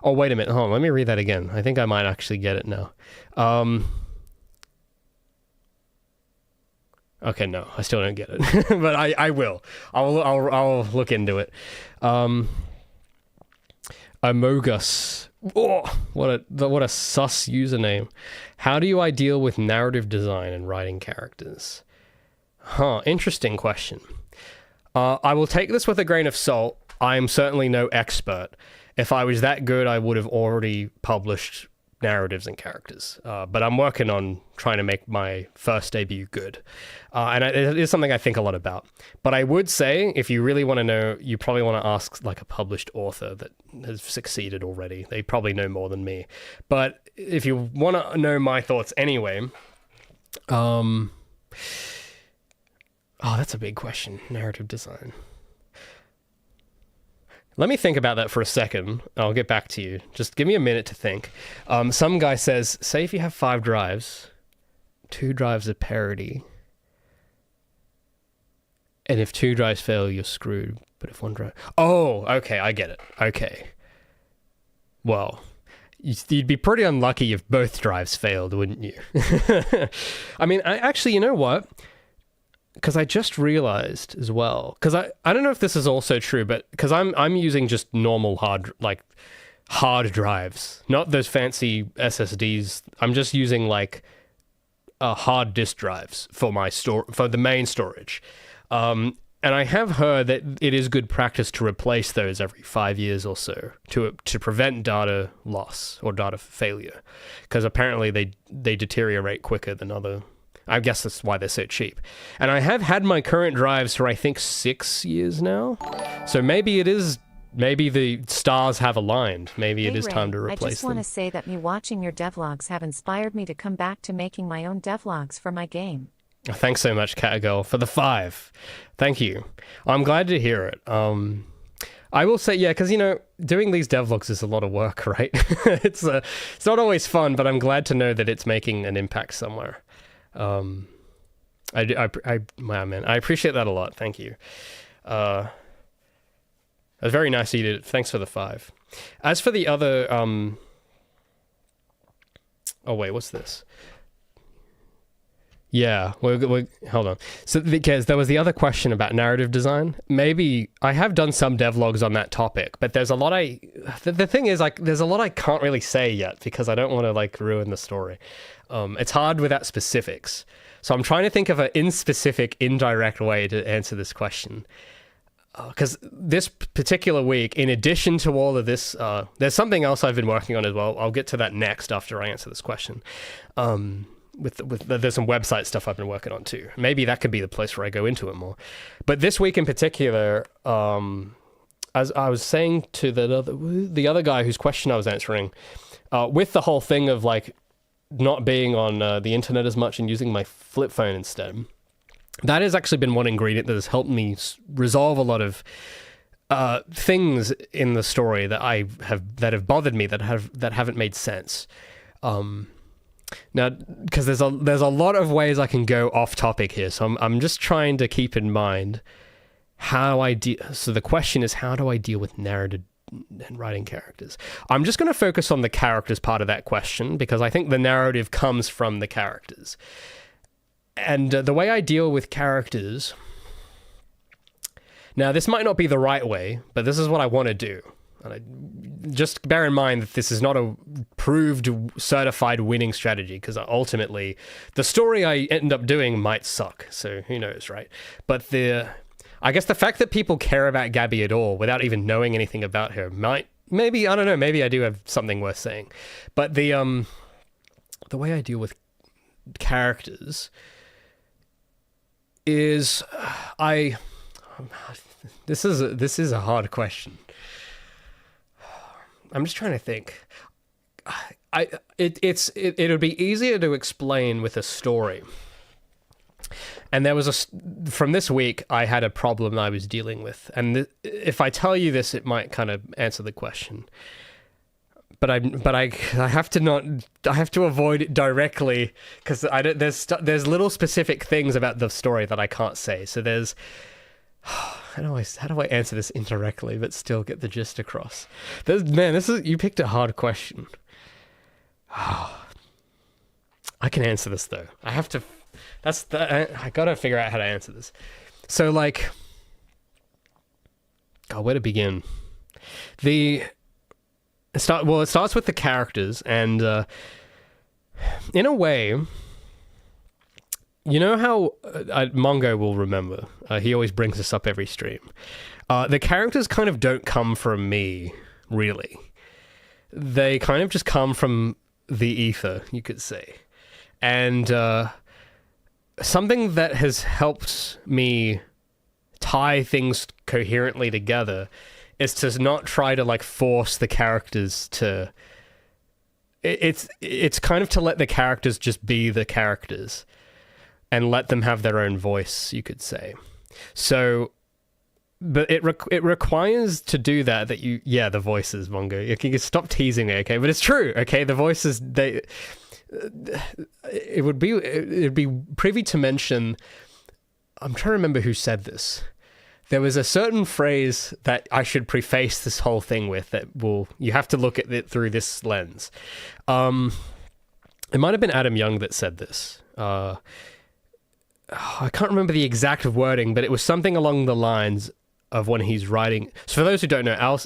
Speaker 1: Oh, wait a minute. Hold on, let me read that again. I think I might actually get it now. Okay, no, I still don't get it, but I will. I'll look into it. Amogus. Oh, what a sus username. How do I deal with narrative design and writing characters? Interesting question. I will take this with a grain of salt. I am certainly no expert. If I was that good, I would have already published narratives and characters. But I'm working on trying to make my first debut good. And it is something I think a lot about. But I would say, if you really want to know, you probably want to ask like a published author that has succeeded already. They probably know more than me. But if you want to know my thoughts anyway, that's a big question. Narrative design. Let me think about that for a second. I'll get back to you. Just give me a minute to think. Some guy says, say if you have 5 drives, 2 drives are parody. And if 2 drives fail, you're screwed. But if 1 drive... Oh, okay, I get it. Okay. Well, you'd be pretty unlucky if both drives failed, wouldn't you? I mean, actually, you know what? Because I just realized as well, because I don't know if this is also true, but because I'm using just normal hard drives, not those fancy SSDs. I'm just using like hard disk drives for my for the main storage. And I have heard that it is good practice to replace those every 5 years or so to prevent data loss or data failure, because apparently they deteriorate quicker than other. I guess that's why they're so cheap. And I have had my current drives for, I think, 6 years now. So maybe the stars have aligned. Maybe it is time to replace them.
Speaker 2: I just want to say that me watching your devlogs have inspired me to come back to making my own devlogs for my game.
Speaker 1: Thanks so much, Catgirl, for the 5. Thank you. I'm glad to hear it. I will say, yeah, because, doing these devlogs is a lot of work, right? It's not always fun, but I'm glad to know that it's making an impact somewhere. Man, I appreciate that a lot. Thank you. It was very nice of you to. Thanks for the 5. As for the other, oh wait, what's this? Yeah, hold on. So because there was the other question about narrative design. Maybe I have done some devlogs on that topic, but there's a lot the thing is, like, there's a lot I can't really say yet because I don't want to like ruin the story. It's hard without specifics. So I'm trying to think of an indirect way to answer this question. Because this particular week, in addition to all of this, there's something else I've been working on as well. I'll get to that next after I answer this question. There's some website stuff I've been working on too. Maybe that could be the place where I go into it more. But this week in particular, as I was saying to the other guy whose question I was answering, with the whole thing of like not being on the internet as much and using my flip phone instead, that has actually been one ingredient that has helped me resolve a lot of things in the story that have bothered me that haven't made sense. Now, because there's a lot of ways I can go off topic here, so I'm just trying to keep in mind how I deal. So the question is, how do I deal with narrative and writing characters? I'm just going to focus on the characters part of that question because I think the narrative comes from the characters. And the way I deal with characters... Now, this might not be the right way, but this is what I want to do. And just bear in mind that this is not a proved, certified winning strategy, because ultimately, the story I end up doing might suck, so who knows, right? But I guess the fact that people care about Gabby at all, without even knowing anything about her, maybe I do have something worth saying. But the way I deal with characters is this is a hard question. I'm just trying to think. It would be easier to explain with a story. And there was from this week, I had a problem I was dealing with. And if I tell you this, it might kind of answer the question. But I have to avoid it directly because there's little specific things about the story that I can't say. So there's how do I answer this indirectly but still get the gist across? You picked a hard question. I can answer this though. I have to I gotta figure out how to answer this. So like, oh, where to begin? It starts with the characters, and in a way, you know how Mongo will remember. He always brings this up every stream. The characters kind of don't come from me, really. They kind of just come from the ether, you could say. And something that has helped me tie things coherently together is to not try to like force the characters to... It's kind of to let the characters just be the characters and let them have their own voice, you could say. So... But it requires to do that the voices, Mongo. You can stop teasing me, okay? But it's true, okay? The voices, it'd be privy to mention. I'm trying to remember who said this. There was a certain phrase that I should preface this whole thing with you have to look at it through this lens. It might have been Adam Young that said this. I can't remember the exact wording, but it was something along the lines of when he's writing. So for those who don't know,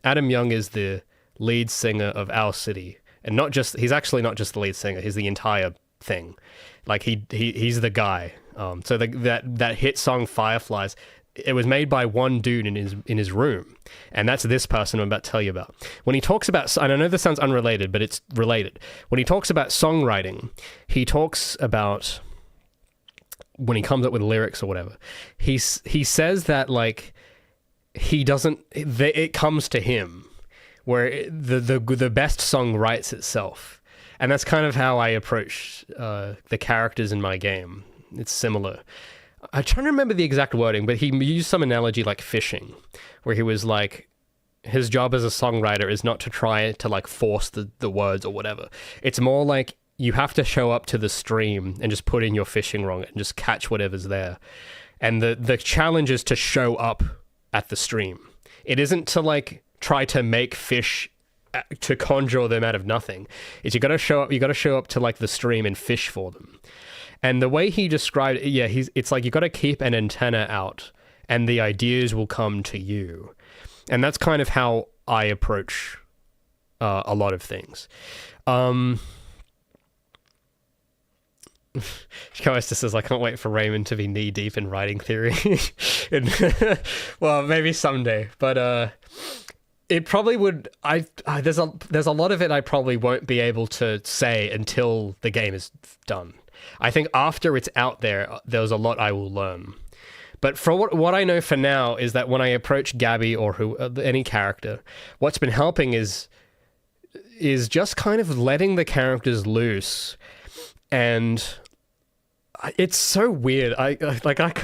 Speaker 1: Adam Young is the lead singer of Owl City, and he's actually not just the lead singer; he's the entire thing. Like he's the guy. So that hit song Fireflies, it was made by one dude in his room, and that's this person I'm about to tell you about. When he talks about, and I know this sounds unrelated, but it's related. When he talks about songwriting, he talks about when he comes up with lyrics or whatever. He says that like. It comes to him, where the best song writes itself. And that's kind of how I approach the characters in my game. It's similar. I'm trying to remember the exact wording, but he used some analogy like fishing, where he was like, his job as a songwriter is not to try to like force the words or whatever. It's more like you have to show up to the stream and just put in your fishing rod and just catch whatever's there. And the challenge is to show up at the stream. It isn't to like try to make fish to conjure them out of nothing. It's you got to show up to like the stream and fish for them. And the way he described it, it's like you got to keep an antenna out and the ideas will come to you. And that's kind of how I approach a lot of things. Coesta says, I can't wait for Raymond to be knee deep in writing theory. Well, maybe someday, but it probably would. There's a lot of it I probably won't be able to say until the game is done. I think after it's out there's a lot I will learn. But for what I know for now is that when I approach Gabby or any character, what's been helping is just kind of letting the characters loose. And it's so weird.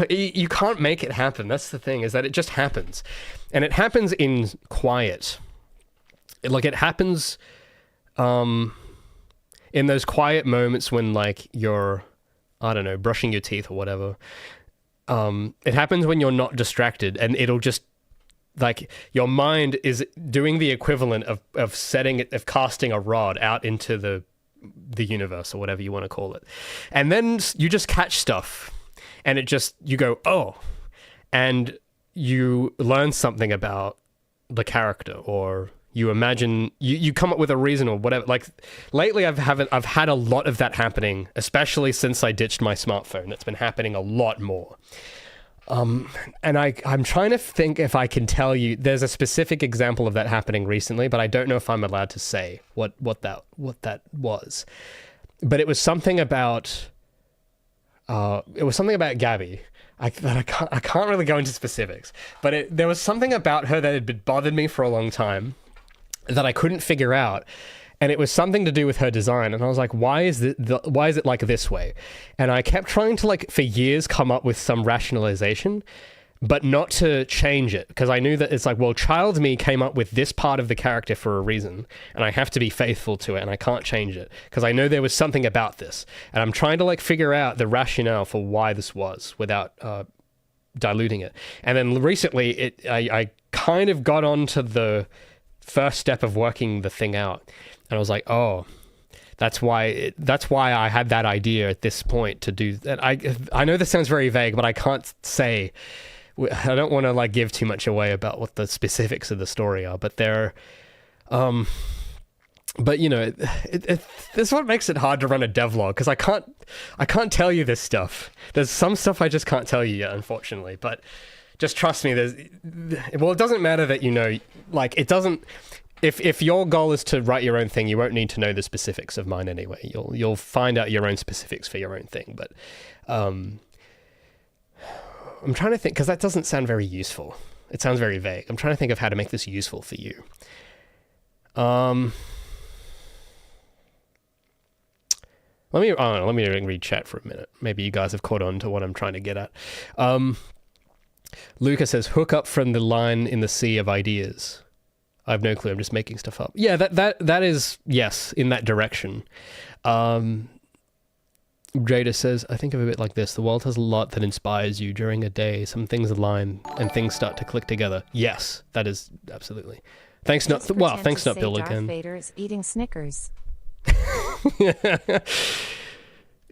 Speaker 1: You can't make it happen. That's the thing, is that it just happens. And it happens in quiet. It happens in those quiet moments when like you're, I don't know, brushing your teeth or whatever. It happens when you're not distracted, and it'll just like your mind is doing the equivalent of casting a rod out into the universe or whatever you want to call it. And then you just catch stuff and you go, oh, and you learn something about the character, or you imagine, you come up with a reason or whatever. Like lately I've had a lot of that happening, especially since I ditched my smartphone. It's been happening a lot more. And I'm trying to think if I can tell you, there's a specific example of that happening recently, but I don't know if I'm allowed to say what that was. But it was something about Gabby. I can't really go into specifics, but there was something about her that had bothered me for a long time that I couldn't figure out. And it was something to do with her design. And I was like, why is it like this way? And I kept trying to, like, for years come up with some rationalization, but not to change it. Because I knew that it's like, well, child me came up with this part of the character for a reason, and I have to be faithful to it, and I can't change it. Because I know there was something about this. And I'm trying to, like, figure out the rationale for why this was without diluting it. And then recently, I kind of got onto the first step of working the thing out. And I was like, oh, That's why I had that idea at this point to do that. I know this sounds very vague, but I can't say. I don't want to like give too much away about what the specifics of the story are, but they're, but you know, this is what makes it hard to run a devlog, because I can't tell you this stuff. There's some stuff I just can't tell you yet, unfortunately. But just trust me. It doesn't matter that, you know, like it doesn't. If your goal is to write your own thing, you won't need to know the specifics of mine anyway. You'll find out your own specifics for your own thing. But I'm trying to think, because that doesn't sound very useful. It sounds very vague. I'm trying to think of how to make this useful for you. Let me read chat for a minute. Maybe you guys have caught on to what I'm trying to get at. Luca says, hook up from the line in the sea of ideas. I have no clue. I'm just making stuff up. Yeah, that is, yes, in that direction. Jada says, I think of it a bit like this. The world has a lot that inspires you during a day. Some things align and things start to click together. Yes, that is absolutely. Thanks, thanks, Bill, again.
Speaker 2: Darth Vader is eating Snickers.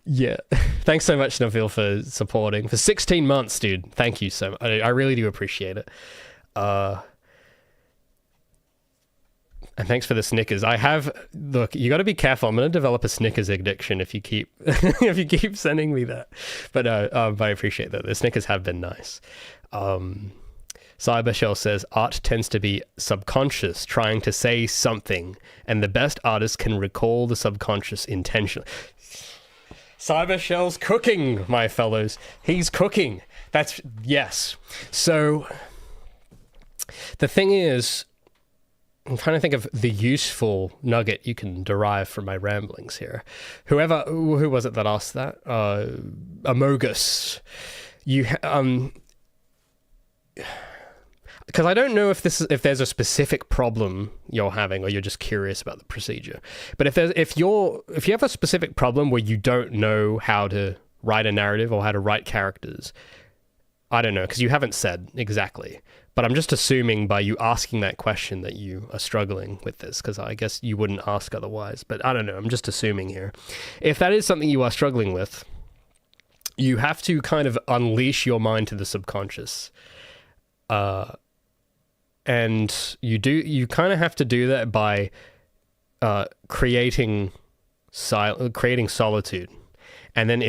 Speaker 1: Yeah. Thanks so much, Nabil, for supporting. For 16 months, dude. Thank you so much. I really do appreciate it. And thanks for the Snickers. Look, you got to be careful. I'm going to develop a Snickers addiction if you keep if you keep sending me that. But I appreciate that. The Snickers have been nice. Cybershell says, art tends to be subconscious, trying to say something, and the best artists can recall the subconscious intentionally. Cybershell's cooking, my fellows. He's cooking. Yes. So the thing is, I'm trying to think of the useful nugget you can derive from my ramblings here. Who was it that asked that? Amogus. Because I don't know if there's a specific problem you're having, or you're just curious about the procedure. But if you have a specific problem where you don't know how to write a narrative or how to write characters, I don't know, because you haven't said exactly. But I'm just assuming by you asking that question that you are struggling with this, because I guess you wouldn't ask otherwise. But I don't know, I'm just assuming here. If that is something you are struggling with, you have to kind of unleash your mind to the subconscious. And you kind of have to do that by creating solitude. And then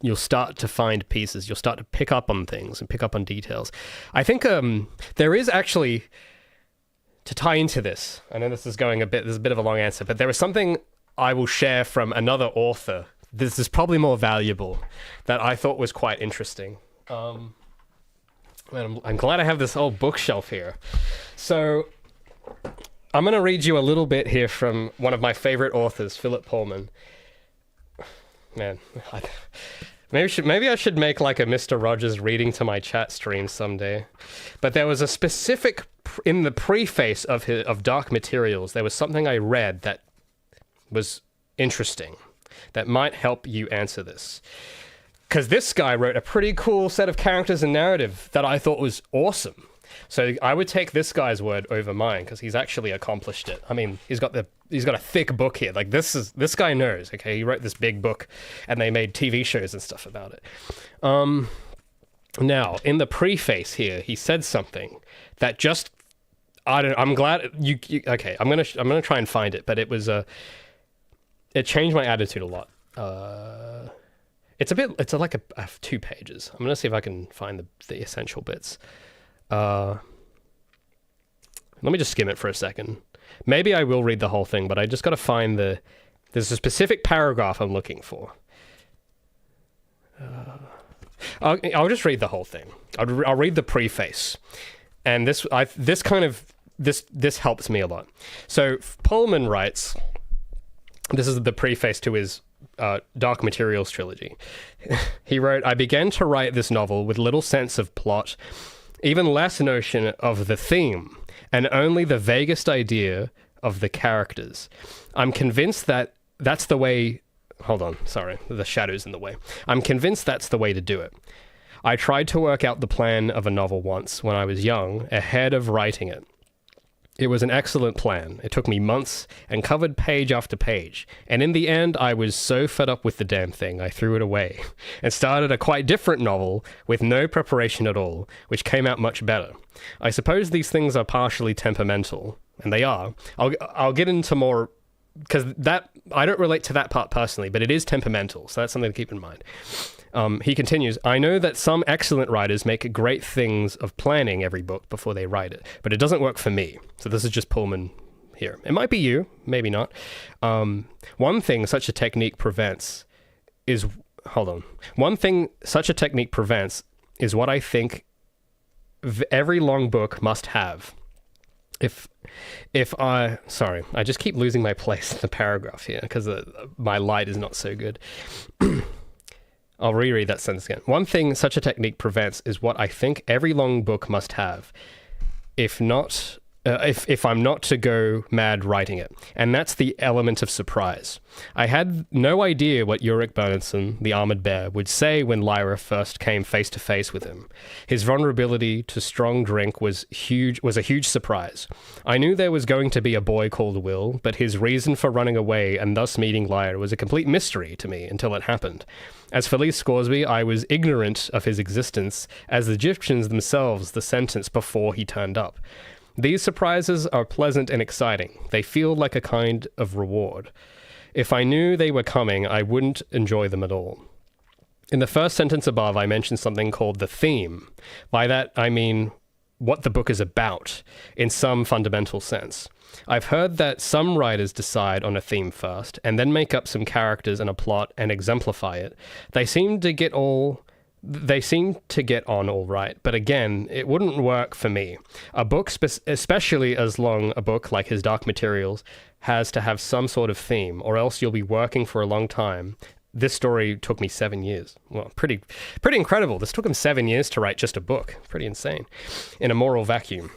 Speaker 1: you'll start to find pieces. You'll start to pick up on things and pick up on details. I think there is actually, to tie into this, I know this is a bit of a long answer, but there is something I will share from another author. This is probably more valuable, that I thought was quite interesting. I'm glad I have this old bookshelf here. So I'm going to read you a little bit here from one of my favorite authors, Philip Pullman. Man, maybe I should make like a Mr. Rogers reading to my chat stream someday. But there was a specific, in the preface of Dark Materials, there was something I read that was interesting, that might help you answer this. Because this guy wrote a pretty cool set of characters and narrative that I thought was awesome. So I would take this guy's word over mine, because he's actually accomplished it. I mean, he's got a thick book here. Like this guy knows. Okay, he wrote this big book, and they made TV shows and stuff about it. Now in the preface here, he said something that just I'm glad you. Okay, I'm gonna try and find it, but it it changed my attitude a lot. It's like 2 pages. I'm gonna see if I can find the essential bits. Let me just skim it for a second. Maybe I will read the whole thing, but I just got to find there's a specific paragraph I'm looking for. I'll just read the whole thing. I'll read the preface, and this helps me a lot. So Pullman writes, this is the preface to his Dark Materials trilogy. He wrote, I began to write this novel with little sense of plot, even less notion of the theme, and only the vaguest idea of the characters. I'm convinced that that's the way... Hold on, sorry, the shadow's in the way. I'm convinced that's the way to do it. I tried to work out the plan of a novel once when I was young, ahead of writing it. It was an excellent plan. It took me months and covered page after page. And in the end, I was so fed up with the damn thing, I threw it away and started a quite different novel with no preparation at all, which came out much better. I suppose these things are partially temperamental, and they are. I'll get into more, because that I don't relate to that part personally, but it is temperamental, so that's something to keep in mind. He continues, I know that some excellent writers make great things of planning every book before they write it, but it doesn't work for me. So this is just Pullman here. It might be you, maybe not. One thing such a technique prevents is what I think every long book must have. I just keep losing my place in the paragraph here because my light is not so good. I'll reread that sentence again. One thing such a technique prevents is what I think every long book must have, if I'm not to go mad writing it, and that's the element of surprise. I had no idea what Ulrich Bernhardsson, the armored bear, would say when Lyra first came face to face with him. His vulnerability to strong drink was a huge surprise. I knew there was going to be a boy called Will, but his reason for running away and thus meeting Lyra was a complete mystery to me until it happened. As for Lee Scoresby, I was ignorant of his existence, as the Egyptians themselves the sentence before he turned up. These surprises are pleasant and exciting. They feel like a kind of reward. If I knew they were coming, I wouldn't enjoy them at all. In the first sentence above, I mentioned something called the theme. By that, I mean what the book is about, in some fundamental sense. I've heard that some writers decide on a theme first, and then make up some characters and a plot and exemplify it. They seem to get on all right, but again, it wouldn't work for me. A book, especially as long a book like his Dark Materials, has to have some sort of theme, or else you'll be working for a long time. This story took me 7 years. Well, pretty incredible. This took him 7 years to write just a book. Pretty insane. In a moral vacuum.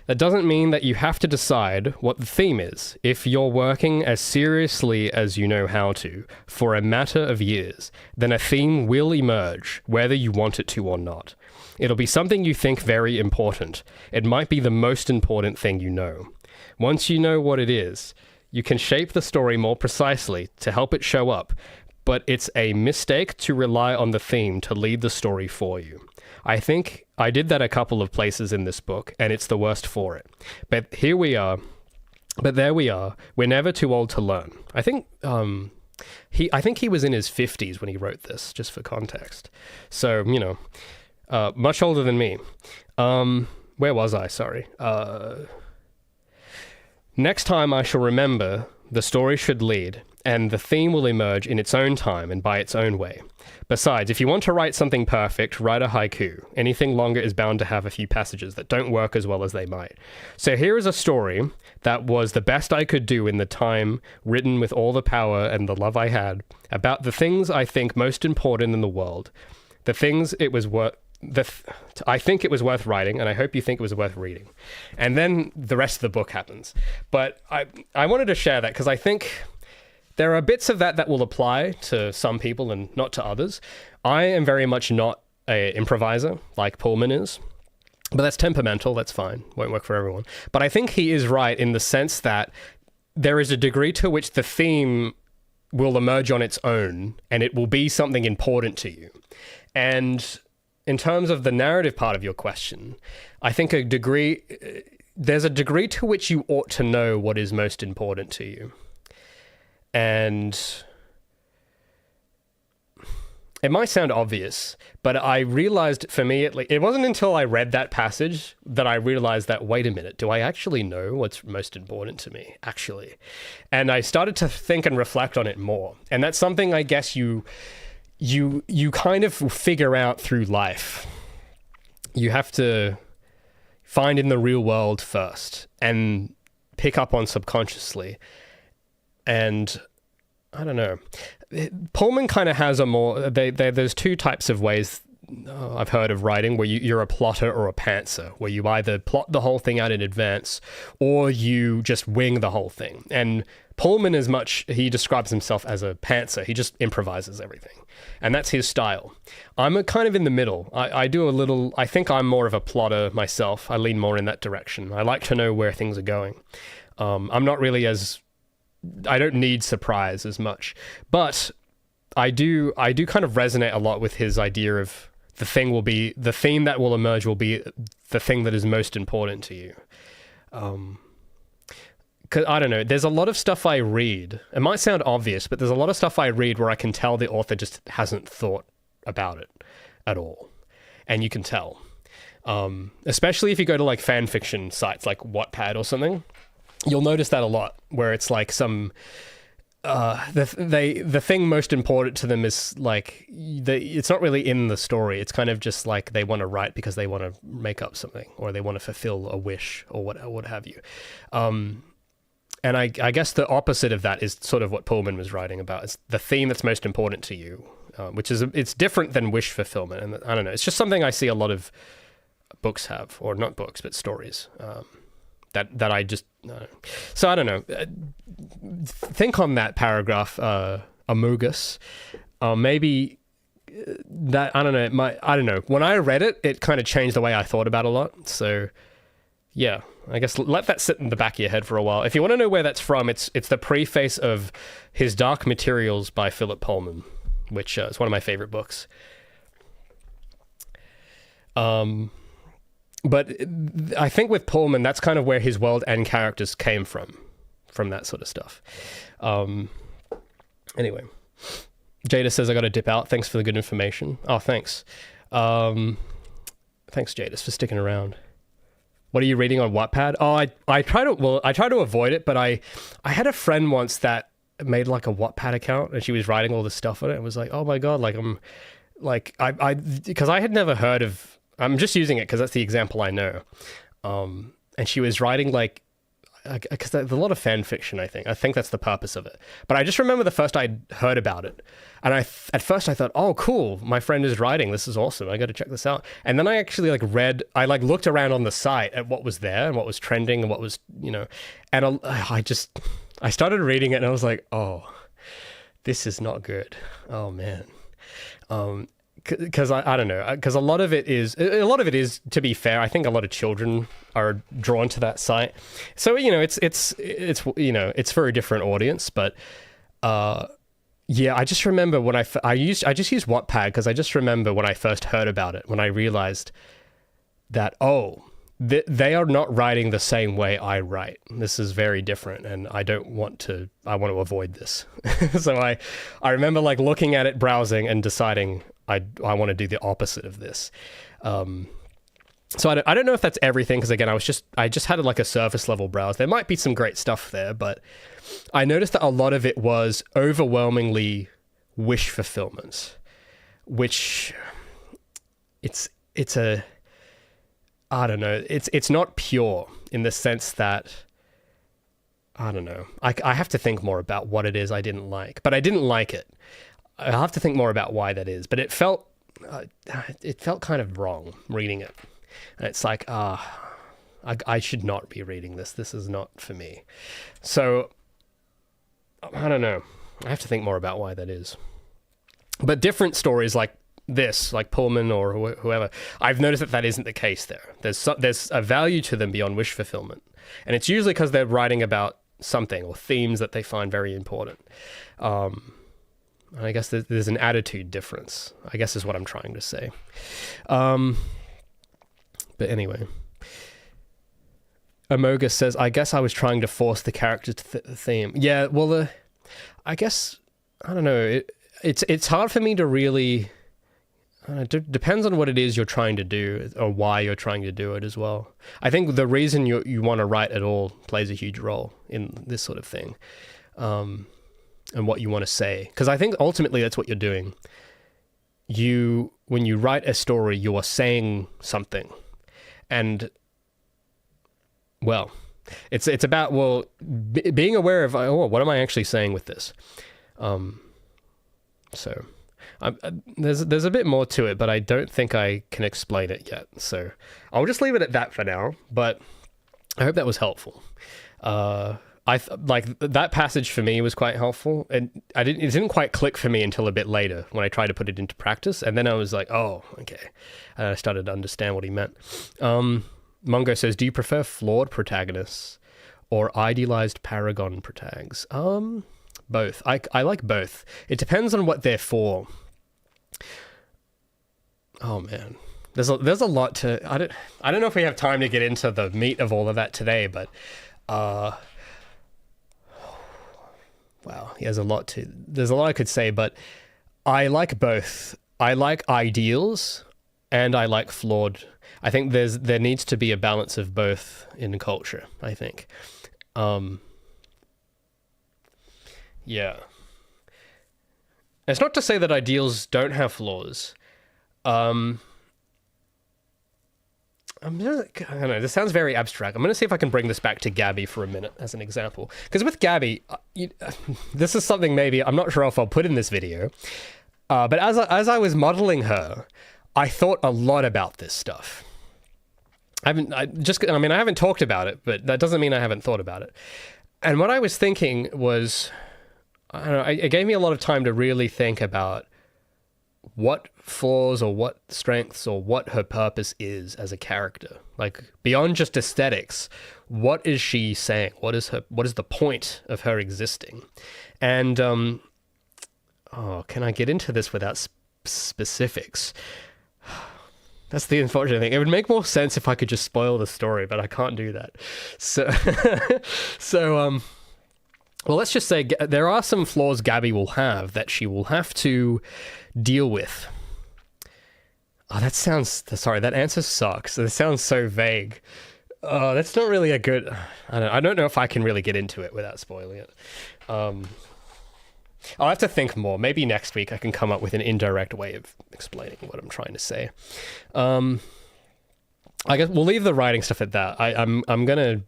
Speaker 1: That doesn't mean that you have to decide what the theme is. If you're working as seriously as you know how to, for a matter of years, then a theme will emerge, whether you want it to or not. It'll be something you think very important. It might be the most important thing you know. Once you know what it is, you can shape the story more precisely to help it show up, but it's a mistake to rely on the theme to lead the story for you. I think I did that a couple of places in this book, and it's the worst for it. But there we are. We're never too old to learn. I think he was in his 50s when he wrote this, just for context. So, much older than me. Where was I? Sorry. Next time I shall remember the story should lead, and the theme will emerge in its own time and by its own way. Besides, if you want to write something perfect, write a haiku. Anything longer is bound to have a few passages that don't work as well as they might. So here is a story that was the best I could do in the time, written with all the power and the love I had, about the things I think most important in the world, the things it was I think it was worth writing, and I hope you think it was worth reading. And then the rest of the book happens. But I wanted to share that because I think there are bits of that will apply to some people and not to others. I am very much not an improviser like Pullman is, but that's temperamental. That's fine. Won't work for everyone. But I think he is right in the sense that there is a degree to which the theme will emerge on its own, and it will be something important to you. And in terms of the narrative part of your question, I think there's a degree to which you ought to know what is most important to you. And it might sound obvious, but I realized for me, it wasn't until I read that passage that I realized that, wait a minute, do I actually know what's most important to me, actually? And I started to think and reflect on it more. And that's something I guess you kind of figure out through life. You have to find in the real world first and pick up on subconsciously. And I don't know, Pullman kind of has a more, there's two types of ways I've heard of writing where you're a plotter or a pantser, where you either plot the whole thing out in advance or you just wing the whole thing. And Pullman he describes himself as a pantser. He just improvises everything. And that's his style. I'm kind of in the middle. I think I'm more of a plotter myself. I lean more in that direction. I like to know where things are going. I'm not really I don't need surprise as much. But I do kind of resonate a lot with his idea of the theme that will emerge will be the thing that is most important to you. 'Cause I don't know, there's a lot of stuff I read. It might sound obvious, but there's a lot of stuff I read where I can tell the author just hasn't thought about it at all. And you can tell. Especially if you go to like fan fiction sites like Wattpad or something, you'll notice that a lot, where it's like the thing most important to them is like it's not really in the story. It's kind of just like they want to write because they want to make up something, or they want to fulfill a wish, or what have you. And I guess the opposite of that is sort of what Pullman was writing about. It's the theme that's most important to you, which is it's different than wish fulfillment. And I don't know, it's just something I see a lot of books have, or not books, but stories. That I just so I don't know. Think on that paragraph, Amogus. Maybe that I don't know. I don't know. When I read it, it kind of changed the way I thought about a lot. So yeah, I guess let that sit in the back of your head for a while. If you want to know where that's from, it's the preface of his Dark Materials by Philip Pullman, which is one of my favorite books. But I think with Pullman, that's kind of where his world and characters came from that sort of stuff. Anyway, Jada says, I got to dip out. Thanks for the good information. Oh, thanks. Thanks, Jadis, for sticking around. What are you reading on Wattpad? Oh, I try to avoid it, but I had a friend once that made like a Wattpad account, and she was writing all this stuff on it. It was like, oh my God, like because I had never heard of, I'm just using it because that's the example I know. And she was writing like, because there's a lot of fan fiction, I think that's the purpose of it. But I just remember the first I'd heard about it. And at first I thought, oh, cool, my friend is writing. This is awesome. I got to check this out. And then I actually looked around on the site at what was there and what was trending and what was, and I started reading it and I was like, oh, this is not good. Oh, man. Because I don't know, because a lot of it is, to be fair, I think a lot of children are drawn to that site. So, it's for a different audience, but yeah, I just remember when I just used Wattpad because I just remember when I first heard about it, when I realized that, they are not writing the same way I write. This is very different, and I want to avoid this. So I remember like looking at it, browsing, and deciding I want to do the opposite of this. So I don't know if that's everything, because again, I just had like a surface level browse. There might be some great stuff there, but I noticed that a lot of it was overwhelmingly wish fulfillment, which it's I don't know. It's not pure in the sense that, I don't know. I have to think more about what it is I didn't like, but I didn't like it. I'll have to think more about why that is, but it felt kind of wrong reading it. And it's like, I should not be reading this. This is not for me. So, I don't know. I have to think more about why that is. But different stories like this, like Pullman or whoever, I've noticed that isn't the case there. There's a value to them beyond wish fulfillment. And it's usually because they're writing about something or themes that they find very important. I guess there's an attitude difference, I guess is what I'm trying to say. But anyway. Amogus says, I guess I was trying to force the character to the theme. Yeah, well, I guess, I don't know. It's hard for me to really... It depends on what it is you're trying to do or why you're trying to do it as well. I think the reason you want to write at all plays a huge role in this sort of thing. And what you want to say. Because I think ultimately that's what you're doing. When you write a story, you are saying something. And, well, it's about, being aware of, what am I actually saying with this? So, there's a bit more to it, but I don't think I can explain it yet. So, I'll just leave it at that for now, but I hope that was helpful. like that passage for me was quite helpful, and it didn't quite click for me until a bit later when I tried to put it into practice, and then I was like, oh, okay, and I started to understand what he meant. Mongo says, do you prefer flawed protagonists or idealized paragon protags? Both. I like both. It depends on what they're for. Oh man, there's a lot to. I don't know if we have time to get into the meat of all of that today, but wow, there's a lot I could say, but I like both. I like ideals and I like flawed. I think there needs to be a balance of both in culture, I think. Yeah. It's not to say that ideals don't have flaws. I don't know, this sounds very abstract. I'm going to see if I can bring this back to Gabby for a minute as an example. Because with Gabby, this is something maybe, I'm not sure if I'll put in this video, but as I was modeling her, I thought a lot about this stuff. I haven't talked about it, but that doesn't mean I haven't thought about it. And what I was thinking was, I don't know, it gave me a lot of time to really think about what flaws or what strengths or what her purpose is as a character. Like, beyond just aesthetics, what is she saying? What is the point of her existing? And, can I get into this without specifics? That's the unfortunate thing. It would make more sense if I could just spoil the story, but I can't do that. Well, let's just say there are some flaws Gabby will have that she will have to deal with. Oh, that answer sucks. It sounds so vague. That's not really a good, I don't know if I can really get into it without spoiling it. I'll have to think more. Maybe next week I can come up with an indirect way of explaining what I'm trying to say. I guess we'll leave the writing stuff at that. I'm gonna,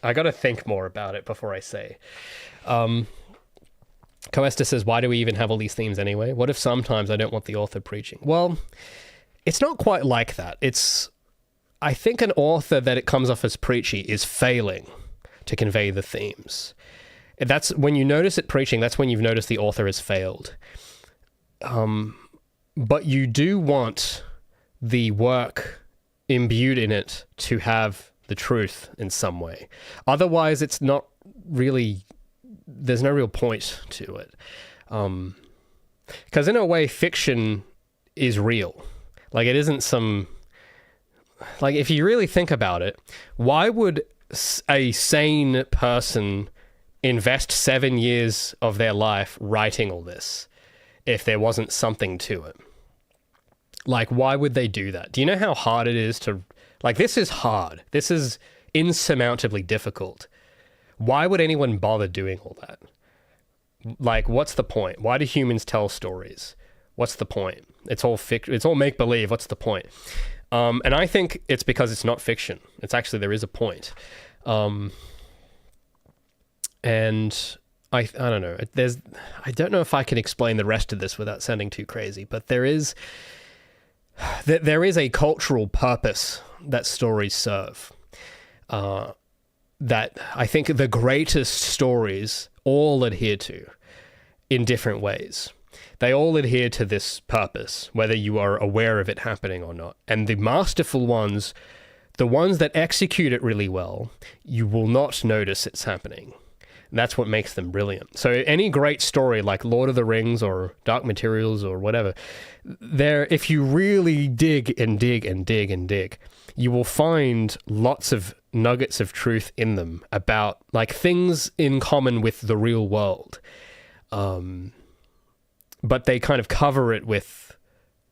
Speaker 1: I gotta think more about it before I say. Coesta says, why do we even have all these themes anyway? What if sometimes I don't want the author preaching? Well, it's not quite like that. I think an author that it comes off as preachy is failing to convey the themes. That's when you notice it preaching, that's when you've noticed the author has failed. But you do want the work imbued in it to have the truth in some way. Otherwise, it's not really, there's no real point to it. Because in a way, fiction is real. Like, it isn't some, like, if you really think about it, why would a sane person invest 7 years of their life writing all this if there wasn't something to it? Like, why would they do that? Do you know how hard it is to, like, this is hard. This is insurmountably difficult. Why would anyone bother doing all that? Like, what's the point? Why do humans tell stories? What's the point? It's all it's all make-believe. What's the point? And I think it's because it's not fiction. It's actually, there is a point. And I don't know. I don't know if I can explain the rest of this without sounding too crazy, but there is a cultural purpose that stories serve. That I think the greatest stories all adhere to in different ways. They all adhere to this purpose, whether you are aware of it happening or not. And the masterful ones, the ones that execute it really well, you will not notice it's happening. That's what makes them brilliant. So any great story like Lord of the Rings or Dark Materials or whatever, if you really dig and dig and dig and dig, you will find lots of nuggets of truth in them about, like, things in common with the real world. But they kind of cover it with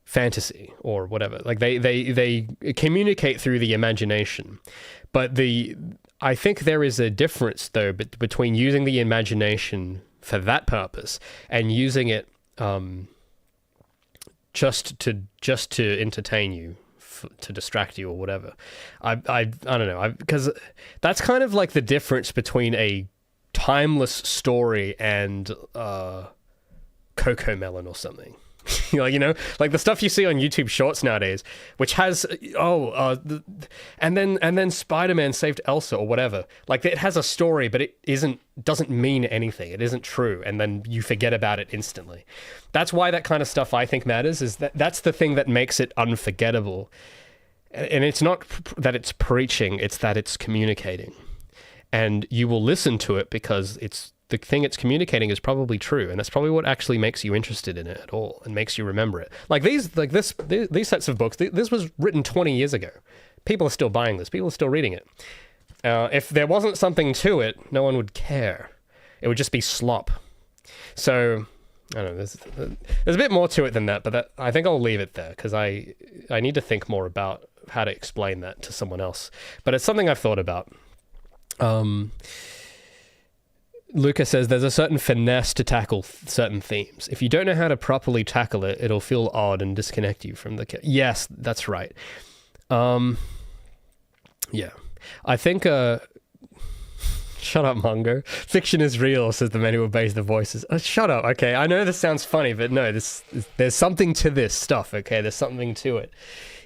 Speaker 1: fantasy or whatever. Like, they communicate through the imagination. But I think there is a difference, though, between using the imagination for that purpose and using it just to entertain you, to distract you or whatever. I don't know, because that's kind of like the difference between a timeless story and Cocomelon or something. Like, like the stuff you see on YouTube Shorts nowadays, which has and then Spider-Man saved Elsa or whatever. Like, it has a story, but it doesn't mean anything. It isn't true, and then you forget about it instantly. That's why that kind of stuff I think matters. Is that's the thing that makes it unforgettable. And it's not that it's preaching; it's that it's communicating, and you will listen to it because the thing it's communicating is probably true, and that's probably what actually makes you interested in it at all and makes you remember it. Like these sets of books, this was written 20 years ago. People are still buying this. People are still reading it. If there wasn't something to it, no one would care. It would just be slop. So I don't know. There's a bit more to it than that, but I think I'll leave it there because I need to think more about how to explain that to someone else. But it's something I've thought about. Lucas says there's a certain finesse to tackle certain themes. If you don't know how to properly tackle it, it'll feel odd and disconnect you from the... Yes, that's right. Yeah. I think... Shut up, Mongo. Fiction is real, says the man who obeys the voices. Shut up, okay? I know this sounds funny, but no, there's something to this stuff, okay? There's something to it.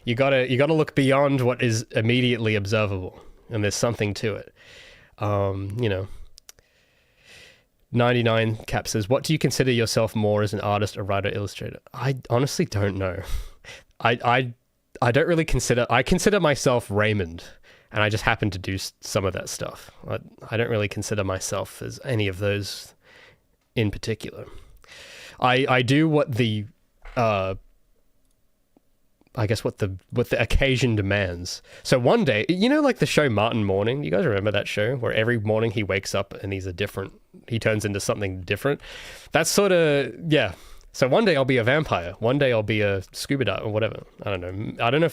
Speaker 1: You gotta look beyond what is immediately observable, and there's something to it. 99 Cap says, what do you consider yourself more as an artist, a writer, illustrator? I honestly don't know. I don't really I consider myself Raymond, and I just happen to do some of that stuff. I don't really consider myself as any of those in particular. I do what the I guess what the occasion demands. So one day, like the show Martin Morning, you guys remember that show where every morning he wakes up and he turns into something different? That's sort of, yeah. So one day I'll be a vampire. One day I'll be a scuba diver or whatever. I don't know. I don't know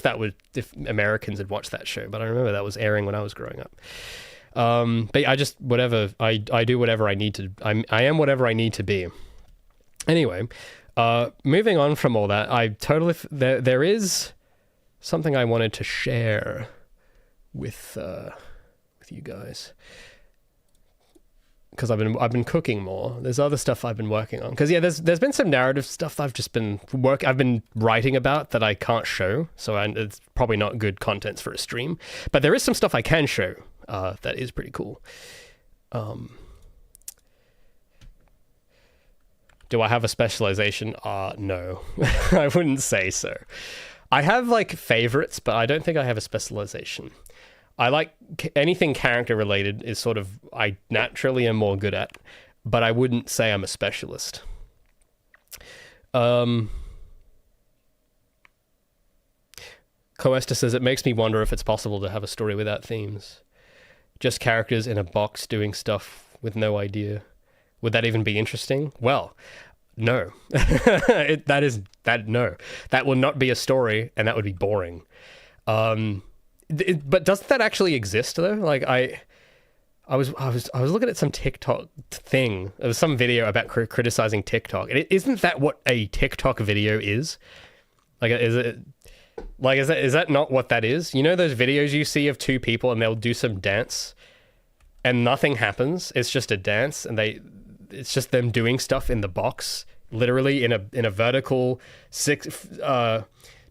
Speaker 1: if Americans had watched that show, but I remember that was airing when I was growing up. But I just, I do whatever I need to. I am whatever I need to be. Anyway, moving on from all that, there is something I wanted to share with you guys, because I've been cooking more. There's other stuff I've been working on. Because there's been some narrative stuff I've just been writing about that I can't show. So it's probably not good content for a stream. But there is some stuff I can show that is pretty cool. Do I have a specialization? No, I wouldn't say so. I have favorites, but I don't think I have a specialization. I like anything character related is sort of, I naturally am more good at, but I wouldn't say I'm a specialist. Coesta says, it makes me wonder if it's possible to have a story without themes. Just characters in a box doing stuff with no idea. Would that even be interesting? Well, no. No. That will not be a story, and that would be boring. But doesn't that actually exist though? I was looking at some TikTok thing. There was some video about criticizing TikTok. And isn't that what a TikTok video is? Is that not what that is? You know those videos you see of two people and they'll do some dance and nothing happens. It's just a dance, and it's just them doing stuff in the box, literally in a vertical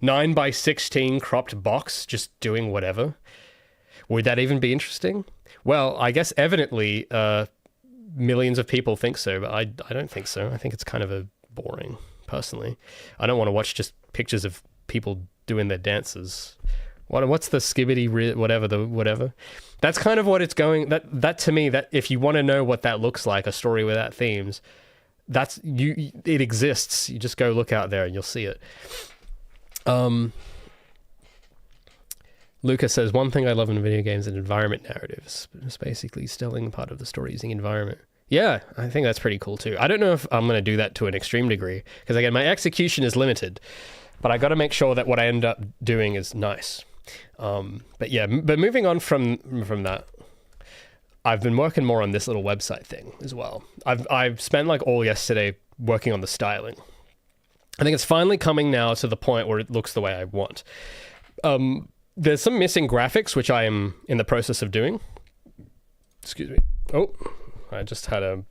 Speaker 1: 9x16 cropped box, just doing whatever. Would that even be interesting? Well, I guess evidently millions of people think so, but I don't think so. I think it's kind of boring, personally. I don't want to watch just pictures of people doing their dances. What's the skibbity whatever? That's kind of what it's going. That to me, that if you want to know what that looks like, a story without themes, it exists. You just go look out there and you'll see it. Lucas says, one thing I love in video games is environment narratives. It's basically telling part of the story using environment. Yeah, I think that's pretty cool too. I don't know if I'm going to do that to an extreme degree, because again, my execution is limited, but I got to make sure that what I end up doing is nice. But moving on from that, I've been working more on this little website thing as well. I've spent all yesterday working on the styling. I think it's finally coming now to the point where it looks the way I want. There's some missing graphics, which I am in the process of doing. Excuse me. Oh, I just had a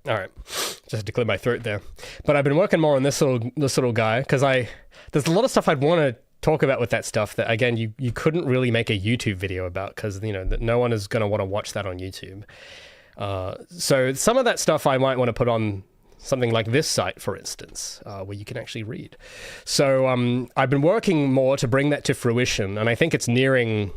Speaker 1: All right, just had to clear my throat there. But I've been working more on this little guy because there's a lot of stuff I'd want to talk about with that stuff that, again, you couldn't really make a YouTube video about because, that no one is going to want to watch that on YouTube. So some of that stuff I might want to put on something like this site, for instance, where you can actually read. So I've been working more to bring that to fruition, and I think it's nearing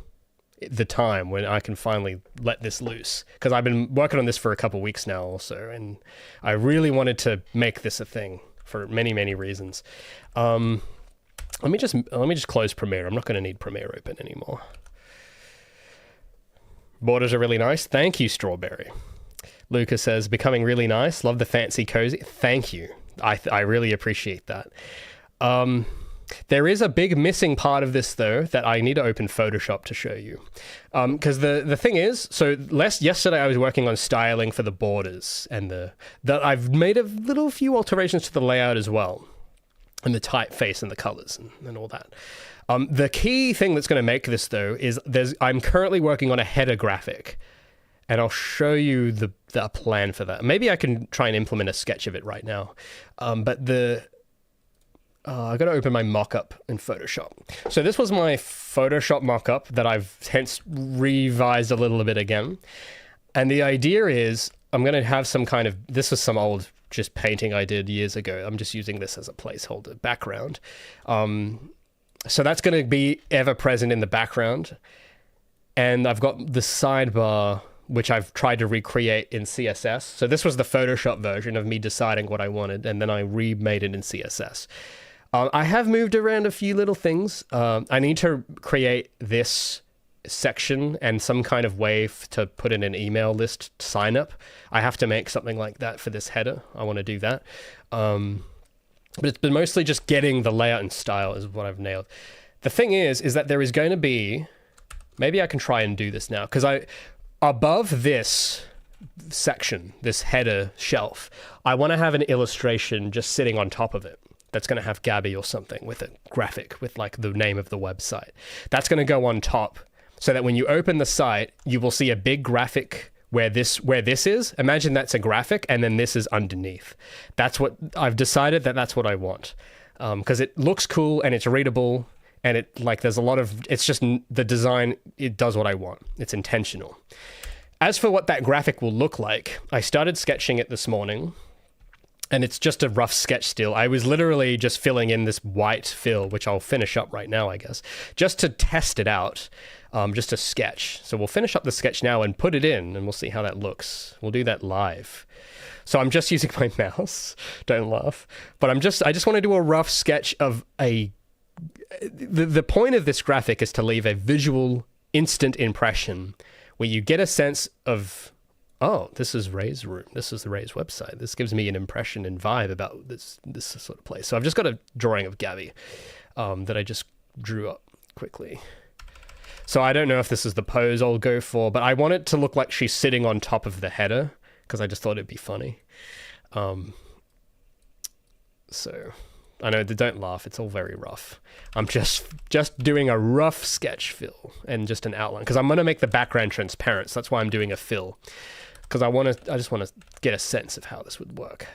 Speaker 1: the time when I can finally let this loose, because I've been working on this for a couple weeks now also, and I really wanted to make this a thing for many, many reasons. Let me just close Premiere. I'm not going to need Premiere open anymore. Borders are really nice. Thank you, Strawberry. Lucas says, becoming really nice. Love the fancy cozy. Thank you. I really appreciate that. There is a big missing part of this, though, that I need to open Photoshop to show you. Because the thing is, yesterday I was working on styling for the borders, and that I've made a few alterations to the layout as well, and the typeface and the colors and all that. The key thing that's going to make this, though, is I'm currently working on a header graphic, and I'll show you the plan for that. Maybe I can try and implement a sketch of it right now. But I've got to open my mock-up in Photoshop. So this was my Photoshop mock-up that I've hence revised a little bit again. And the idea is I'm going to have some kind of, this was some old just painting I did years ago. I'm just using this as a placeholder background. So that's going to be ever present in the background. And I've got the sidebar, which I've tried to recreate in CSS. So this was the Photoshop version of me deciding what I wanted, and then I remade it in CSS. I have moved around a few little things. I need to create this section and some kind of way to put in an email list sign up. I have to make something like that for this header. I want to do that. But it's been mostly just getting the layout and style is what I've nailed. The thing is that there is going to be, maybe I can try and do this now, because above this section, this header shelf, I want to have an illustration just sitting on top of it. That's going to have Gabby or something with a graphic with like the name of the website. That's going to go on top so that when you open the site, you will see a big graphic where this is. Imagine that's a graphic and then this is underneath. That's what I've decided that's what I want. Because it looks cool and it's readable and there's a lot of, it's just the design, it does what I want. It's intentional. As for what that graphic will look like, I started sketching it this morning. And it's just a rough sketch still. I was literally just filling in this white fill, which I'll finish up right now, I guess, just to test it out, just a sketch. So we'll finish up the sketch now and put it in, and we'll see how that looks. We'll do that live. So I'm just using my mouse. Don't laugh. But I just want to do a rough sketch of the point of this graphic is to leave a visual instant impression where you get a sense of, oh, this is Ray's room. This is the Ray's website. This gives me an impression and vibe about this sort of place. So I've just got a drawing of Gabby that I just drew up quickly. So I don't know if this is the pose I'll go for, but I want it to look like she's sitting on top of the header because I just thought it'd be funny. So I know, don't laugh. It's all very rough. I'm just doing a rough sketch fill and just an outline because I'm going to make the background transparent. So that's why I'm doing a fill. Because I just want to get a sense of how this would work.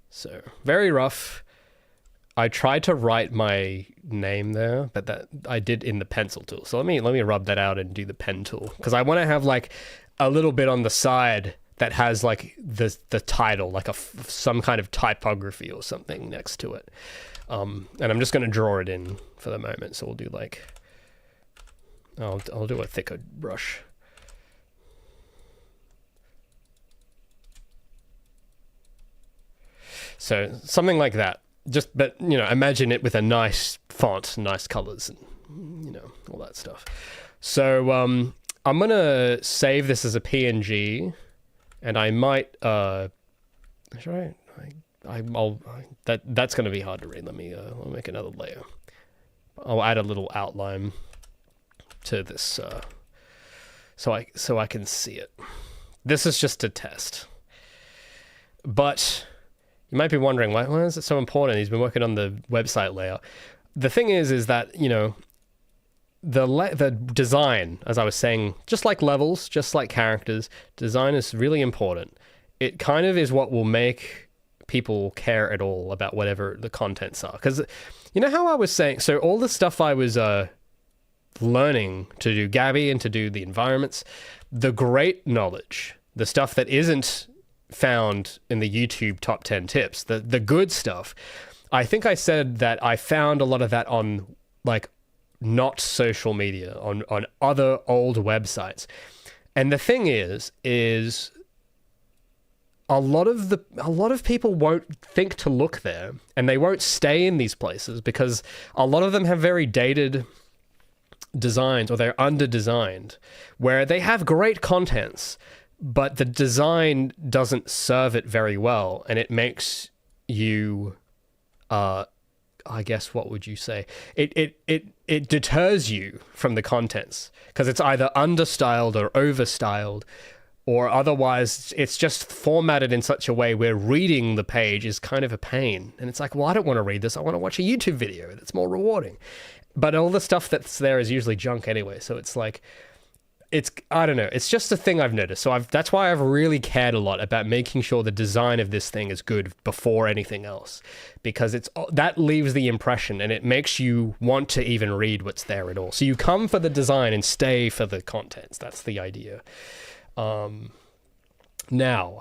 Speaker 1: So, very rough. I tried to write my name there, but that I did in the pencil tool. So let me rub that out and do the pen tool. Because I want to have like a little bit on the side that has like the title, like some kind of typography or something next to it. And I'm just going to draw it in for the moment. So we'll do like, I'll do a thicker brush. So something like that. But imagine it with a nice font, nice colors, and all that stuff. So I'm gonna save this as a PNG, and I might that's gonna be hard to read. I'll make another layer. I'll add a little outline to this so I can see it. This is just a test, but you might be wondering, why is it so important? He's been working on the website layout. The thing is that, the design, as I was saying, just like levels, just like characters, design is really important. It kind of is what will make people care at all about whatever the contents are. Because you know how I was saying, so all the stuff I was learning to do Gabby and to do the environments, the great knowledge, the stuff that isn't found in the YouTube top 10 tips, the good stuff, I think I said that I found a lot of that on like not social media, on other old websites. And the thing is a lot of people won't think to look there, and they won't stay in these places because a lot of them have very dated designs, or they're under-designed, where they have great contents, but the design doesn't serve it very well, and it makes you I guess, what would you say? It deters you from the contents because it's either understyled or overstyled, or otherwise it's just formatted in such a way where reading the page is kind of a pain. And it's like, well, I don't want to read this. I want to watch a YouTube video that's more rewarding. But all the stuff that's there is usually junk anyway. So it's like, I don't know. It's just a thing I've noticed. So that's why I've really cared a lot about making sure the design of this thing is good before anything else, because that leaves the impression and it makes you want to even read what's there at all. So you come for the design and stay for the contents. That's the idea. Now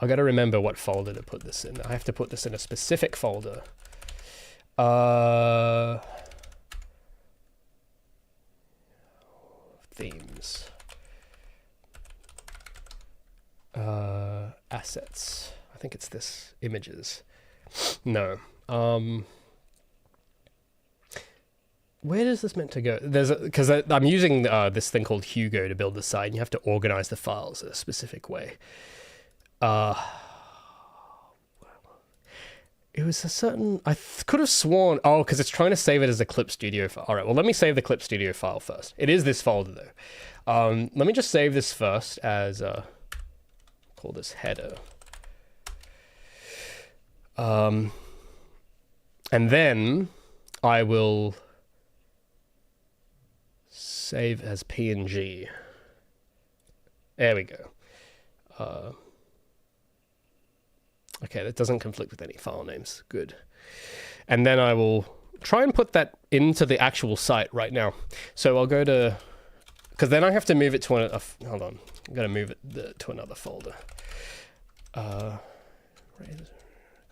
Speaker 1: I got to remember what folder to put this in. I have to put this in a specific folder. Themes. Assets. I think it's this. Images. No. Where is this meant to go? Because I'm using this thing called Hugo to build the site, and you have to organize the files a specific way. It was a certain... I could have sworn... Oh, because it's trying to save it as a Clip Studio file. All right, well, let me save the Clip Studio file first. It is this folder, though. Let me just save this first as... call this header. And then I will save as PNG. There we go. Okay, that doesn't conflict with any file names. Good. And then I will try and put that into the actual site right now. So I'll go to... Because then I have to move it to hold on. I'm going to move it to another folder.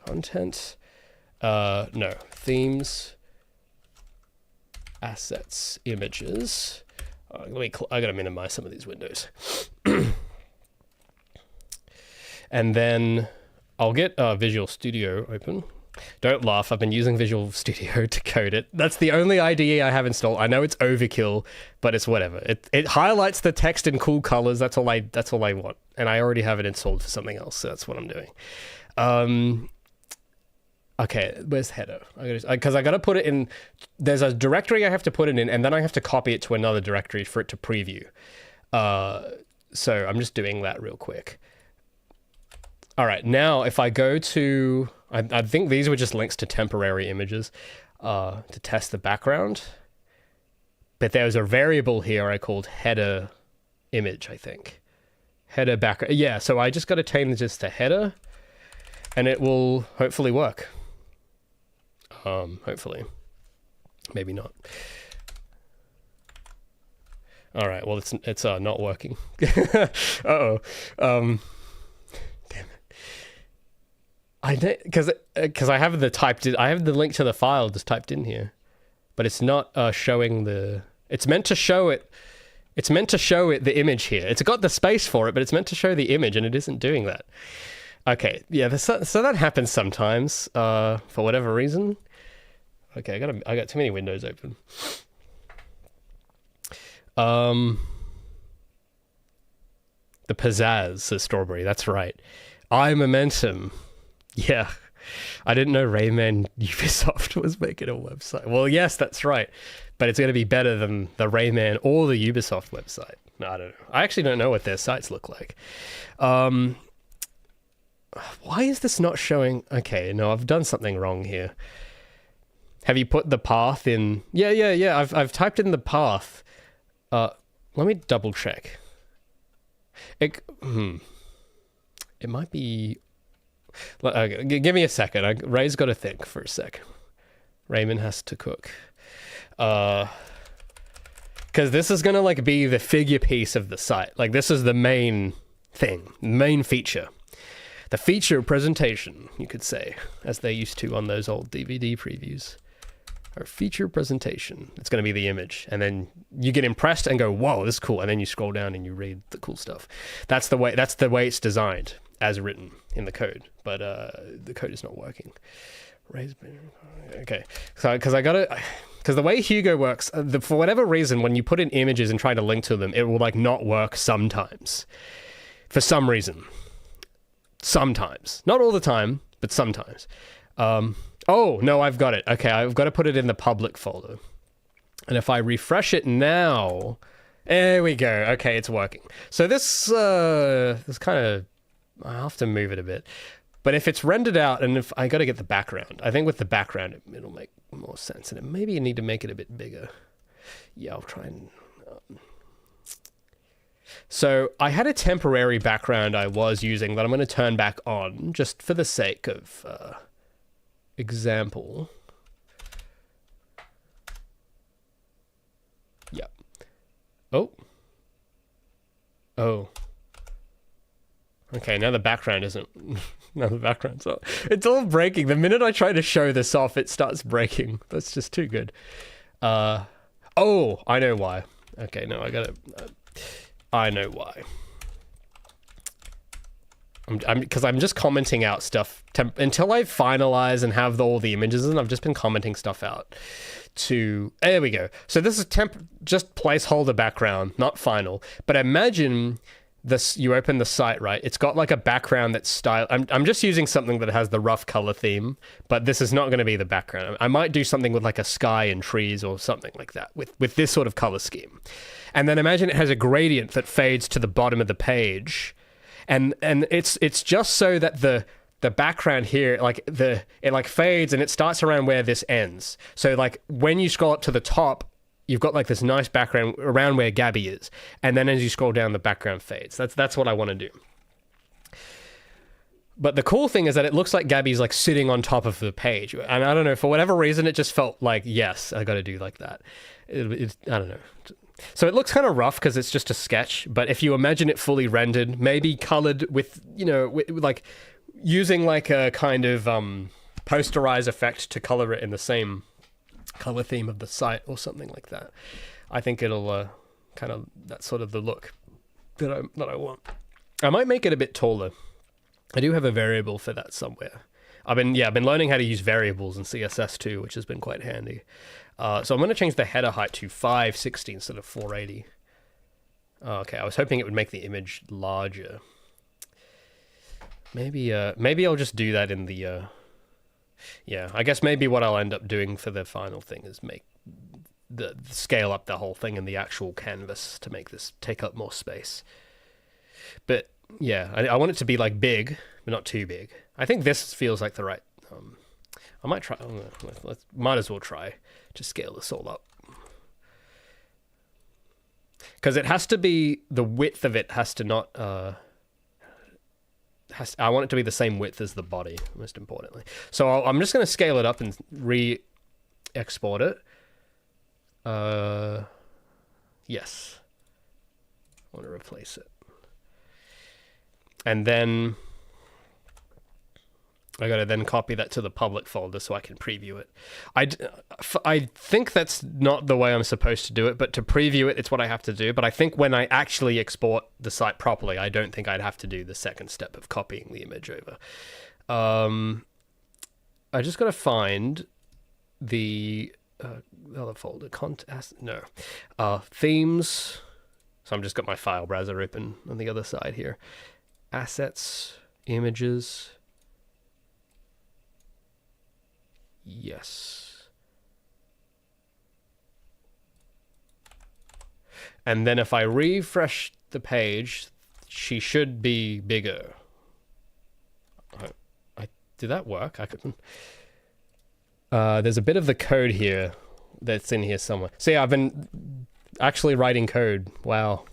Speaker 1: Content. No. Themes. Assets. Images. I got to minimize some of these windows. And then I'll get Visual Studio open. Don't laugh, I've been using Visual Studio to code it. That's the only IDE I have installed. I know it's overkill, but it's whatever. It highlights the text in cool colors. That's all I want. And I already have it installed for something else, so that's what I'm doing. Okay, where's header? Because I got to put it in... There's a directory I have to put it in, and then I have to copy it to another directory for it to preview. So I'm just doing that real quick. All right, now if I go to... I think these were just links to temporary images to test the background. But there's a variable here I called header image, I think. Header background. Yeah, so I just got to change this to header, and it will hopefully work. Hopefully. Maybe not. All right, well, it's not working. Uh-oh. Because I have the link to the file just typed in here, but it's not showing the. It's meant to show it. It's meant to show it the image here. It's got the space for it, but it's meant to show the image, and it isn't doing that. Okay, yeah. So that happens sometimes for whatever reason. Okay, I got too many windows open. The pizzazz, says Strawberry. That's right. iMomentum. Yeah, I didn't know Raymond Ubisoft was making a website. Well, yes, that's right. But it's going to be better than the Rayman or the Ubisoft website. No, I don't know. I actually don't know what their sites look like. Why is this not showing? Okay, no, I've done something wrong here. Have you put the path in? Yeah. I've typed in the path Let me double check. It might be... give me a second. Ray's got to think for a sec. Raymond has to cook. Because this is going to like be the figure piece of the site. Like this is the main thing, main feature. The feature presentation, you could say, as they used to on those old DVD previews. Our feature presentation. It's going to be the image. And then you get impressed and go, whoa, this is cool. And then you scroll down and you read the cool stuff. That's the way it's designed as written in the code. But the code is not working. Okay. So, because the way Hugo works, for whatever reason, when you put in images and try to link to them, it will like not work sometimes. For some reason. Sometimes. Not all the time, but sometimes. Oh, no, I've got it. Okay, I've got to put it in the public folder. And if I refresh it now... There we go. Okay, it's working. So this kind of... I'll have to move it a bit. But if it's rendered out, and if I got to get the background. I think with the background, it'll make more sense. And maybe you need to make it a bit bigger. Yeah, I'll try and... So I had a temporary background I was using that I'm going to turn back on, just for the sake of... example. Yeah. Oh. Okay, now the background isn't... now the background's not... It's all breaking. The minute I try to show this off, it starts breaking. That's just too good. Oh, I know why. Okay, no, I know why. Because I'm just commenting out stuff until I finalize and have all the images, and I've just been commenting stuff out to... There we go. So this is just placeholder background, not final. But imagine this, you open the site, right? It's got like a background that's style. I'm just using something that has the rough color theme, but this is not going to be the background. I might do something with like a sky and trees or something like that with this sort of color scheme. And then imagine it has a gradient that fades to the bottom of the page. And it's just so that the background here, like it like fades and it starts around where this ends. So like when you scroll up to the top, you've got like this nice background around where Gabby is. And then as you scroll down, the background fades. That's what I want to do. But the cool thing is that it looks like Gabby's like sitting on top of the page. And I don't know, for whatever reason, it just felt like, yes, I got to do like that. I don't know. So it looks kind of rough because it's just a sketch, but if you imagine it fully rendered, maybe colored with, with like using like a kind of posterize effect to color it in the same color theme of the site or something like that, I think it'll kind of, that's sort of the look that I want. I might make it a bit taller. I do have a variable for that somewhere. I've been learning how to use variables in CSS too, which has been quite handy. So I'm going to change the header height to 560 instead of 480. Okay, I was hoping it would make the image larger. Maybe I'll just do that in the... yeah, I guess maybe what I'll end up doing for the final thing is scale up the whole thing in the actual canvas to make this take up more space. But yeah, I want it to be like big, but not too big. I think this feels like the right... I might try... might as well try to scale this all up. Because it has to be... The width of it has to not... I want it to be the same width as the body, most importantly. So I'm just going to scale it up and re-export it. Yes. I want to replace it. And then... I gotta then copy that to the public folder so I can preview it. I think that's not the way I'm supposed to do it, but to preview it, it's what I have to do. But I think when I actually export the site properly, I don't think I'd have to do the second step of copying the image over. I just gotta find the other folder. Themes. So I'm just got my file browser open on the other side here. Assets, images. Yes. And then if I refresh the page, she should be bigger. Did that work? I couldn't. There's a bit of the code here that's in here somewhere. See, I've been Actually writing code. Wow.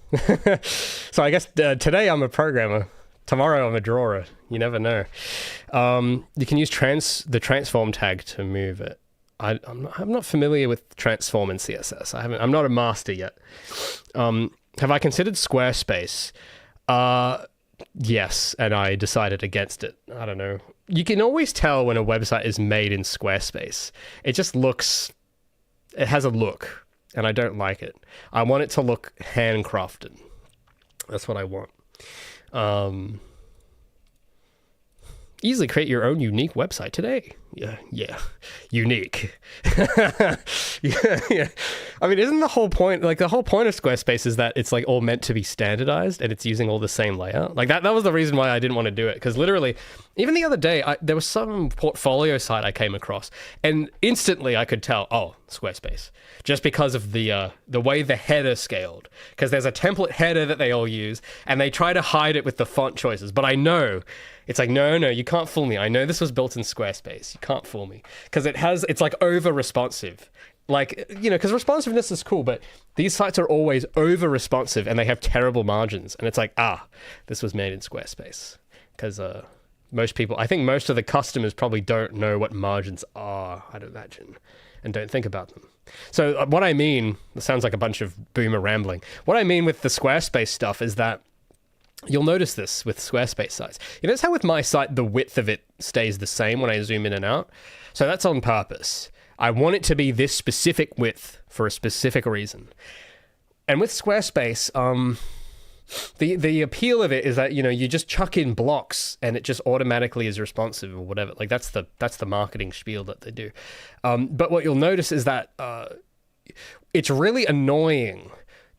Speaker 1: So I guess today I'm a programmer. Tomorrow I'm a drawer. You never know. You can use the transform tag to move it. I'm not familiar with transform in CSS. I'm not a master yet. Have I considered Squarespace? Yes, and I decided against it. I don't know. You can always tell when a website is made in Squarespace. It just looks... It has a look, and I don't like it. I want it to look handcrafted. That's what I want. Easily create your own unique website today. Yeah. Unique. yeah. I mean, isn't the whole point, like the whole point of Squarespace is that it's like all meant to be standardized and it's using all the same layout? Like that was the reason why I didn't want to do it. Because literally, even the other day, there was some portfolio site I came across and instantly I could tell, oh, Squarespace. Just because of the way the header scaled. Because there's a template header that they all use and they try to hide it with the font choices. But I know, it's like, no, you can't fool me. I know this was built in Squarespace. You can't fool me. Because it's like over-responsive. Like, because responsiveness is cool, but these sites are always over-responsive and they have terrible margins. And it's like, this was made in Squarespace. Because I think most of the customers probably don't know what margins are, I'd imagine, and don't think about them. So what I mean, it sounds like a bunch of boomer rambling. What I mean with the Squarespace stuff is that you'll notice this with Squarespace sites. You notice how with my site, the width of it stays the same when I zoom in and out? So that's on purpose. I want it to be this specific width for a specific reason. And with Squarespace, the appeal of it is that, you just chuck in blocks and it just automatically is responsive or whatever. Like that's the marketing spiel that they do. But what you'll notice is that it's really annoying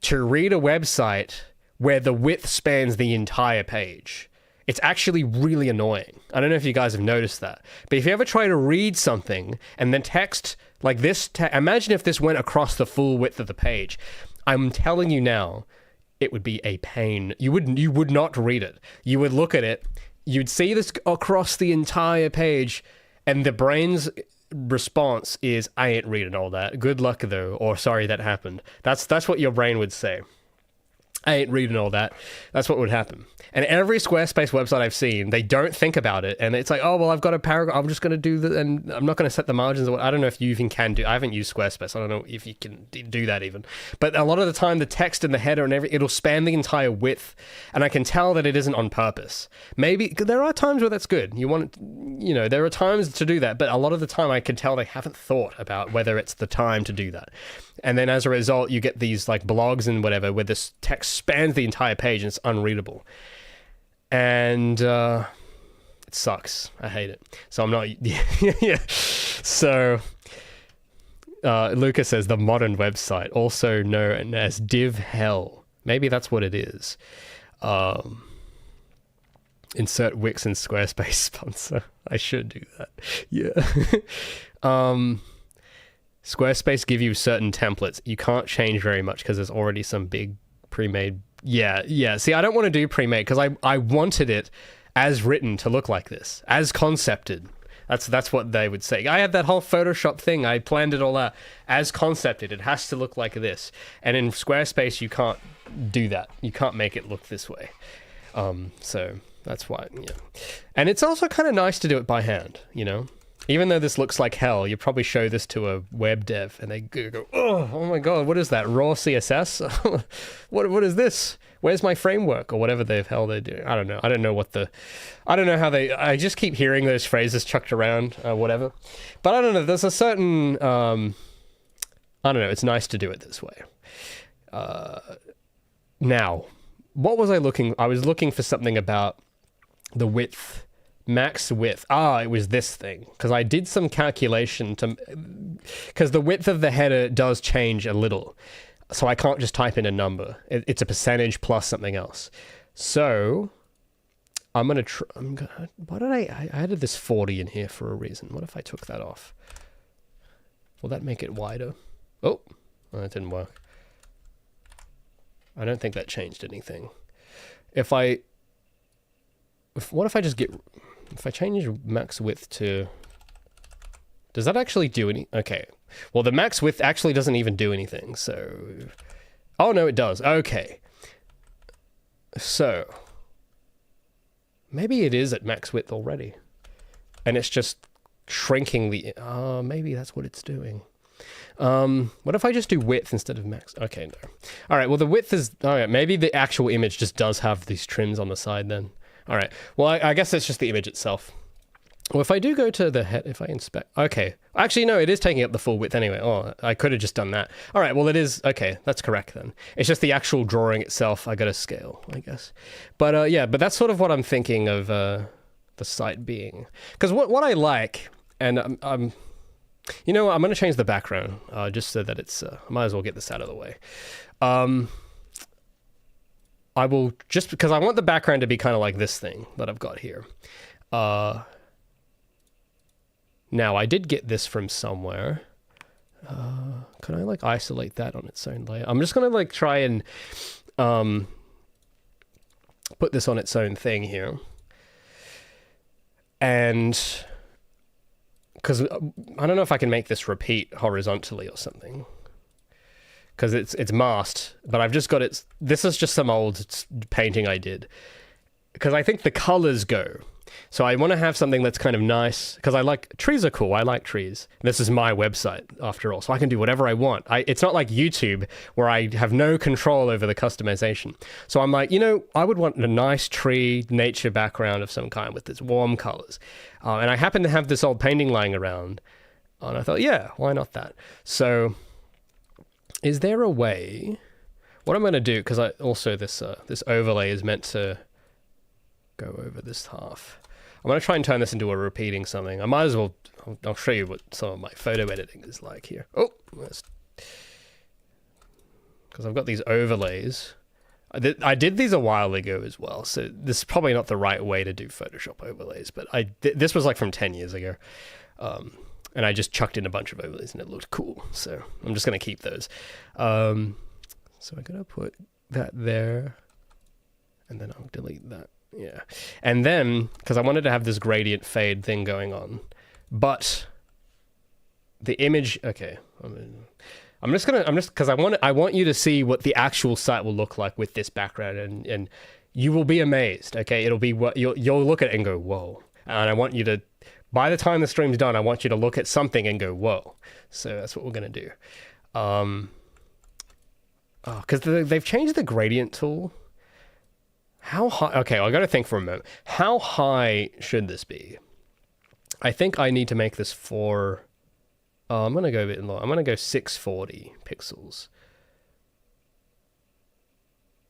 Speaker 1: to read a website where the width spans the entire page. It's actually really annoying. I don't know if you guys have noticed that. But if you ever try to read something and then text like this, imagine if this went across the full width of the page. I'm telling you now, it would be a pain. You would not read it. You would look at it, you'd see this across the entire page, and the brain's response is, I ain't reading all that. Good luck though, or sorry that happened. That's what your brain would say. I ain't reading all that. That's what would happen. And every Squarespace website I've seen, they don't think about it. And it's like, oh, well, I've got a paragraph. I'm just going to do that. And I'm not going to set the margins. I don't know if you even can do. I haven't used Squarespace. I don't know if you can do that even. But a lot of the time, the text and the header and it'll span the entire width. And I can tell that it isn't on purpose. Maybe there are times where that's good. There are times to do that. But a lot of the time, I can tell they haven't thought about whether it's the time to do that. And then as a result, you get these like blogs and whatever where this text spans the entire page and it's unreadable. And it sucks. I hate it. So I'm not... yeah. So Lucas says the modern website, also known as div hell. Maybe that's what it is. Insert Wix and Squarespace sponsor. I should do that. Yeah. Squarespace give you certain templates. You can't change very much because there's already some big pre-made. Yeah. See, I don't want to do pre-made because I wanted it as written to look like this, as concepted. That's what they would say. I had that whole Photoshop thing. I planned it all out as concepted. It has to look like this. And in Squarespace, you can't do that. You can't make it look this way. So that's why. Yeah. And it's also kind of nice to do it by hand. Even though this looks like hell, you probably show this to a web dev and they go, oh my God, what is that? Raw CSS? What is this? Where's my framework? Or whatever the hell they're doing. I don't know. I don't know how I just keep hearing those phrases chucked around, whatever. But I don't know. There's a certain, I don't know. It's nice to do it this way. Now, what was I looking? I was looking for something about the width. Max width. It was this thing. Because I did some calculation because the width of the header does change a little. So I can't just type in a number. It's a percentage plus something else. So I'm going to why did I added this 40 in here for a reason. What if I took that off? Will that make it wider? Oh, that didn't work. I don't think that changed anything. What if I just if I change max width to... Does that actually do any... Okay. Well, the max width actually doesn't even do anything, so... Oh, no, it does. Okay. So, maybe it is at max width already. And it's just shrinking the... maybe that's what it's doing. What if I just do width instead of max? Okay, no. All right, well, the width is... All right, maybe the actual image just does have these trims on the side then. All right, well, I guess it's just the image itself. Well, if I do go to the head, if I inspect... Okay. Actually, no, it is taking up the full width anyway. Oh, I could have just done that. All right, well, it is... Okay, that's correct then. It's just the actual drawing itself I got to scale, I guess. But yeah, but that's sort of what I'm thinking of the site being. Because what I like, and I'm... You know what, I'm going to change the background, just so that it's... I might as well get this out of the way. I will... Just because I want the background to be kind of like this thing that I've got here. Now, I did get this from somewhere. Can I, like, isolate that on its own layer? I'm just going to, like, try and put this on its own thing here. And... Because I don't know if I can make this repeat horizontally or something. Because it's masked, but I've just got it... This is just some old painting I did. Because I think the colors go... So I want to have something that's kind of nice, because I like, trees are cool, I like trees. This is my website, after all, so I can do whatever I want. It's not like YouTube, where I have no control over the customization. So I'm like, you know, I would want a nice tree, nature background of some kind with its warm colors. And I happen to have this old painting lying around, and I thought, yeah, why not that? So, is there a way, what I'm going to do, because also this overlay is meant to go over this half. I'm going to try and turn this into a repeating something. I might as well... I'll show you what some of my photo editing is like here. Oh! Because I've got these overlays. I did these a while ago as well, so this is probably not the right way to do Photoshop overlays, but this was like from 10 years ago. And I just chucked in a bunch of overlays and it looked cool, so I'm just going to keep those. So I'm going to put that there, and then I'll delete that. Yeah, and then because I wanted to have this gradient fade thing going on, but the image. Okay, I'm just because I want you to see what the actual site will look like with this background, and you will be amazed. Okay, it'll be what you'll look at it and go whoa, and I want you to. By the time the stream's done, I want you to look at something and go whoa. So that's what we're gonna do. Because they've changed the gradient tool. How high? Okay, I got to think for a moment. How high should this be? I think I need to make this for... I'm going to go a bit low. I'm going to go 640 pixels.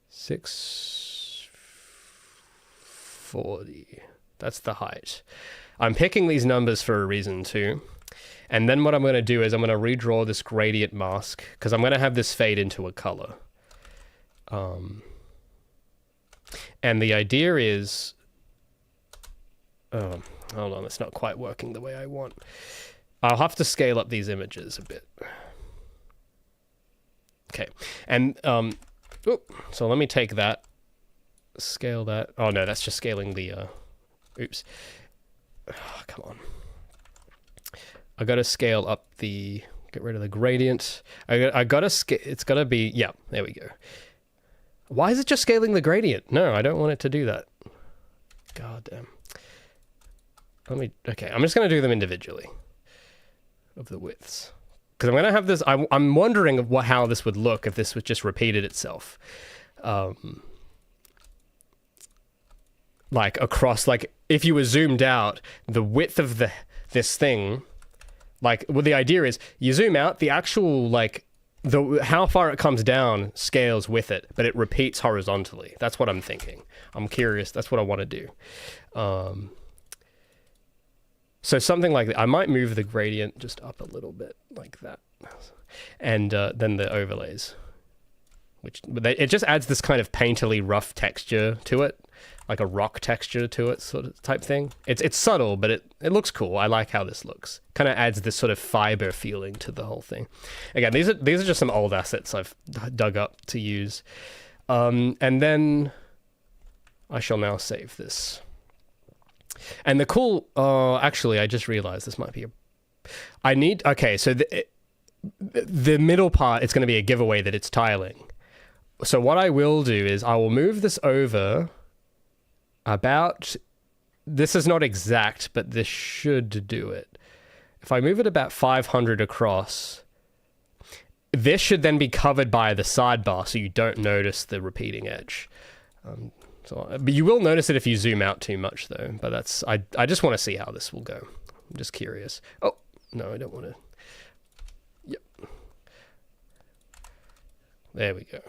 Speaker 1: 640. That's the height. I'm picking these numbers for a reason too. And then what I'm going to do is I'm going to redraw this gradient mask, because I'm going to have this fade into a color. And the idea is... Oh, hold on, it's not quite working the way I want. I'll have to scale up these images a bit. Okay, and so let me take that, scale that. Oh no, that's just scaling the... Oops. Oh, come on. I got to scale up the... Get rid of the gradient. I got to scale... It's got to be... Yeah, there we go. Why is it just scaling the gradient? No, I don't want it to do that. God damn. Okay, I'm just going to do them individually. Of the widths. Because I'm going to have this... I'm wondering how this would look if this was just repeated itself. Like, across... Like, if you were zoomed out, the width of this thing... Like, well, the idea is, you zoom out, the actual, like... how far it comes down scales with it, but it repeats horizontally. That's what I'm thinking. I'm curious. That's what I want to do. So something like that. I might move the gradient just up a little bit like that. And then the overlays. It just adds this kind of painterly rough texture to it. Like a rock texture to it, sort of type thing. It's subtle, but it looks cool. I like how this looks. Kind of adds this sort of fiber feeling to the whole thing. Again, these are just some old assets I've dug up to use. And then I shall now save this. And the cool... actually, I just realized this might be okay, so the middle part, it's going to be a giveaway that it's tiling. So what I will do is I will move this over about... This is not exact, but this should do it. If I move it about 500 across, this should then be covered by the sidebar, so you don't notice the repeating edge. But you will notice it if you zoom out too much, though. But that's I just want to see how this will go. I'm just curious. Oh, no, I don't want to. Yep. There we go.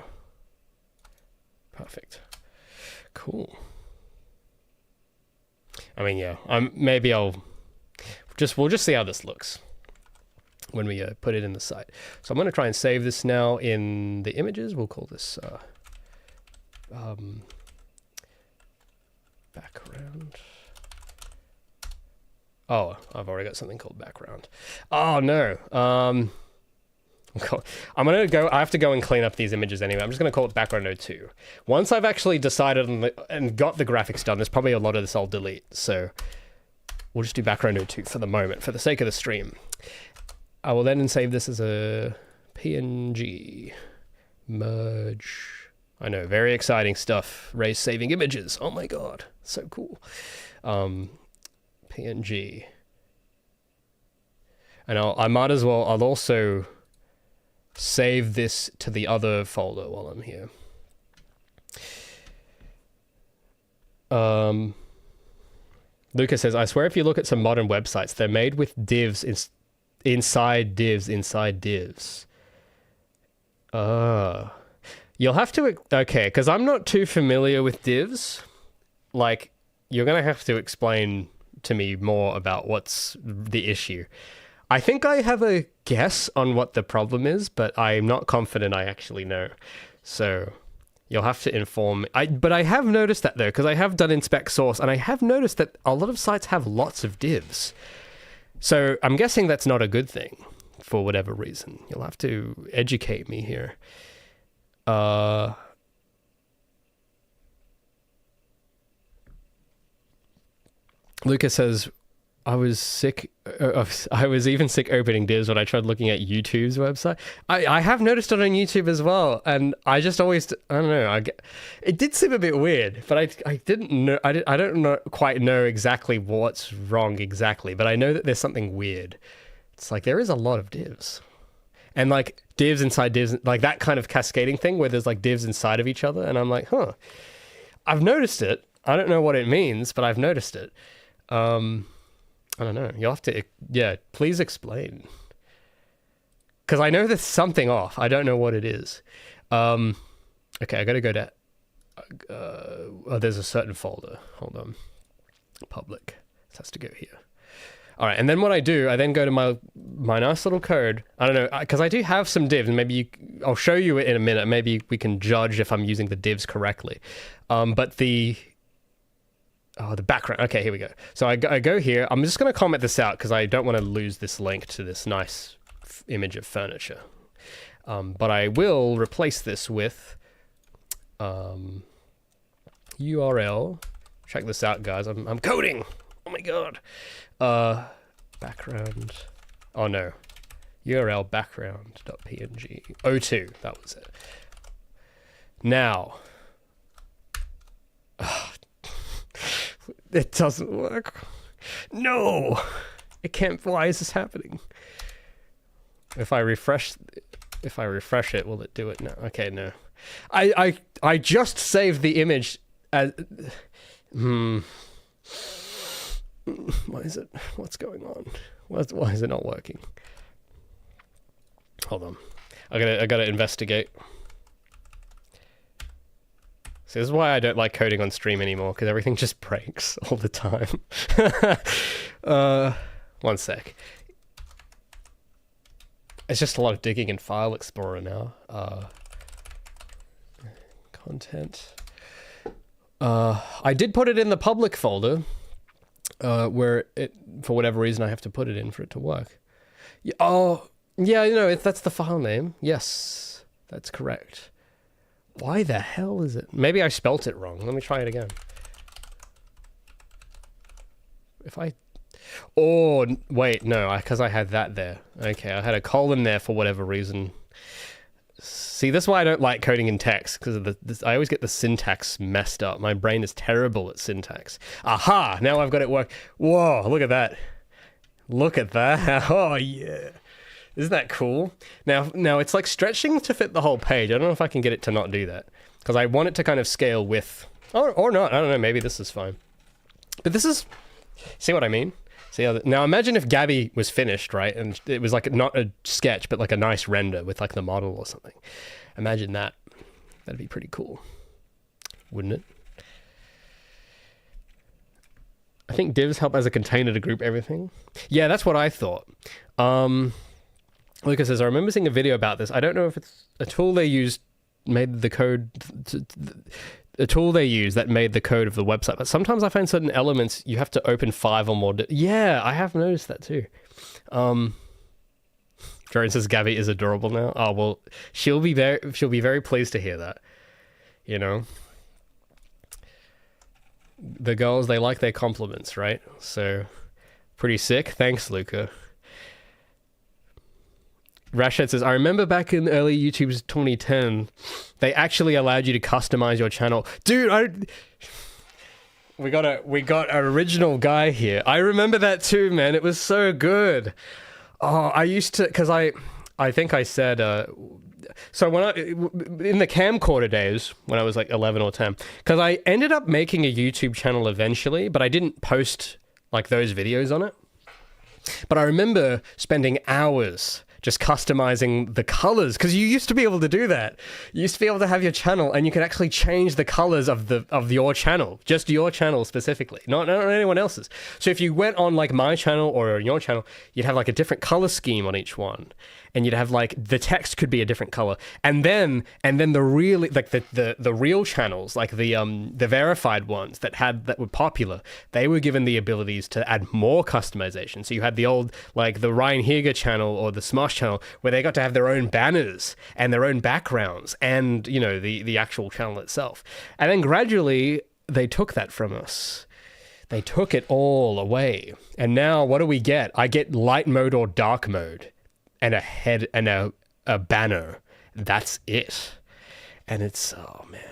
Speaker 1: Perfect. Cool. I mean, yeah. Maybe we'll just see how this looks when we put it in the site. So I'm going to try and save this now in the images. We'll call this background. Oh, I've already got something called background. Oh no. I have to go and clean up these images anyway. I'm just going to call it background 02. Once I've actually decided and got the graphics done, there's probably a lot of this I'll delete. So we'll just do background 02 for the moment, for the sake of the stream. I will then save this as a PNG. Merge. I know, very exciting stuff. Ray's saving images. Oh my god, so cool. PNG. And I'll also save this to the other folder while I'm here. Lucas says, I swear if you look at some modern websites, they're made with divs inside divs inside divs. You'll have to... Okay, because I'm not too familiar with divs. Like, you're going to have to explain to me more about what's the issue. I think I have a guess on what the problem is, but I'm not confident I actually know. So you'll have to inform me. But I have noticed that, though, because I have done inspect source, and I have noticed that a lot of sites have lots of divs. So I'm guessing that's not a good thing for whatever reason. You'll have to educate me here. Lucas says, I was even sick opening divs when I tried looking at YouTube's website. I have noticed it on YouTube as well, and I just always, I don't know, it did seem a bit weird, but I didn't know, I don't quite know exactly what's wrong exactly, but I know that there's something weird. It's like there is a lot of divs. And like divs inside divs, like that kind of cascading thing where there's like divs inside of each other, and I'm like, huh, I've noticed it. I don't know what it means, but I've noticed it. I don't know. You'll have to, please explain. Because I know there's something off. I don't know what it is. Okay, I gotta go to, there's a certain folder. Hold on. Public. This has to go here. All right, and then what I do, I then go to my nice little code. I don't know, because I do have some divs, and maybe I'll show you it in a minute. Maybe we can judge if I'm using the divs correctly. But the background. Okay, here we go. So I go here. I'm just going to comment this out because I don't want to lose this link to this nice image of furniture. But I will replace this with URL. Check this out, guys. I'm coding. Oh my god. Background. Oh no. URL background.png. 02. That was it. Now. It doesn't work. No. It can't. Why is this happening? If I refresh it, will it do it now? Okay, no. I just saved the image as Why is it? What's going on? Why is it not working? Hold on. I gotta investigate. So this is why I don't like coding on stream anymore, because everything just breaks all the time. One sec. It's just a lot of digging in File Explorer now. Content. I did put it in the public folder, where it, for whatever reason, I have to put it in for it to work. Oh, yeah, you know, that's the file name. Yes, that's correct. Why the hell is it? Maybe I spelt it wrong. Let me try it again. Oh, wait, no, because I had that there. Okay, I had a colon there for whatever reason. See, that's why I don't like coding in text, because I always get the syntax messed up. My brain is terrible at syntax. Aha! Now I've got it work. Whoa, look at that. Look at that. Oh, yeah. Isn't that cool? Now it's like stretching to fit the whole page. I don't know if I can get it to not do that, because I want it to kind of scale with... Or not. I don't know. Maybe this is fine. But this is... See what I mean? Now imagine if Gabby was finished, right? And it was like not a sketch, but like a nice render with like the model or something. Imagine that. That'd be pretty cool. Wouldn't it? I think divs help as a container to group everything. Yeah, that's what I thought. Lucas says, I remember seeing a video about this. I don't know if it's a tool they used made the code... A tool they use that made the code of the website, but sometimes I find certain elements you have to open 5 or more. Yeah, I have noticed that too. Jordan says Gabby is adorable now. Oh well, she'll be very pleased to hear that. You know, the girls, they like their compliments, right? So pretty sick. Thanks, Luca. Rashad says, I remember back in early YouTube's 2010, they actually allowed you to customize your channel. Dude, we got an original guy here. I remember that too, man. It was so good. Oh, I used to, because I think I said, so in the camcorder days, when I was like 11 or 10, because I ended up making a YouTube channel eventually, but I didn't post like those videos on it. But I remember spending hours just customizing the colors, because you used to be able to do that. You used to be able to have your channel and you could actually change the colors of your channel, just your channel specifically, not anyone else's. So if you went on like my channel or your channel, you'd have like a different color scheme on each one, and you'd have like the text could be a different color, and then the really like the real channels, like the verified ones that were popular, they were given the abilities to add more customization. So you had the old, like the Ryan Higa channel or the Smosh channel, where they got to have their own banners and their own backgrounds and, you know, the actual channel itself. And then gradually they took that from us. They took it all away. And now what do we get? I get light mode or dark mode and a head and a banner. That's it. And it's, oh man.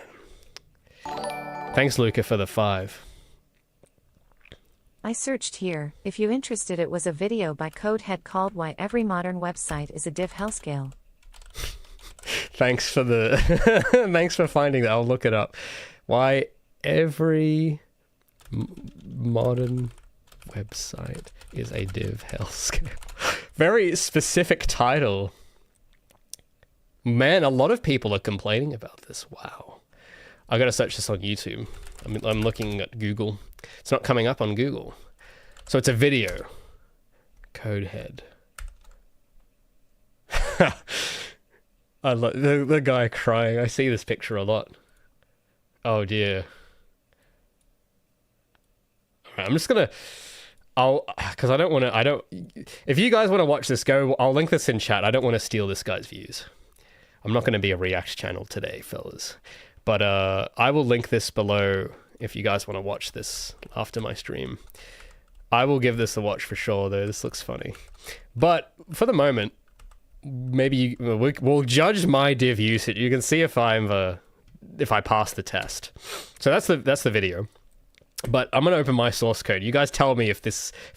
Speaker 1: Thanks, Luca, for the 5.
Speaker 2: I searched here. If you interested, it was a video by Codehead called Why Every Modern Website is a Div Hellscale.
Speaker 1: Thanks for thanks for finding that. I'll look it up. Why every modern website is a div hellscale. Very specific title. Man, a lot of people are complaining about this. Wow. I gotta search this on YouTube. I'm looking at Google. It's not coming up on Google. So it's a video. Codehead. I love the guy crying. I see this picture a lot. Oh dear. Alright, I'm just gonna... because if you guys want to watch this, I'll link this in chat. I don't want to steal this guy's views. I'm not going to be a react channel today, fellas. But I will link this below if you guys want to watch this after my stream. I will give this a watch for sure, though. This looks funny. But for the moment, maybe we'll judge my div usage. You can see if I pass the test. So that's the video. But I'm gonna open my source code. You guys tell me if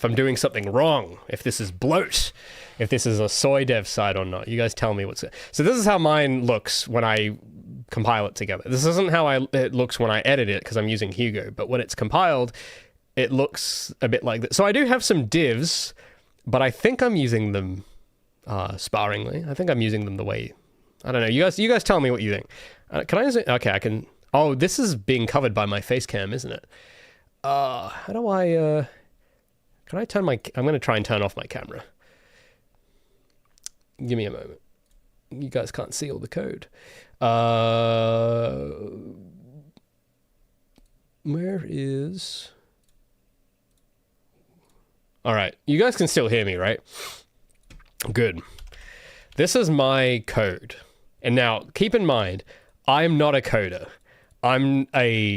Speaker 1: I'm doing something wrong, if this is bloat, if this is a soy dev site or not. You guys tell me what's... So this is how mine looks when I compile it together. This isn't how it looks when I edit it, because I'm using Hugo, but when it's compiled, it looks a bit like this. So I do have some divs, but I think I'm using them sparingly. I think I'm using them the way... I don't know. You guys tell me what you think. Can I... Okay, I can... Oh, this is being covered by my face cam, isn't it? How do I... Can I turn my... I'm going to try and turn off my camera. Give me a moment. You guys can't see all the code. Where is... All right. You guys can still hear me, right? Good. This is my code. And now, keep in mind, I'm not a coder. I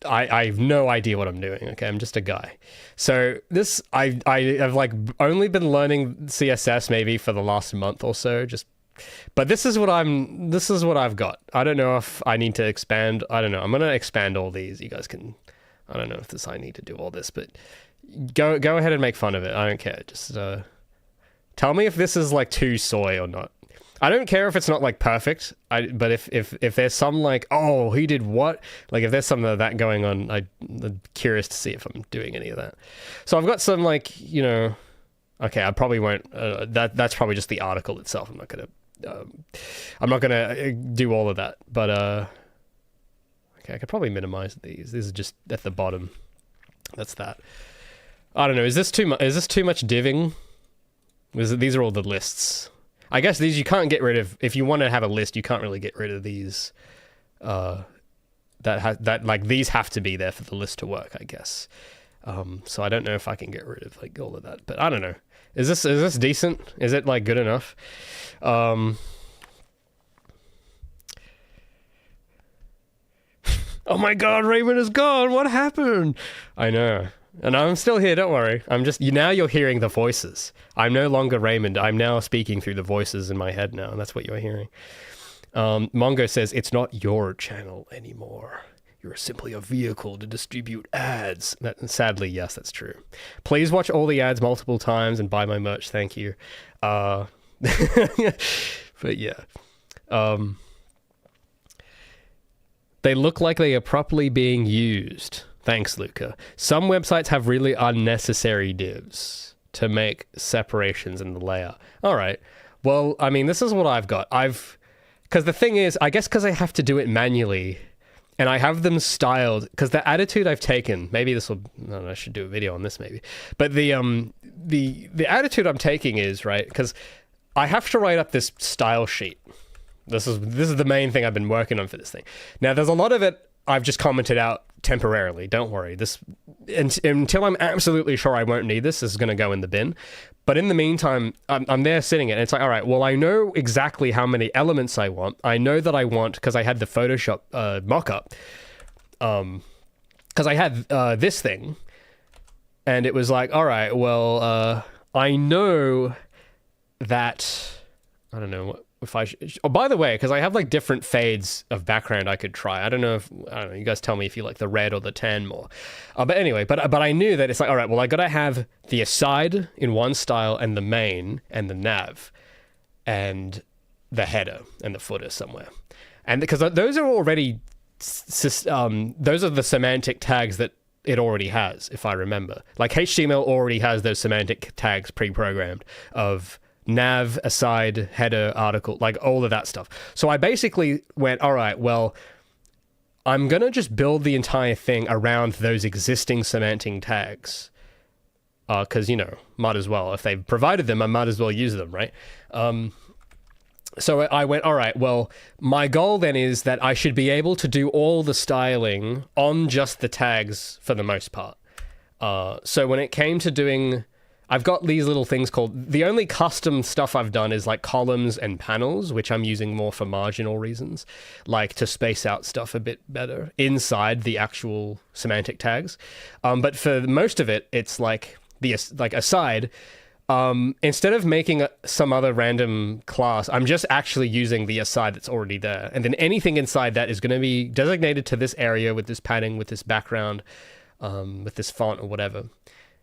Speaker 1: have no idea what I'm doing, okay? I'm just a guy. So I've like only been learning CSS maybe for the last month or so, just But this is what I've got. I don't know if I need to expand. I don't know. I'm gonna expand all these. You guys can. I don't know if I need to do all this, but go ahead and make fun of it. I don't care. Just tell me if this is like too soy or not. I don't care if it's not like perfect. But if there's some like, oh, he did what? Like if there's some of that going on, I'm curious to see if I'm doing any of that. So I've got some like, you know, okay, I probably won't. That's probably just the article itself. I'm not gonna do all of that. But okay, I could probably minimize these. These are just at the bottom. That's that. I don't know. Is this too much? Is this too much diving? These are all the lists. I guess these you can't get rid of. If you want to have a list, you can't really get rid of these. That like these have to be there for the list to work, I guess. So I don't know if I can get rid of like all of that, but I don't know. Is this decent? Is it like good enough? Oh my God, Raymond is gone. What happened? I know. And I'm still here, don't worry. Now you're hearing the voices. I'm no longer Raymond. I'm now speaking through the voices in my head now, and that's what you're hearing. Mongo says, it's not your channel anymore. You're simply a vehicle to distribute ads. Sadly, yes, that's true. Please watch all the ads multiple times and buy my merch, thank you. But yeah. They look like they are properly being used. Thanks, Luca. Some websites have really unnecessary divs to make separations in the layout. All right. Well, I mean, this is what I've got. Because the thing is, I guess because I have to do it manually, and I have them styled, because the attitude I've taken, maybe this will, I don't know, I should do a video on this maybe, but the attitude I'm taking is, right, because I have to write up this style sheet. This is the main thing I've been working on for this thing. Now, there's a lot of it I've just commented out temporarily. Don't worry. Until I'm absolutely sure I won't need this is going to go in the bin. But in the meantime, I'm there sitting it, and it's like, all right, well, I know exactly how many elements I want. I know that I want, because I had the Photoshop mock-up, because I had this thing, and it was like, all right, well, I know that, I don't know, if I should, oh, by the way, because I have like different fades of background I could try. I don't know, you guys tell me if you like the red or the tan more. But anyway, but I knew that it's like, all right, well, I got to have the aside in one style and the main and the nav and the header and the footer somewhere. And because those are already, those are the semantic tags that it already has, if I remember. Like HTML already has those semantic tags pre-programmed of nav, aside, header, article, like all of that stuff. So I basically went, all right, well, I'm going to just build the entire thing around those existing semantic tags. Because, you know, might as well. If they've provided them, I might as well use them, right? So I went, all right, well, my goal then is that I should be able to do all the styling on just the tags for the most part. So when it came to doing... I've got these little things called... The only custom stuff I've done is like columns and panels, which I'm using more for marginal reasons, like to space out stuff a bit better inside the actual semantic tags. But for most of it, it's like aside. Instead of making some other random class, I'm just actually using the aside that's already there. And then anything inside that is going to be designated to this area with this padding, with this background, with this font or whatever.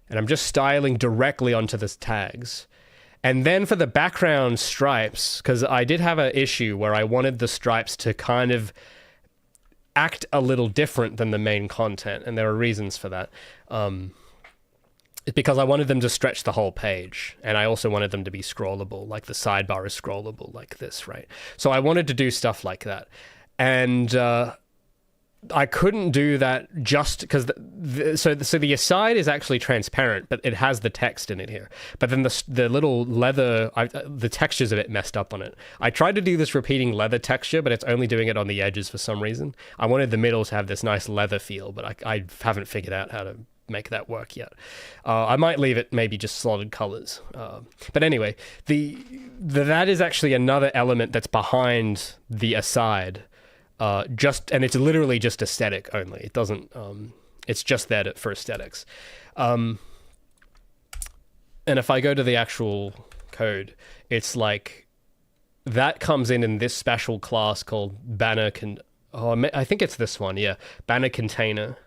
Speaker 1: And I'm just styling directly onto the tags. And then for the background stripes, because I did have an issue where I wanted the stripes to kind of act a little different than the main content, and there are reasons for that. It's because I wanted them to stretch the whole page, and I also wanted them to be scrollable, like the sidebar is scrollable like this, right? So I wanted to do stuff like that. And I couldn't do that just because so the aside is actually transparent, but it has the text in it here. But then the little leather, the texture's a bit messed up on it. I tried to do this repeating leather texture, but it's only doing it on the edges for some reason. I wanted the middle to have this nice leather feel, but I haven't figured out how to make that work yet. I might leave it maybe just solid colors. But anyway, that is actually another element that's behind the aside. And it's literally just aesthetic only. It doesn't, it's just there for aesthetics. And if I go to the actual code, it's like, that comes in this special class called banner I think it's this one, yeah. Banner container.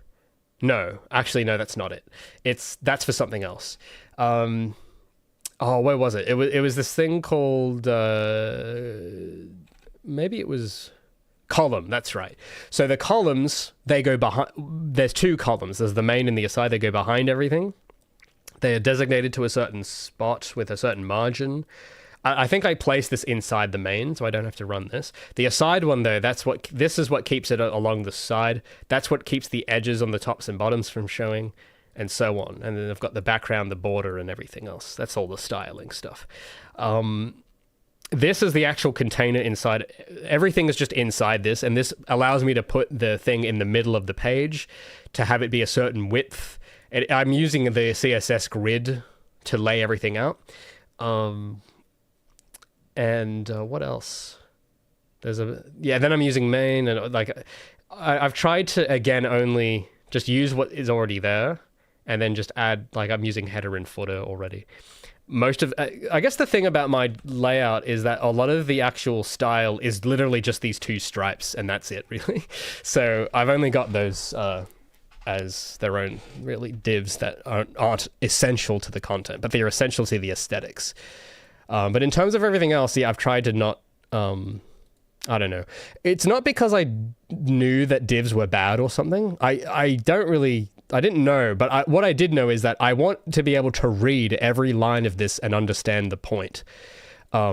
Speaker 1: No, actually, no, that's not it. That's for something else. Where was it? It was this thing called maybe it was column. That's right. So the columns, they go behind. There's two columns. There's the main and the aside. They go behind everything. They are designated to a certain spot with a certain margin. I think I placed this inside the main, so I don't have to run this. The aside one, though, this is what keeps it along the side. That's what keeps the edges on the tops and bottoms from showing, and so on. And then I've got the background, the border, and everything else. That's all the styling stuff. This is the actual container inside. Everything is just inside this, and this allows me to put the thing in the middle of the page to have it be a certain width. I'm using the CSS grid to lay everything out. And what else? Then I'm using main, and I've tried to, again, only just use what is already there, and then just add, I'm using header and footer already. I guess the thing about my layout is that a lot of the actual style is literally just these two stripes, and that's it, really. So I've only got those as their own, really, divs that aren't essential to the content, but they're essential to the aesthetics. But in terms of everything else, I've tried to not, I don't know. It's not because I knew that divs were bad or something. I didn't know, but what I did know is that I want to be able to read every line of this and understand the point. I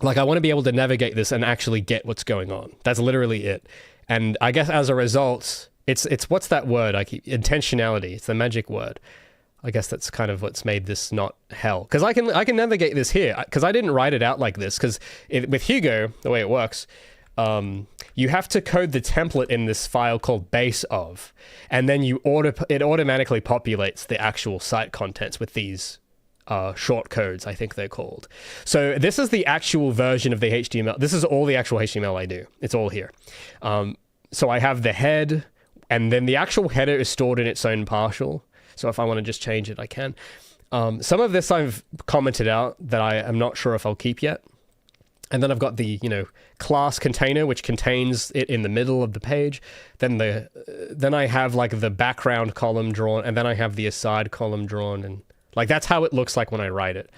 Speaker 1: want to be able to navigate this and actually get what's going on. That's literally it. And I guess as a result, it's what's that word? Intentionality. It's the magic word. I guess that's kind of what's made this not hell. Because I can navigate this here. Because I didn't write it out like this. Because with Hugo, the way it works, you have to code the template in this file called base of, and then it automatically populates the actual site contents with these short codes, I think they're called. So this is the actual version of the HTML. This is all the actual HTML I do. It's all here. So I have the head, and then the actual header is stored in its own partial. So if I want to just change it, I can. Some of this I've commented out that I am not sure if I'll keep yet. And then I've got the, class container, which contains it in the middle of the page. Then I have the background column drawn, and then I have the aside column drawn, and that's how it looks like when I write it.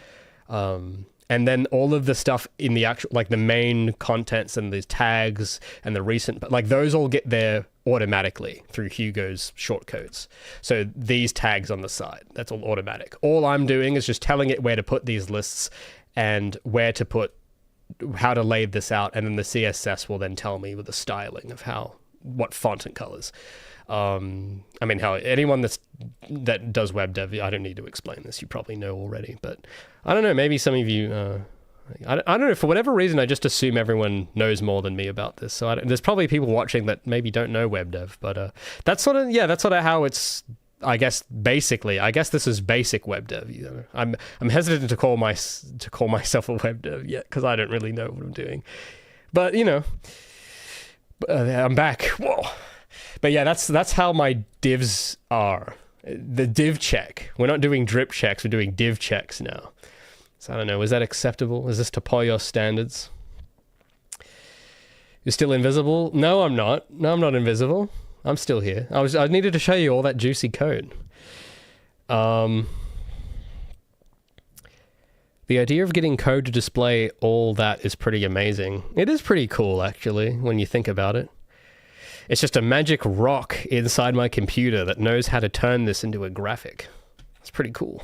Speaker 1: And then all of the stuff in the actual, the main contents and the tags and the recent, but those all get there automatically through Hugo's shortcodes. So these tags on the side, that's all automatic. All I'm doing is just telling it where to put these lists and how to lay this out. And then the CSS will then tell me with the styling of what font and colors. Anyone that does web dev, I don't need to explain this. You probably know already, but I don't know. Maybe some of you, I don't know. For whatever reason, I just assume everyone knows more than me about this. So there's probably people watching that maybe don't know web dev, but that's sort of how it's. I guess this is basic web dev. I'm hesitant to call myself a web dev yet because I don't really know what I'm doing. But I'm back. Whoa. But yeah, that's how my divs are. The div check. We're not doing drip checks. We're doing div checks now. So I don't know. Is that acceptable? Is this to Poyos standards? You're still invisible? No, I'm not. No, I'm not invisible. I'm still here. I needed to show you all that juicy code. The idea of getting code to display all that is pretty amazing. It is pretty cool, actually, when you think about it. It's just a magic rock inside my computer that knows how to turn this into a graphic. It's pretty cool.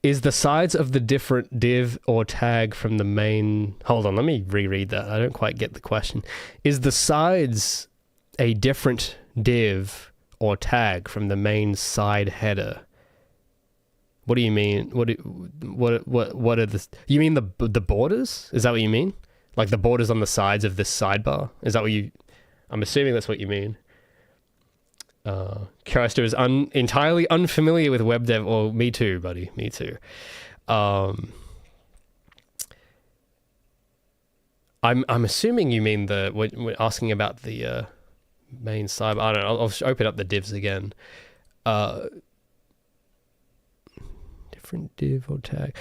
Speaker 1: Is the sides of the different div or tag from the main... Hold on, let me reread that. I don't quite get the question. Is the sides a different div or tag from the main side header? What do you mean? What are the... You mean the borders? Is that what you mean? The borders on the sides of this sidebar? Is that what you... I'm assuming that's what you mean. Curister is entirely unfamiliar with web dev. Or me too, buddy. Me too. I'm assuming you mean we're asking about the main side. I don't know. I'll open up the divs again. Different div or tag.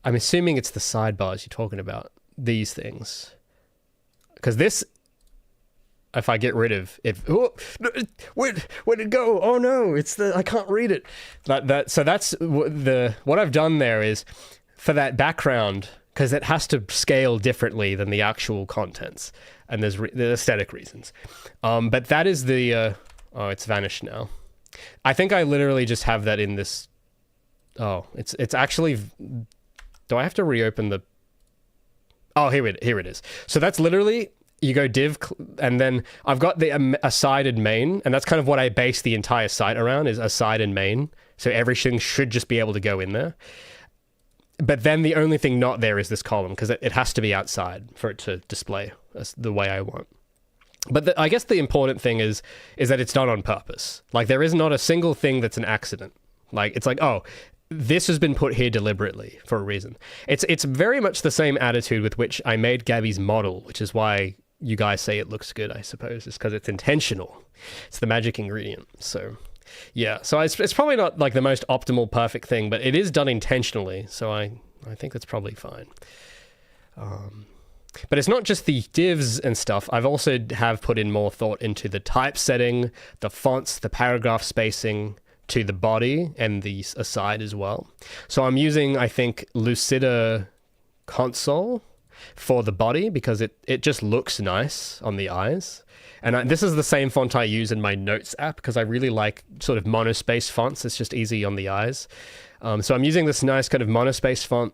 Speaker 1: I'm assuming it's the sidebars you're talking about, these things. Because this, if I get rid of it, where'd it go? Oh no, I can't read it. So that's what I've done there is, for that background, because it has to scale differently than the actual contents, and there's aesthetic reasons. But that is the, oh, it's vanished now. I think I literally just have that in this. Oh, it's actually, do I have to reopen the, oh, here it is. So that's literally, you go div, and then I've got a side and main, and that's kind of what I base the entire site around, is a side and main. So everything should just be able to go in there. But then the only thing not there is this column, because it has to be outside for it to display the way I want. But I guess the important thing is that it's done on purpose. Like, there is not a single thing that's an accident. Like, it's like, oh, this has been put here deliberately for a reason. It's very much the same attitude with which I made Gabby's model, which is why you guys say it looks good, I suppose. It's because it's intentional. It's the magic ingredient. So, yeah. So it's probably not like the most optimal, perfect thing, but it is done intentionally. So I think that's probably fine. But it's not just the divs and stuff. I've also have put in more thought into the typesetting, the fonts, the paragraph spacing, to the body and the aside as well. So I'm using, I think, Lucida Console for the body, because it just looks nice on the eyes. And this is the same font I use in my notes app, because I really like sort of monospace fonts. It's just easy on the eyes. So I'm using this nice kind of monospace font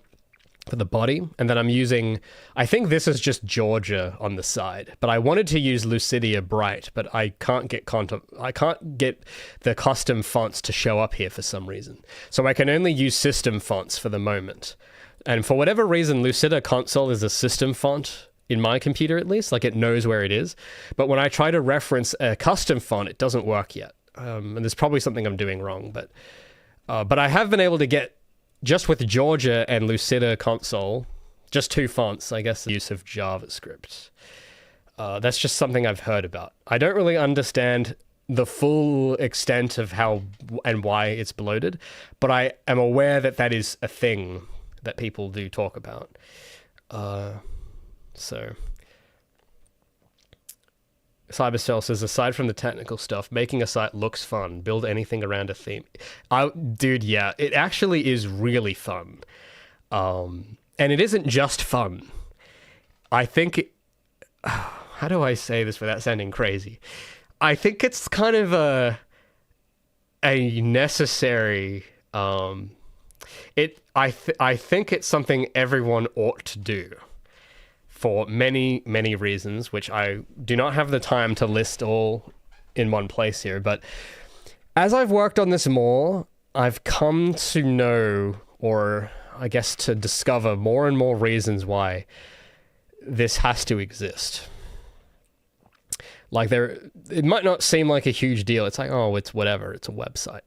Speaker 1: for the body, and then I'm using, I think this is just Georgia on the side, but I wanted to use Lucidia Bright, but I can't get the custom fonts to show up here for some reason. So I can only use system fonts for the moment. And for whatever reason, Lucida Console is a system font in my computer, at least, like it knows where it is. But when I try to reference a custom font, it doesn't work yet. And there's probably something I'm doing wrong, but I have been able to get, just with Georgia and Lucida Console, just two fonts, I guess, the use of JavaScript. That's just something I've heard about. I don't really understand the full extent of how and why it's bloated, but I am aware that that is a thing that people do talk about. So Cybercell says, aside from the technical stuff, making a site looks fun. Build anything around a theme. Dude, yeah, it actually is really fun. And it isn't just fun. I think, how do I say this without sounding crazy? I think it's kind of a necessary, I think it's something everyone ought to do, for many, many reasons, which I do not have the time to list all in one place here. But as I've worked on this more, I've come to know, or I guess to discover, more and more reasons why this has to exist. Like, it might not seem like a huge deal. It's like, oh, it's whatever. It's a website.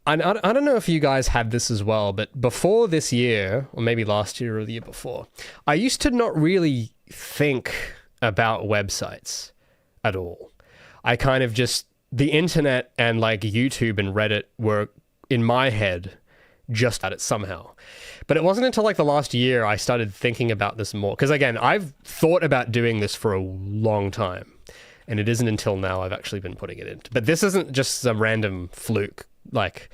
Speaker 1: I don't know if you guys had this as well, but before this year, or maybe last year or the year before, I used to not really think about websites at all. I kind of just, the internet and like YouTube and Reddit were in my head just at it somehow. But it wasn't until like the last year I started thinking about this more. Because again, I've thought about doing this for a long time, and it isn't until now I've actually been putting it in. But this isn't just some random fluke. Like,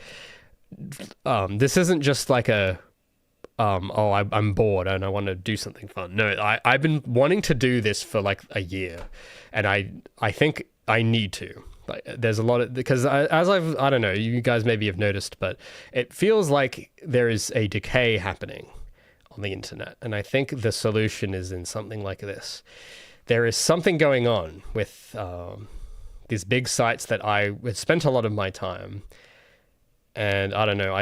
Speaker 1: this isn't just like a, I'm bored and I want to do something fun. No, I've been wanting to do this for like a year, and I think I need to. Like, there's a lot of, because I don't know, you guys maybe have noticed, but it feels like there is a decay happening on the internet, and I think the solution is in something like this. There is something going on with these big sites that I spent a lot of my time. And I don't know,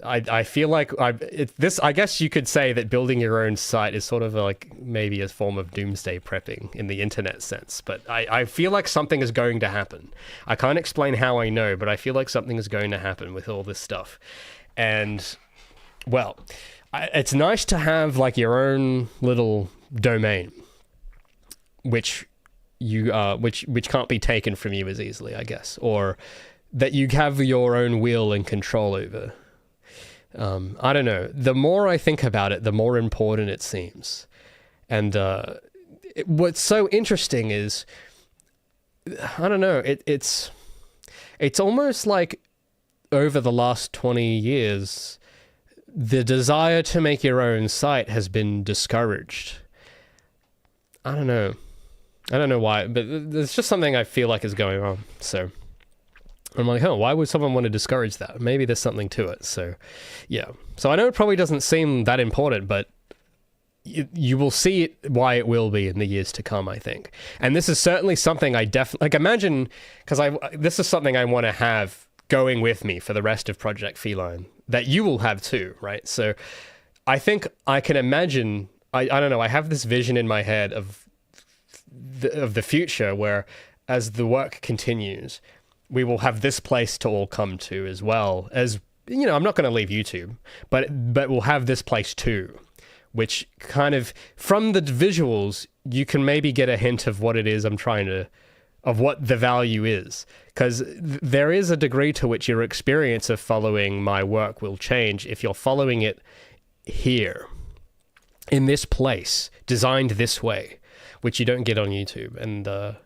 Speaker 1: I feel like I guess you could say that building your own site is sort of like maybe a form of doomsday prepping in the internet sense. But I feel like something is going to happen. I can't explain how I know, but I feel like something is going to happen with all this stuff. And, well, it's nice to have like your own little domain, which can't be taken from you as easily, I guess, or that you have your own will and control over. I don't know. The more I think about it, the more important it seems. And what's so interesting is, I don't know, it's almost like over the last 20 years, the desire to make your own site has been discouraged. I don't know why, but there's just something I feel like is going on. So I'm like, oh, why would someone want to discourage that? Maybe there's something to it. So yeah. So I know it probably doesn't seem that important, but you will see it, why it will be in the years to come, I think. And this is certainly something I definitely, like, imagine, because this is something I want to have going with me for the rest of Project Feline, that you will have too, right? So I think I can imagine, I don't know, I have this vision in my head of the future where, as the work continues, we will have this place to all come to, as well as, you know, I'm not going to leave YouTube, but we'll have this place too, which kind of, from the visuals, you can maybe get a hint of what it is of what the value is. Because there is a degree to which your experience of following my work will change if you're following it here, in this place, designed this way, which you don't get on YouTube. And I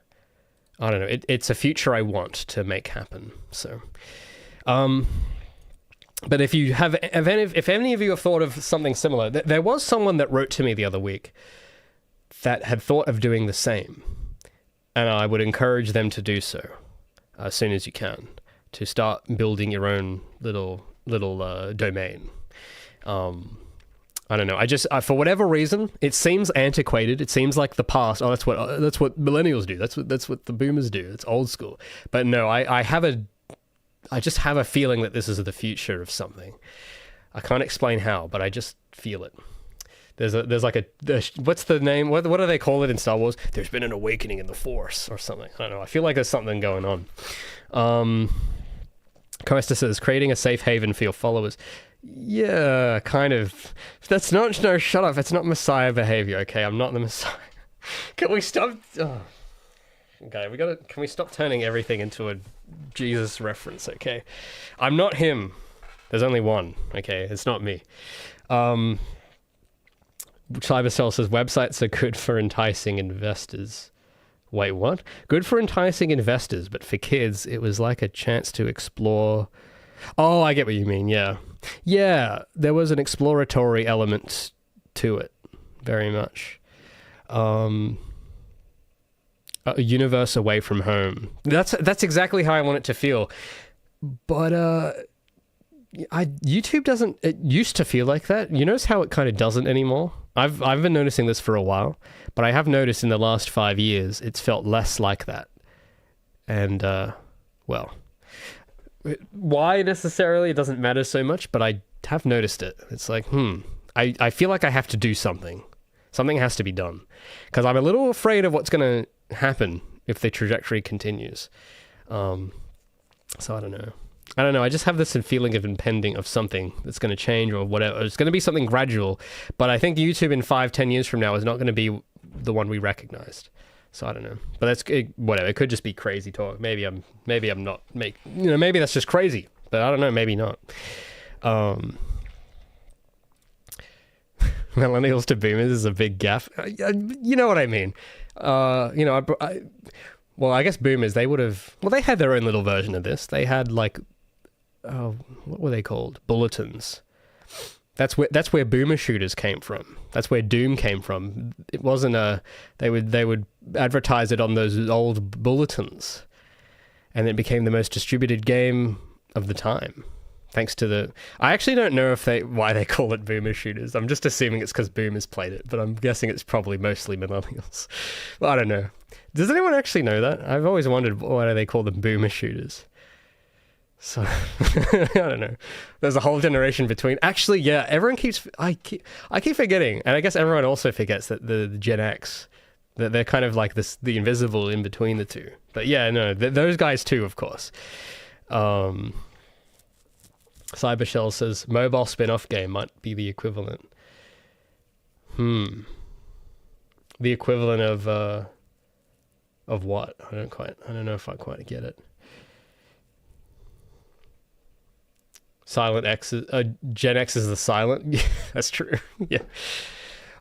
Speaker 1: don't know, it's a future I want to make happen. So, but if any of you have thought of something similar, there was someone that wrote to me the other week that had thought of doing the same, and I would encourage them to do so as soon as you can, to start building your own little domain. I don't know. I just, for whatever reason, it seems antiquated. It seems like the past. Oh, that's what millennials do. That's what the boomers do. It's old school. But no, I just have a feeling that this is the future of something. I can't explain how, but I just feel it. There's what's the name? What do they call it in Star Wars? There's been an awakening in the Force or something. I don't know. I feel like there's something going on. Costa says, creating a safe haven for your followers. Yeah, kind of. That's not, no, shut up. It's not Messiah behavior, okay? I'm not the Messiah. Can we stop? Oh. Okay, can we stop turning everything into a Jesus reference, okay? I'm not him. There's only one, okay? It's not me. Cybercell says, websites are good for enticing investors. Wait, what? Good for enticing investors, but for kids, it was like a chance to explore. Oh, I get what you mean, yeah. Yeah, there was an exploratory element to it, very much. A universe away from home. That's exactly how I want it to feel. But YouTube doesn't. It used to feel like that. You notice how it kind of doesn't anymore. I've been noticing this for a while, but I have noticed in the last 5 years it's felt less like that. And well, why necessarily, it doesn't matter so much, but I have noticed it. It's like, I feel like I have to do something. Something has to be done, because I'm a little afraid of what's going to happen if the trajectory continues. So I don't know. I just have this feeling of impending of something that's going to change or whatever. It's going to be something gradual, but I think YouTube in 5-10 years from now is not going to be the one we recognized. So I don't know, but that's whatever. It could just be crazy talk. Maybe I'm not maybe that's just crazy, but I don't know. Maybe not. Millennials to boomers is a big gaffe. You know what I mean? Well, I guess boomers, they would have. Well, they had their own little version of this. They had what were they called? Bulletins. That's where boomer shooters came from. That's where Doom came from. It wasn't they would advertise it on those old bulletins, and it became the most distributed game of the time. Thanks to I actually don't know why they call it boomer shooters. I'm just assuming it's because boomers played it, but I'm guessing it's probably mostly millennials. Well, I don't know. Does anyone actually know that? I've always wondered why do they call them boomer shooters. So I don't know. There's a whole generation between. Actually, yeah, everyone I keep forgetting, and I guess everyone also forgets that the Gen X, that they're kind of like the invisible in between the two. But yeah, no, those guys too, of course. Cybershell says mobile spin-off game might be the equivalent. The equivalent of what? I don't know if I quite get it. Silent X, Gen X is the silent. Yeah, that's true. Yeah.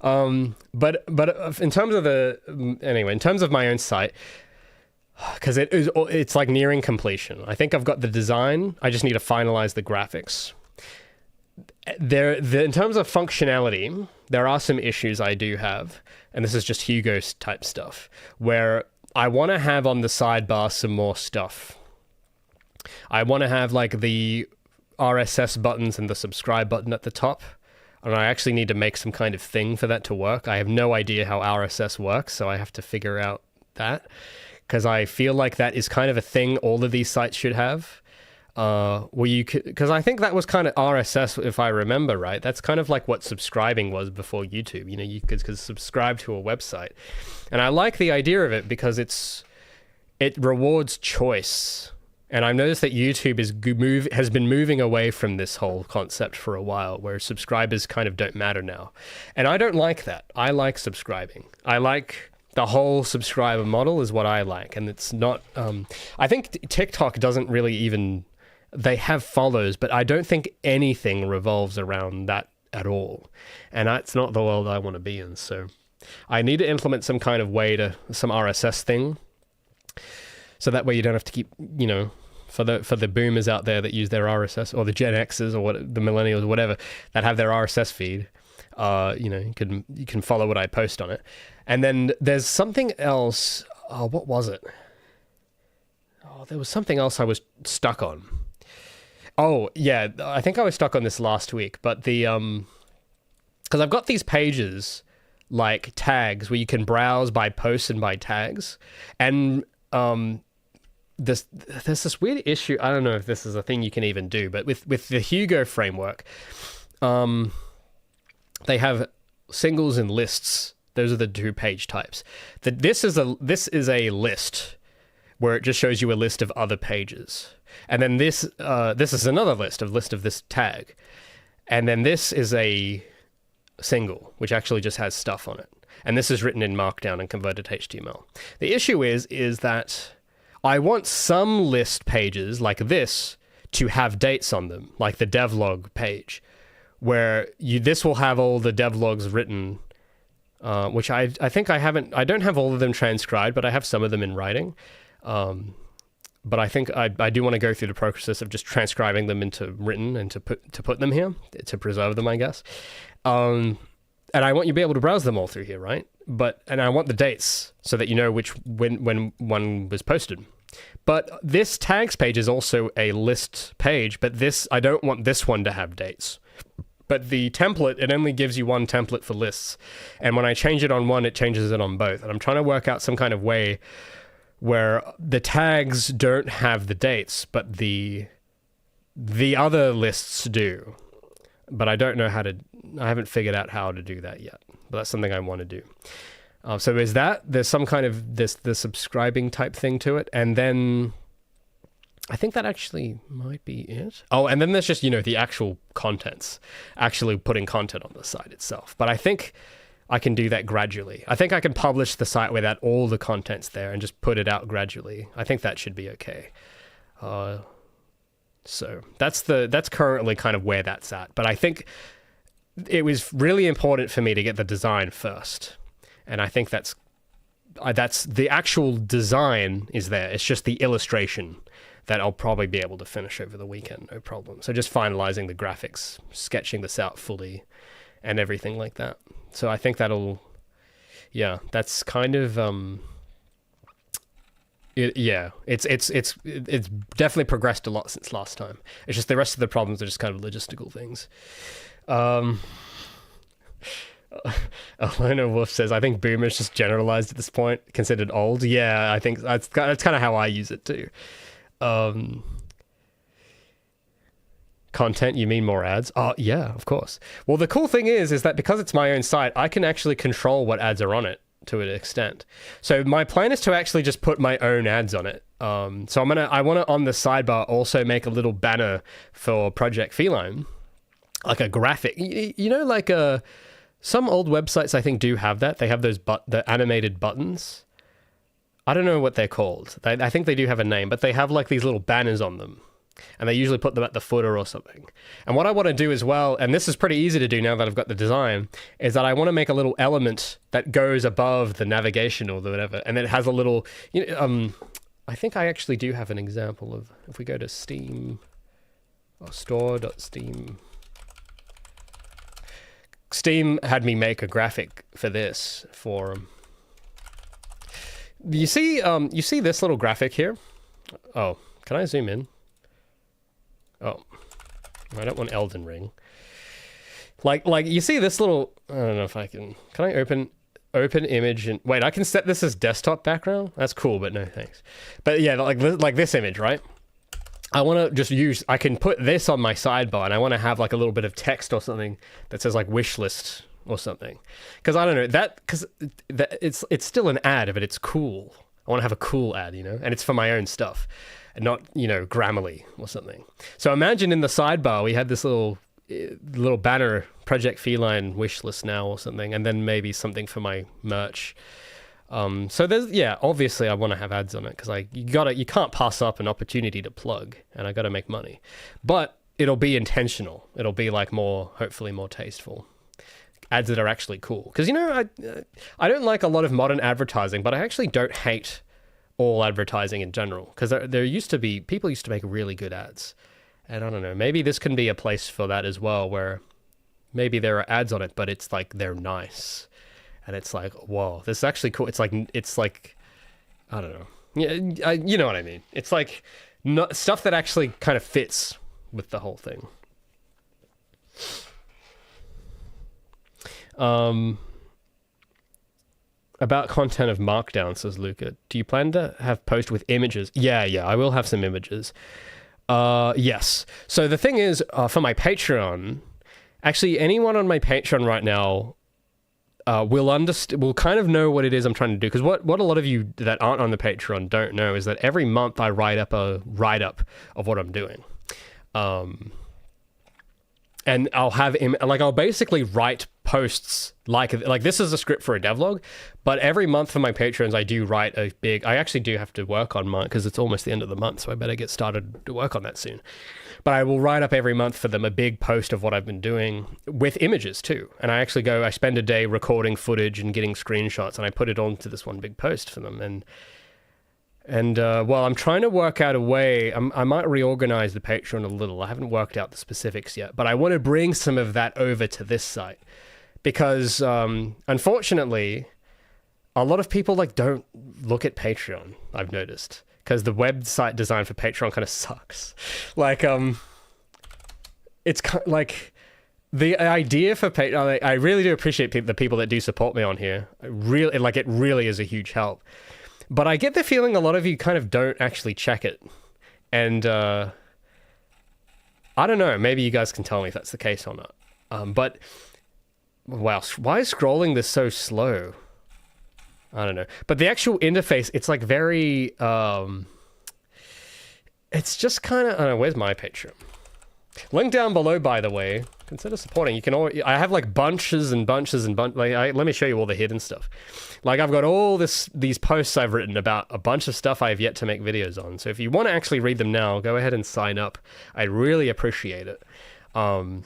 Speaker 1: But in terms of in terms of my own site, because it's like nearing completion. I think I've got the design. I just need to finalize the graphics. In terms of functionality, there are some issues I do have, and this is just Hugo's type stuff, where I want to have on the sidebar some more stuff. I want to have like the RSS buttons and the subscribe button at the top, and I actually need to make some kind of thing for that to work. I have no idea how RSS works, so I have to figure out that, because I feel like that is kind of a thing all of these sites should have. Because I think that was kind of RSS, if I remember right. That's kind of like what subscribing was before YouTube. You know, you could subscribe to a website, and I like the idea of it because it rewards choice. And I've noticed that YouTube has been moving away from this whole concept for a while, where subscribers kind of don't matter now, and I don't like that. I like subscribing. I like the whole subscriber model is what I like, and it's not. I think TikTok doesn't really even. They have follows, but I don't think anything revolves around that at all. And that's not the world I want to be in. So I need to implement some kind of way some RSS thing. So that way you don't have to keep, you know, for the boomers out there that use their RSS, or the Gen X's, or the millennials, or whatever, that have their RSS feed, you know, you can follow what I post on it. And then there's something else. Oh, what was it? Oh, there was something else I was stuck on. Oh, yeah, I think I was stuck on this last week, but because I've got these pages, like tags, where you can browse by posts and by tags, and there's this weird issue. I don't know if this is a thing you can even do, but with the Hugo framework, they have singles and lists. Those are the two page types. This is a list where it just shows you a list of other pages. And then this is another list of this tag. And then this is a single, which actually just has stuff on it. And this is written in Markdown and converted to HTML. The issue is that I want some list pages like this to have dates on them, like the devlog page, where this will have all the devlogs written, which I think I don't have all of them transcribed, but I have some of them in writing. But I think I do want to go through the process of just transcribing them into written and to put them here, to preserve them, I guess. And I want you to be able to browse them all through here, right? And I want the dates so that you know when one was posted. But this tags page is also a list page, but I don't want this one to have dates. But the template, it only gives you one template for lists. And when I change it on one, it changes it on both. And I'm trying to work out some kind of way where the tags don't have the dates, but the other lists do. But I don't know I haven't figured out how to do that yet. But that's something I want to do. So there's some kind of the subscribing type thing to it. And then I think that actually might be it. Oh, and then there's just, the actual contents, actually putting content on the site itself. But I think I can do that gradually. I think I can publish the site without all the contents there and just put it out gradually. I think that should be okay. So that's currently kind of where that's at. But I think it was really important for me to get the design first. And I think that's the actual design is there. It's just the illustration that I'll probably be able to finish over the weekend, no problem. So just finalizing the graphics, sketching this out fully, and everything like that. So I think that's kind of it's definitely progressed a lot since last time. It's just the rest of the problems are just kind of logistical things. Alona Wolf says, I think boomers just generalized at this point, considered old. Yeah, I think that's kind of how I use it too. Content, you mean more ads? Oh, yeah, of course. Well, the cool thing is that because it's my own site, I can actually control what ads are on it to an extent. So my plan is to actually just put my own ads on it. So I want to on the sidebar also make a little banner for Project Feline, like a graphic. Like some old websites I think do have that. They have those the animated buttons. I don't know what they're called. I think they do have a name, but they have like these little banners on them. And they usually put them at the footer or something. And what I want to do as well, and this is pretty easy to do now that I've got the design, is that I want to make a little element that goes above the navigation or the whatever, and it has a little, I think I actually do have an example of, if we go to Steam, or store.steam. Steam had me make a graphic for this for you see this little graphic here? Oh, can I zoom in? Oh, I don't want Elden Ring. Like you see this little, I don't know if I can I open image and wait, I can set this as desktop background? That's cool, but no thanks. But yeah, like this image, right? I want to just I can put this on my sidebar and I want to have like a little bit of text or something that says like wish list or something. Because I don't know, because it's still an ad, but it's cool. I want to have a cool ad, and it's for my own stuff and not, Grammarly or something. So imagine in the sidebar, we had this little banner, Project Feline wish list now or something, and then maybe something for my merch. So there's, obviously I want to have ads on it because you can't pass up an opportunity to plug, and I got to make money, but it'll be intentional. It'll be like hopefully more tasteful ads that are actually cool. Because, I don't like a lot of modern advertising, but I actually don't hate all advertising in general. Because people used to make really good ads. And I don't know, maybe this can be a place for that as well, where maybe there are ads on it, but it's like they're nice. And it's like, whoa, this is actually cool. It's like, I don't know. Yeah, you know what I mean. It's like stuff that actually kind of fits with the whole thing. About content of Markdown, says Luca. Do you plan to have post with images? Yeah, I will have some images. Yes. So the thing is, for my Patreon, actually anyone on my Patreon right now will kind of know what it is I'm trying to do. Because what a lot of you that aren't on the Patreon don't know is that every month I write up a write-up of what I'm doing. And I'll basically write posts like this is a script for a devlog, but every month for my patrons, I do write I actually do have to work on mine because it's almost the end of the month, so I better get started to work on that soon. But I will write up every month for them a big post of what I've been doing with images too. And I spend a day recording footage and getting screenshots, and I put it onto this one big post for them. And well, I'm trying to work out a way. I might reorganize the Patreon a little. I haven't worked out the specifics yet, but I want to bring some of that over to this site because, unfortunately, a lot of people don't look at Patreon. I've noticed because the website design for Patreon kind of sucks. It's like the idea for Patreon. I really do appreciate the people that do support me on here. It really is a huge help. But I get the feeling a lot of you kind of don't actually check it. And I don't know, maybe you guys can tell me if that's the case or not. But, wow, why is scrolling this so slow? I don't know. But the actual interface, it's very, it's just kind of, I don't know, where's my Patreon? Link down below, by the way. Consider supporting. You can I have bunches and bunches and bunches. Let me show you all the hidden stuff. I've got all these posts I've written about a bunch of stuff I have yet to make videos on. So if you want to actually read them now, go ahead and sign up. I'd really appreciate it. But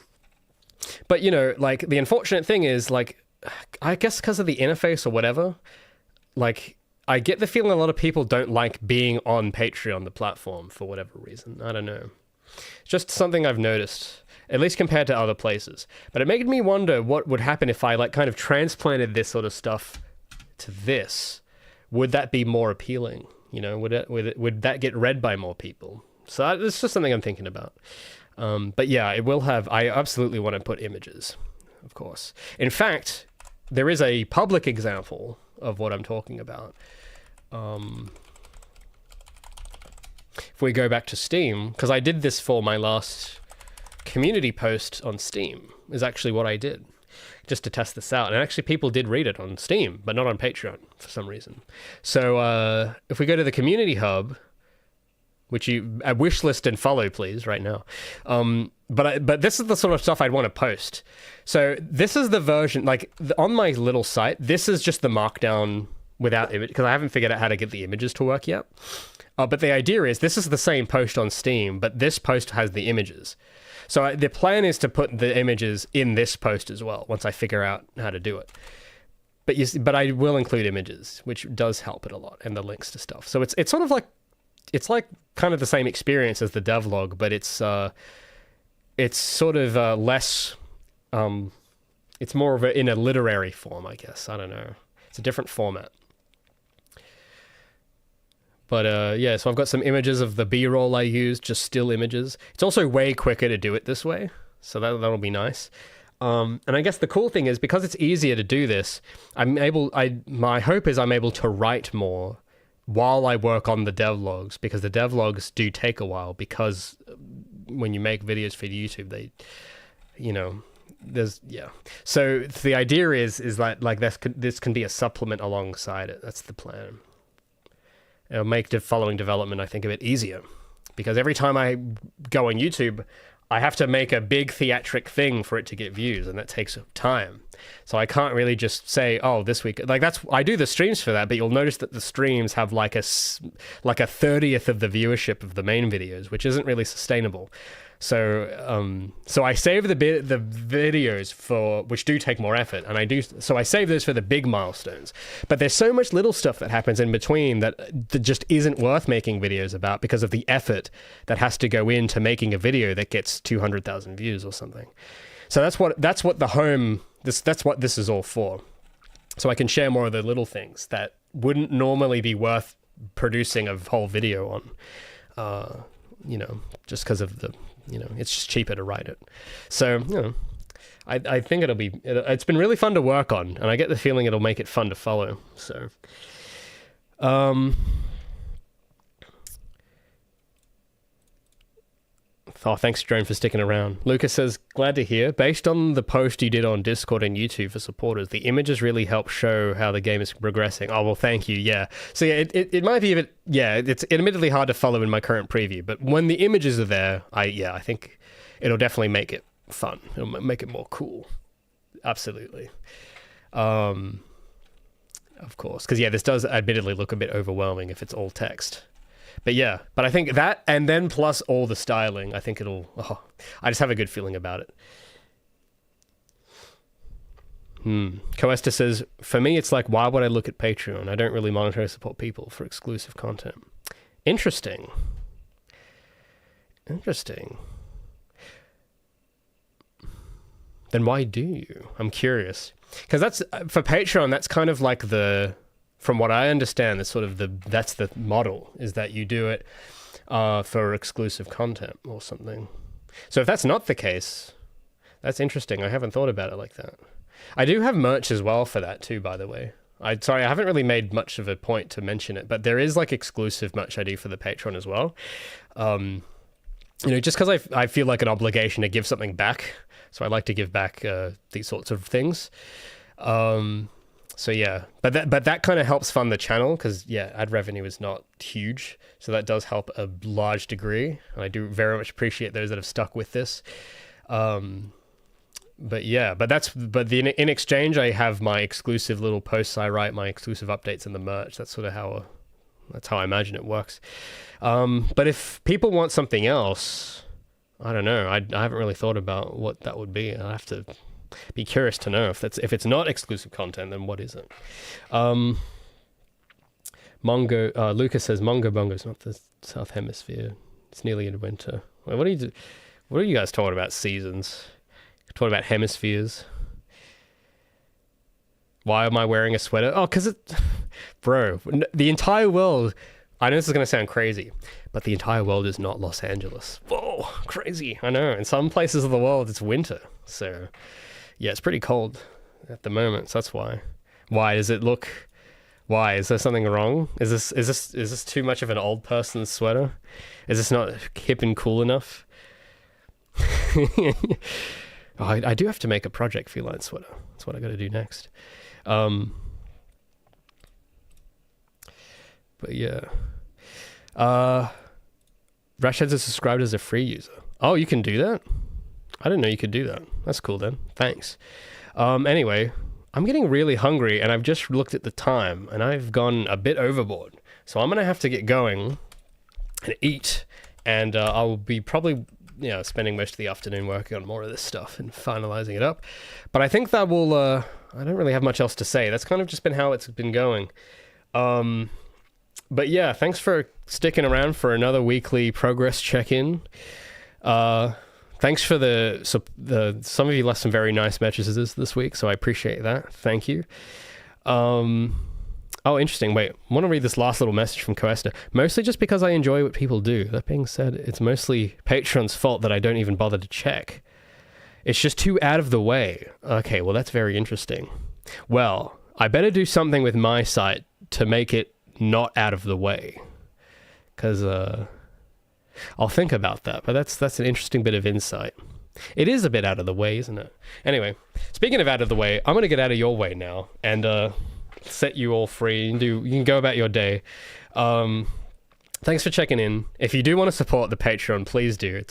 Speaker 1: the unfortunate thing is I guess because of the interface or whatever, I get the feeling a lot of people don't like being on Patreon, the platform, for whatever reason. I don't know. It's just something I've noticed, at least compared to other places. But it made me wonder what would happen if I kind of transplanted this sort of stuff to this. Would that be more appealing? Would that get read by more people? So it's just something I'm thinking about. But yeah, it will have. I absolutely want to put images, of course. In fact, there is a public example of what I'm talking about. If we go back to Steam, because I did this for my last community post on Steam, is actually what I did, just to test this out. And actually people did read it on Steam, but not on Patreon for some reason. So if we go to the community hub, which you wish list and follow, please, right now. But this is the sort of stuff I'd want to post. So this is the version, on my little site, this is just the Markdown without image, because I haven't figured out how to get the images to work yet. But the idea is this is the same post on Steam, but this post has the images. So the plan is to put the images in this post as well once I figure out how to do it. But I will include images, which does help it a lot, and the links to stuff. So it's sort of like, it's like kind of the same experience as the devlog, but it's sort of less. It's more of in a literary form, I guess. I don't know. It's a different format. But yeah, so I've got some images of the B-roll I used, just still images. It's also way quicker to do it this way, so that'll be nice. And I guess the cool thing is, because it's easier to do this, my hope is I'm able to write more while I work on the devlogs, because the devlogs do take a while, because when you make videos for YouTube, they, So the idea is that like this can be a supplement alongside it. That's the plan. It'll make the following development, I think, a bit easier, because every time I go on YouTube, I have to make a big theatric thing for it to get views, and that takes time. So I can't really just say, oh, this week, like I do the streams for that, but you'll notice that the streams have like a 30th of the viewership of the main videos, which isn't really sustainable. So I save the videos for which do take more effort, and I save those for the big milestones. But there's so much little stuff that happens in between that just isn't worth making videos about because of the effort that has to go into making a video that gets 200,000 views or something. So that's what this is all for. So I can share more of the little things that wouldn't normally be worth producing a whole video on, just because of the. It's just cheaper to write it. So, I think it's been really fun to work on, and I get the feeling it'll make it fun to follow. So, thanks, Drone, for sticking around. Lucas says, glad to hear. Based on the post you did on Discord and YouTube for supporters, the images really help show how the game is progressing. Oh, well, thank you. Yeah. So yeah, it might be a bit, it's admittedly hard to follow in my current preview, but when the images are there, I think it'll definitely make it fun. It'll make it more cool. Absolutely. Of course. Because this does admittedly look a bit overwhelming if it's all text. But yeah, I think that, and then plus all the styling, I think I just have a good feeling about it. Coesta says, for me, it's like, why would I look at Patreon? I don't really monetarily support people for exclusive content. Interesting. Then why do you? I'm curious. Because that's, for Patreon, that's kind of like from what I understand, that's the model, is that you do it for exclusive content or something. So if that's not the case, that's interesting. I haven't thought about it like that. I do have merch as well for that too, by the way. I haven't really made much of a point to mention it, but there is like exclusive merch I do for the Patreon as well. Just because I feel like an obligation to give something back. So I like to give back these sorts of things. So yeah, but that kind of helps fund the channel, because ad revenue is not huge, so that does help a large degree, and I do very much appreciate those that have stuck with this. In exchange, I have my exclusive little posts I write, my exclusive updates, and the merch. That's sort of how I imagine it works. But if people want something else, I don't know. I haven't really thought about what that would be. I have to be curious to know if it's not exclusive content, then what is it? Lucas says Mongo Bongo's not the South Hemisphere. It's nearly in winter. Wait, what are you guys talking about? Seasons? Talking about hemispheres? Why am I wearing a sweater? Oh, because bro, the entire world. I know this is going to sound crazy, but the entire world is not Los Angeles. Whoa, crazy. I know. In some places of the world, it's winter. So yeah, it's pretty cold at the moment. So that's why. Why does it look? Why is there something wrong? Is this too much of an old person's sweater? Is this not hip and cool enough? I do have to make a Project Feline sweater. That's what I got to do next. But yeah. Rashheads is subscribed as a free user. Oh, you can do that? I didn't know you could do that. That's cool then. Thanks. Anyway, I'm getting really hungry, and I've just looked at the time, and I've gone a bit overboard. So I'm going to have to get going and eat, and I'll be probably spending most of the afternoon working on more of this stuff and finalizing it up. But I think that will, I don't really have much else to say. That's kind of just been how it's been going. But yeah, thanks for sticking around for another weekly progress check-in. Thanks for some of you left some very nice messages this week, so I appreciate that. Thank you. Oh, interesting. Wait, I want to read this last little message from Coesta. Mostly just because I enjoy what people do. That being said, it's mostly Patreon's fault that I don't even bother to check. It's just too out of the way. Okay, well, that's very interesting. Well, I better do something with my site to make it not out of the way. Because I'll think about that. But that's an interesting bit of insight. It is a bit out of the way, isn't it? Anyway, speaking of out of the way, I'm going to get out of your way now. And set you all free. You can go about your day. Thanks for checking in. If you do want to support the Patreon, please do.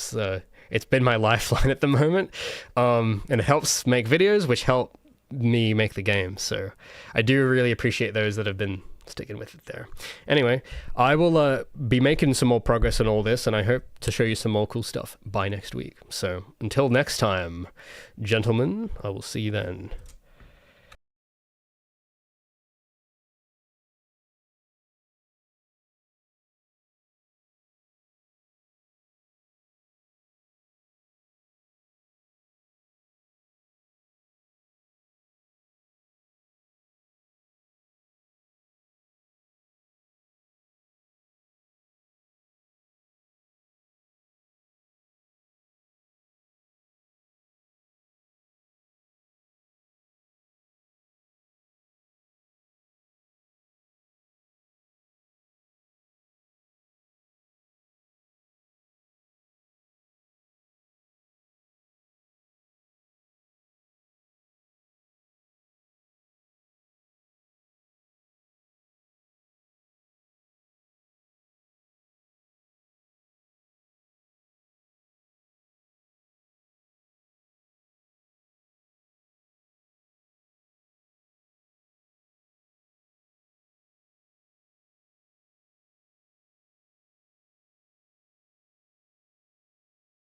Speaker 1: It's been my lifeline at the moment, and it helps make videos, which help me make the game. So I do really appreciate those that have been sticking with it there. Anyway, I will be making some more progress on all this, and I hope to show you some more cool stuff by next week. So until next time, gentlemen, I will see you then.